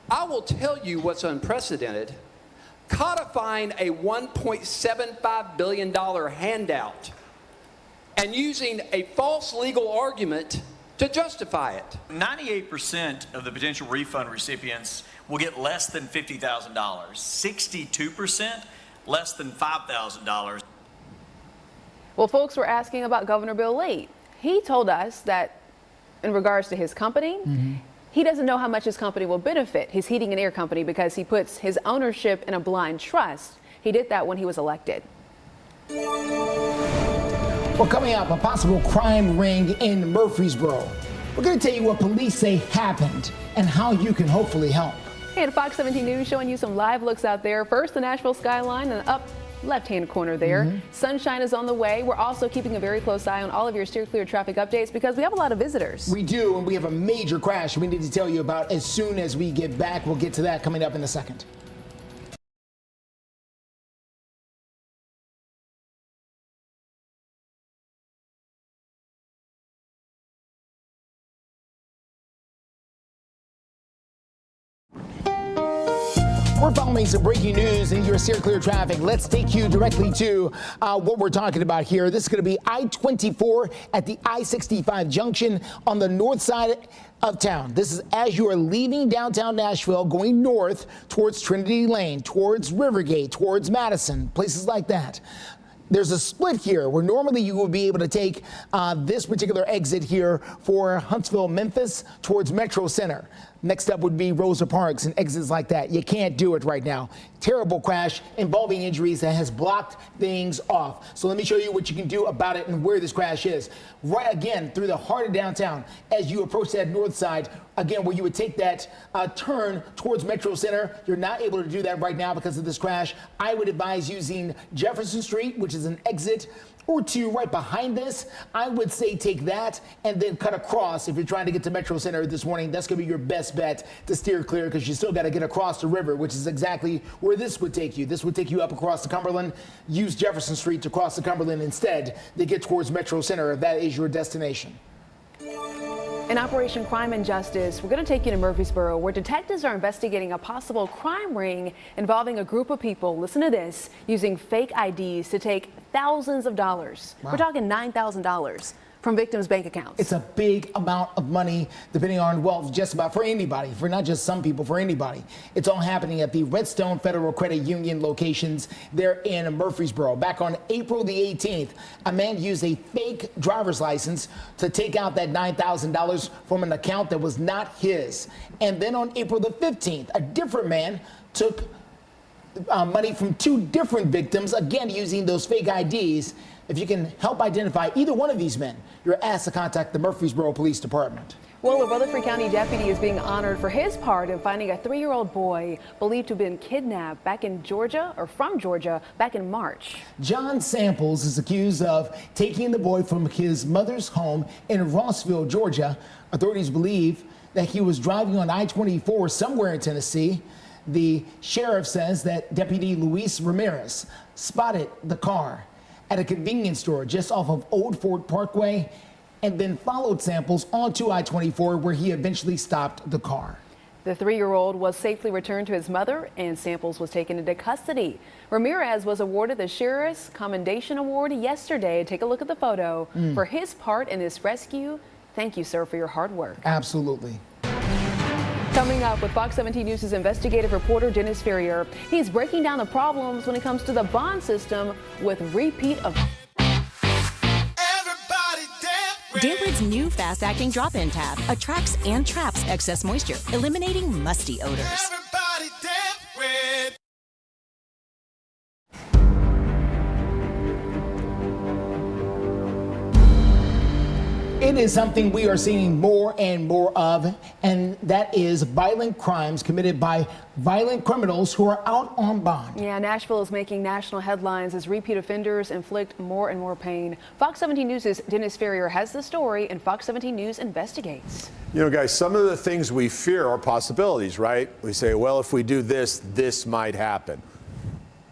I will tell you what's unprecedented. Codifying a $1.75 billion handout and using a false legal argument to justify it. 98% of the potential refund recipients will get less than $50,000. 62% less than $5,000. Well, folks were asking about Governor Bill Lee. He told us that in regards to his company, he doesn't know how much his company will benefit, his heating and air company, because he puts his ownership in a blind trust. He did that when he was elected. Well, coming up, a possible crime ring in Murfreesboro. We're going to tell you what police say happened and how you can hopefully help. Hey, and Fox 17 News showing you some live looks out there. First, the Nashville skyline and up left-hand corner there. Sunshine is on the way. We're also keeping a very close eye on all of your steer clear traffic updates because we have a lot of visitors. We do, and we have a major crash we need to tell you about as soon as we get back. We'll get to that coming up in a second. We're following some breaking news in your steer clear traffic. Let's take you directly to what we're talking about here. This is going to be I-24 at the I-65 junction on the north side of town. This is as you are leaving downtown Nashville, going north towards Trinity Lane, towards Rivergate, towards Madison, places like that. There's a split here where normally you would be able to take this particular exit here for Huntsville, Memphis towards Metro Center. Next up would be Rosa Parks and exits like that. You can't do it right now. Terrible crash involving injuries that has blocked things off. So let me show you what you can do about it and where this crash is. Right again through the heart of downtown as you approach that north side, again where you would take that turn towards Metro Center. You're not able to do that right now because of this crash. I would advise using Jefferson Street, which is an exit, or two right behind this. I would say take that and then cut across if you're trying to get to Metro Center this morning. That's going to be your best bet to steer clear, because you still got to get across the river, which is exactly where this would take you. This would take you up across the Cumberland. Use Jefferson Street to cross the Cumberland instead to get towards Metro Center if that is your destination. In Operation Crime and Justice, we're going to take you to Murfreesboro, where detectives are investigating a possible crime ring involving a group of people, listen to this, using fake IDs to take thousands of dollars. Wow. We're talking $9,000 from victims' bank accounts. It's a big amount of money, depending on, well, just about for anybody, for not just some people, for anybody. It's all happening at the Redstone Federal Credit Union locations there in Murfreesboro. Back on April the 18th, a man used a fake driver's license to take out that $9,000 from an account that was not his. And then on April the 15th, a different man took money from two different victims, again using those fake IDs. If you can help identify either one of these men, you're asked to contact the Murfreesboro Police Department. Well, a Rutherford County deputy is being honored for his part in finding a 3-year-old boy believed to have been kidnapped back in Georgia, or from Georgia, back in March. John Samples is accused of taking the boy from his mother's home in Rossville, Georgia. Authorities believe that he was driving on I-24 somewhere in Tennessee. The sheriff says that Deputy Luis Ramirez spotted the car at a convenience store just off of Old Fort Parkway, and then followed Samples onto I-24, where he eventually stopped the car. The 3-year-old was safely returned to his mother, and Samples was taken into custody. Ramirez was awarded the Sheriff's Commendation Award yesterday. Take a look at the photo. For his part in this rescue. Thank you, sir, for your hard work. Absolutely. Coming up with Fox 17 News' investigative reporter Dennis Ferrier. He's breaking down the problems when it comes to the bond system with repeat of. Damprid's new fast-acting drop-in tab attracts and traps excess moisture, eliminating musty odors. It is something we are seeing more and more of, and that is violent crimes committed by violent criminals who are out on bond. Yeah, Nashville is making national headlines as repeat offenders inflict more and more pain. Fox 17 News' Dennis Ferrier has the story, and Fox 17 News investigates. You know, guys, some of the things we fear are possibilities, right? We say, well, if we do this, this might happen.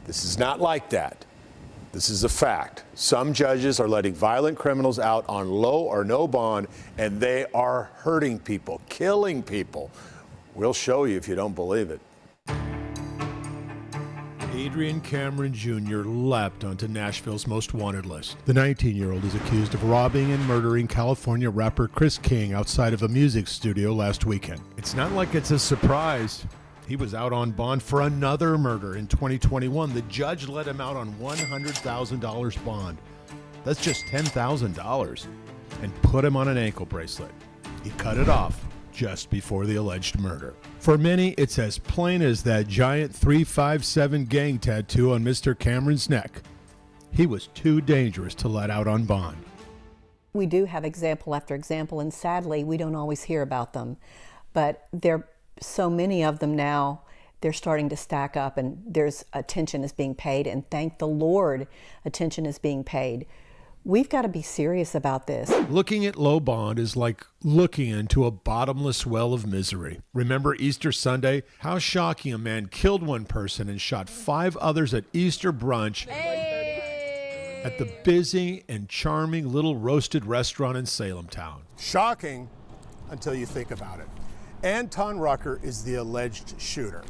This is not like that. This is a fact. Some judges are letting violent criminals out on low or no bond, and they are hurting people, killing people. We'll show you if you don't believe it. Adrian Cameron Jr. leapt onto Nashville's most wanted list. The 19-year-old is accused of robbing and murdering California rapper Chris King outside of a music studio last weekend. It's not like it's a surprise. He was out on bond for another murder in 2021. The judge let him out on $100,000 bond. That's just $10,000, and put him on an ankle bracelet. He cut it off just before the alleged murder. For many, it's as plain as that giant 357 gang tattoo on Mr. Cameron's neck. He was too dangerous to let out on bond. We do have example after example, and sadly, we don't always hear about them. But there so many of them now, they're starting to stack up, and there's attention is being paid, and thank the Lord, attention is being paid. We've got to be serious about this. Looking at low bond is like looking into a bottomless well of misery. Remember Easter Sunday? How shocking a man killed one person and shot 5 others at Easter brunch at the busy and charming little roasted restaurant in Salem Town. Shocking until you think about it. Anton Rucker is the alleged shooter.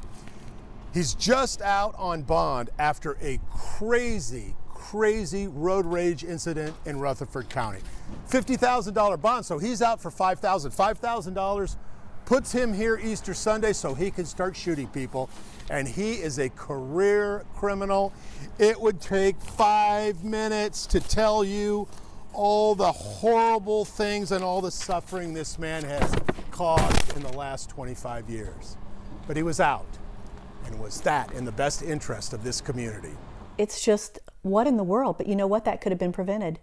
He's just out on bond after a crazy road rage incident in Rutherford County. $50,000 bond, so he's out for $5,000. $5,000 puts him here Easter Sunday so he can start shooting people, and he is a career criminal. It would take 5 minutes to tell you all the horrible things and all the suffering this man has caused in the last 25 years. But he was out, and was that in the best interest of this community? It's just, what in the world? But you know what? That could have been prevented.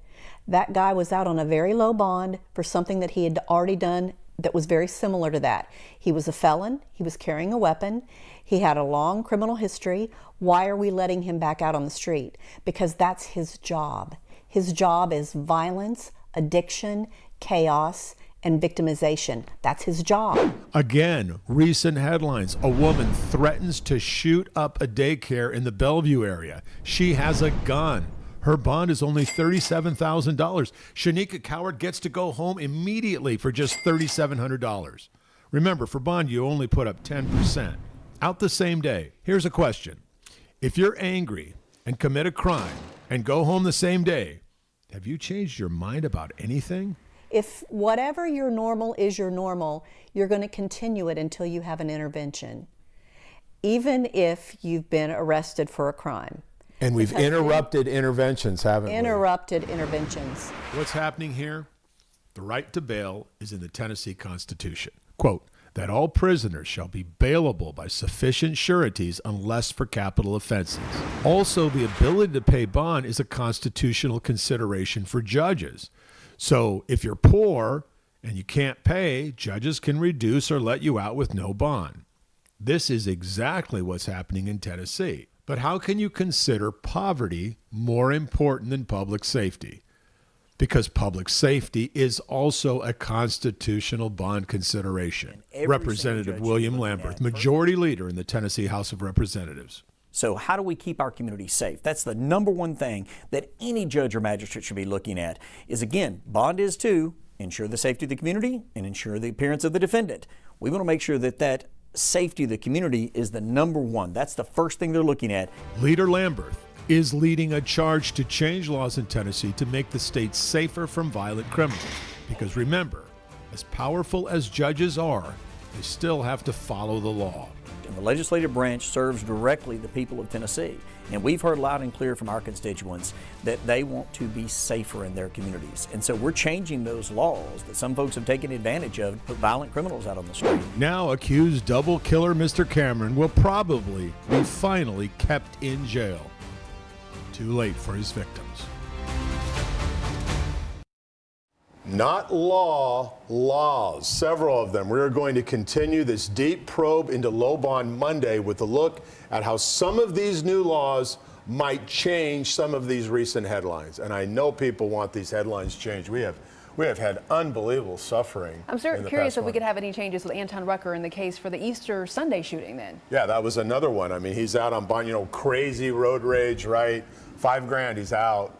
That guy was out on a very low bond for something that he had already done that was very similar to that. He was a felon. He was carrying a weapon. He had a long criminal history. Why are we letting him back out on the street? Because that's his job. His job is violence, addiction, chaos, and victimization. That's his job. Again, recent headlines. A woman threatens to shoot up a daycare in the Bellevue area. She has a gun. Her bond is only $37,000. Shanika Coward gets to go home immediately for just $3,700. Remember, for bond, you only put up 10%. Out the same day. Here's a question. If you're angry and commit a crime and go home the same day, have you changed your mind about anything? If whatever your normal is your normal, you're going to continue it until you have an intervention, even if you've been arrested for a crime. And we've interrupted interventions, haven't we? Interrupted interventions. What's happening here? The right to bail is in the Tennessee Constitution. Quote, that all prisoners shall be bailable by sufficient sureties unless for capital offenses. Also, the ability to pay bond is a constitutional consideration for judges. So if you're poor and you can't pay, judges can reduce or let you out with no bond. This is exactly what's happening in Tennessee. But how can you consider poverty more important than public safety? Because public safety is also a constitutional bond consideration. Representative William Lamberth, Majority Leader in the Tennessee House of Representatives. So how do we keep our community safe? That's the number one thing that any judge or magistrate should be looking at is, again, bond is to ensure the safety of the community and ensure the appearance of the defendant. We want to make sure that that safety of the community is the number one. That's the first thing they're looking at. Leader Lamberth is leading a charge to change laws in Tennessee to make the state safer from violent criminals. Because remember, as powerful as judges are, they still have to follow the law. And the legislative branch serves directly the people of Tennessee. And we've heard loud and clear from our constituents that they want to be safer in their communities. And so we're changing those laws that some folks have taken advantage of to put violent criminals out on the street. Now accused double killer Mr. Cameron will probably be finally kept in jail. Too late for his victims. Not law, laws, several of them. We're going to continue this deep probe into low bond Monday with a look at how some of these new laws might change some of these recent headlines. And I know people want these headlines changed. We have had unbelievable suffering. I'm curious if we could have any changes with Anton Rucker in the case for the Easter Sunday shooting then. Yeah, that was another one. I mean, he's out on bond, crazy road rage, right? $5,000, he's out.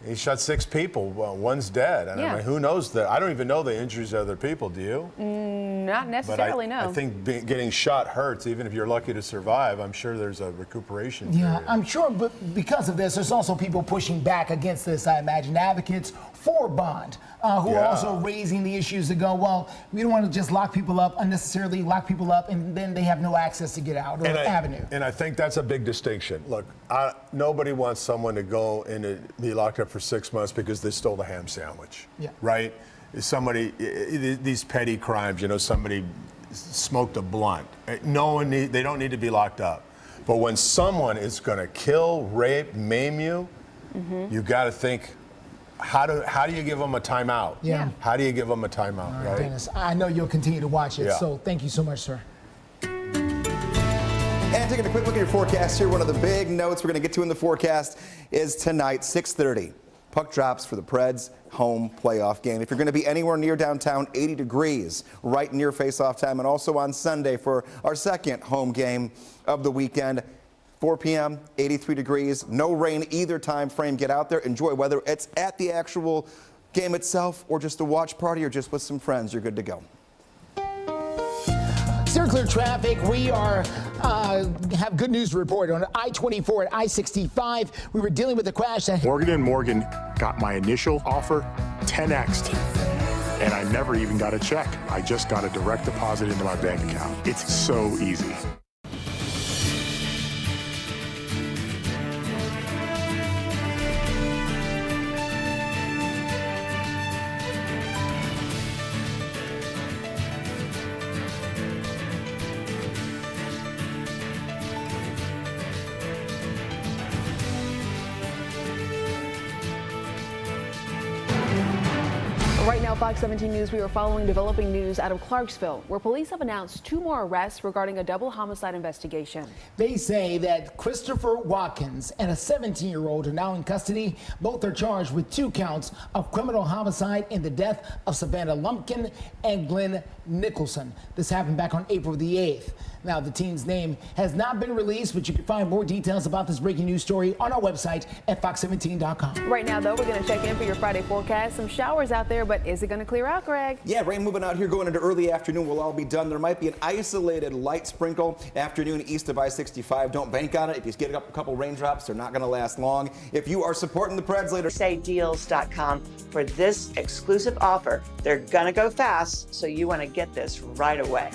He shot 6 people. Well, one's dead. And I mean, who knows I don't even know the injuries of other people. Do you? Not necessarily, no. I think getting shot hurts, even if you're lucky to survive. I'm sure there's a recuperation period. Yeah, I'm sure, but because of this, there's also people pushing back against this, I imagine, advocates for bond, who are also raising the issues to go, well, we don't want to just unnecessarily lock people up, and then they have no access to get out or avenue. And I think that's a big distinction. Look, nobody wants someone to go and be locked up for 6 months because they stole the ham sandwich, right? Somebody, these petty crimes, somebody smoked a blunt. They don't need to be locked up. But when someone is going to kill, rape, maim you, you got to think, how do you give them a timeout? Yeah. How do you give them a timeout, right? Dennis, I know you'll continue to watch it, so thank you so much, sir. And taking a quick look at your forecast here, one of the big notes we're going to get to in the forecast is tonight, 6:30. Puck drops for the Preds home playoff game. If you're going to be anywhere near downtown, 80 degrees right near face-off time. And also on Sunday for our second home game of the weekend, 4 p.m., 83 degrees. No rain either time frame. Get out there, enjoy, whether it's at the actual game itself or just a watch party or just with some friends, you're good to go. Steer clear traffic. We have good news to report on I-24 and I-65. We were dealing with a crash that Morgan & Morgan got my initial offer 10x'd, and I never even got a check. I just got a direct deposit into my bank account. It's so easy. Right now, Now, Fox 17 News, we are following developing news out of Clarksville, where police have announced 2 more arrests regarding a double homicide investigation. They say that Christopher Watkins and a 17-year-old are now in custody. Both are charged with 2 counts of criminal homicide in the death of Savannah Lumpkin and Glenn Nicholson. This happened back on April the 8th. Now, the teen's name has not been released, but you can find more details about this breaking news story on our website at fox17.com. Right now, though, we're going to check in for your Friday forecast. Some showers out there, but is it going to clear out, Greg? Yeah, rain moving out here going into early afternoon. We'll all be done. There might be an isolated light sprinkle afternoon east of I-65. Don't bank on it. If you get a couple raindrops, they're not going to last long. If you are supporting the Preds later, SayDeals.com for this exclusive offer. They're going to go fast, so you want to get this right away.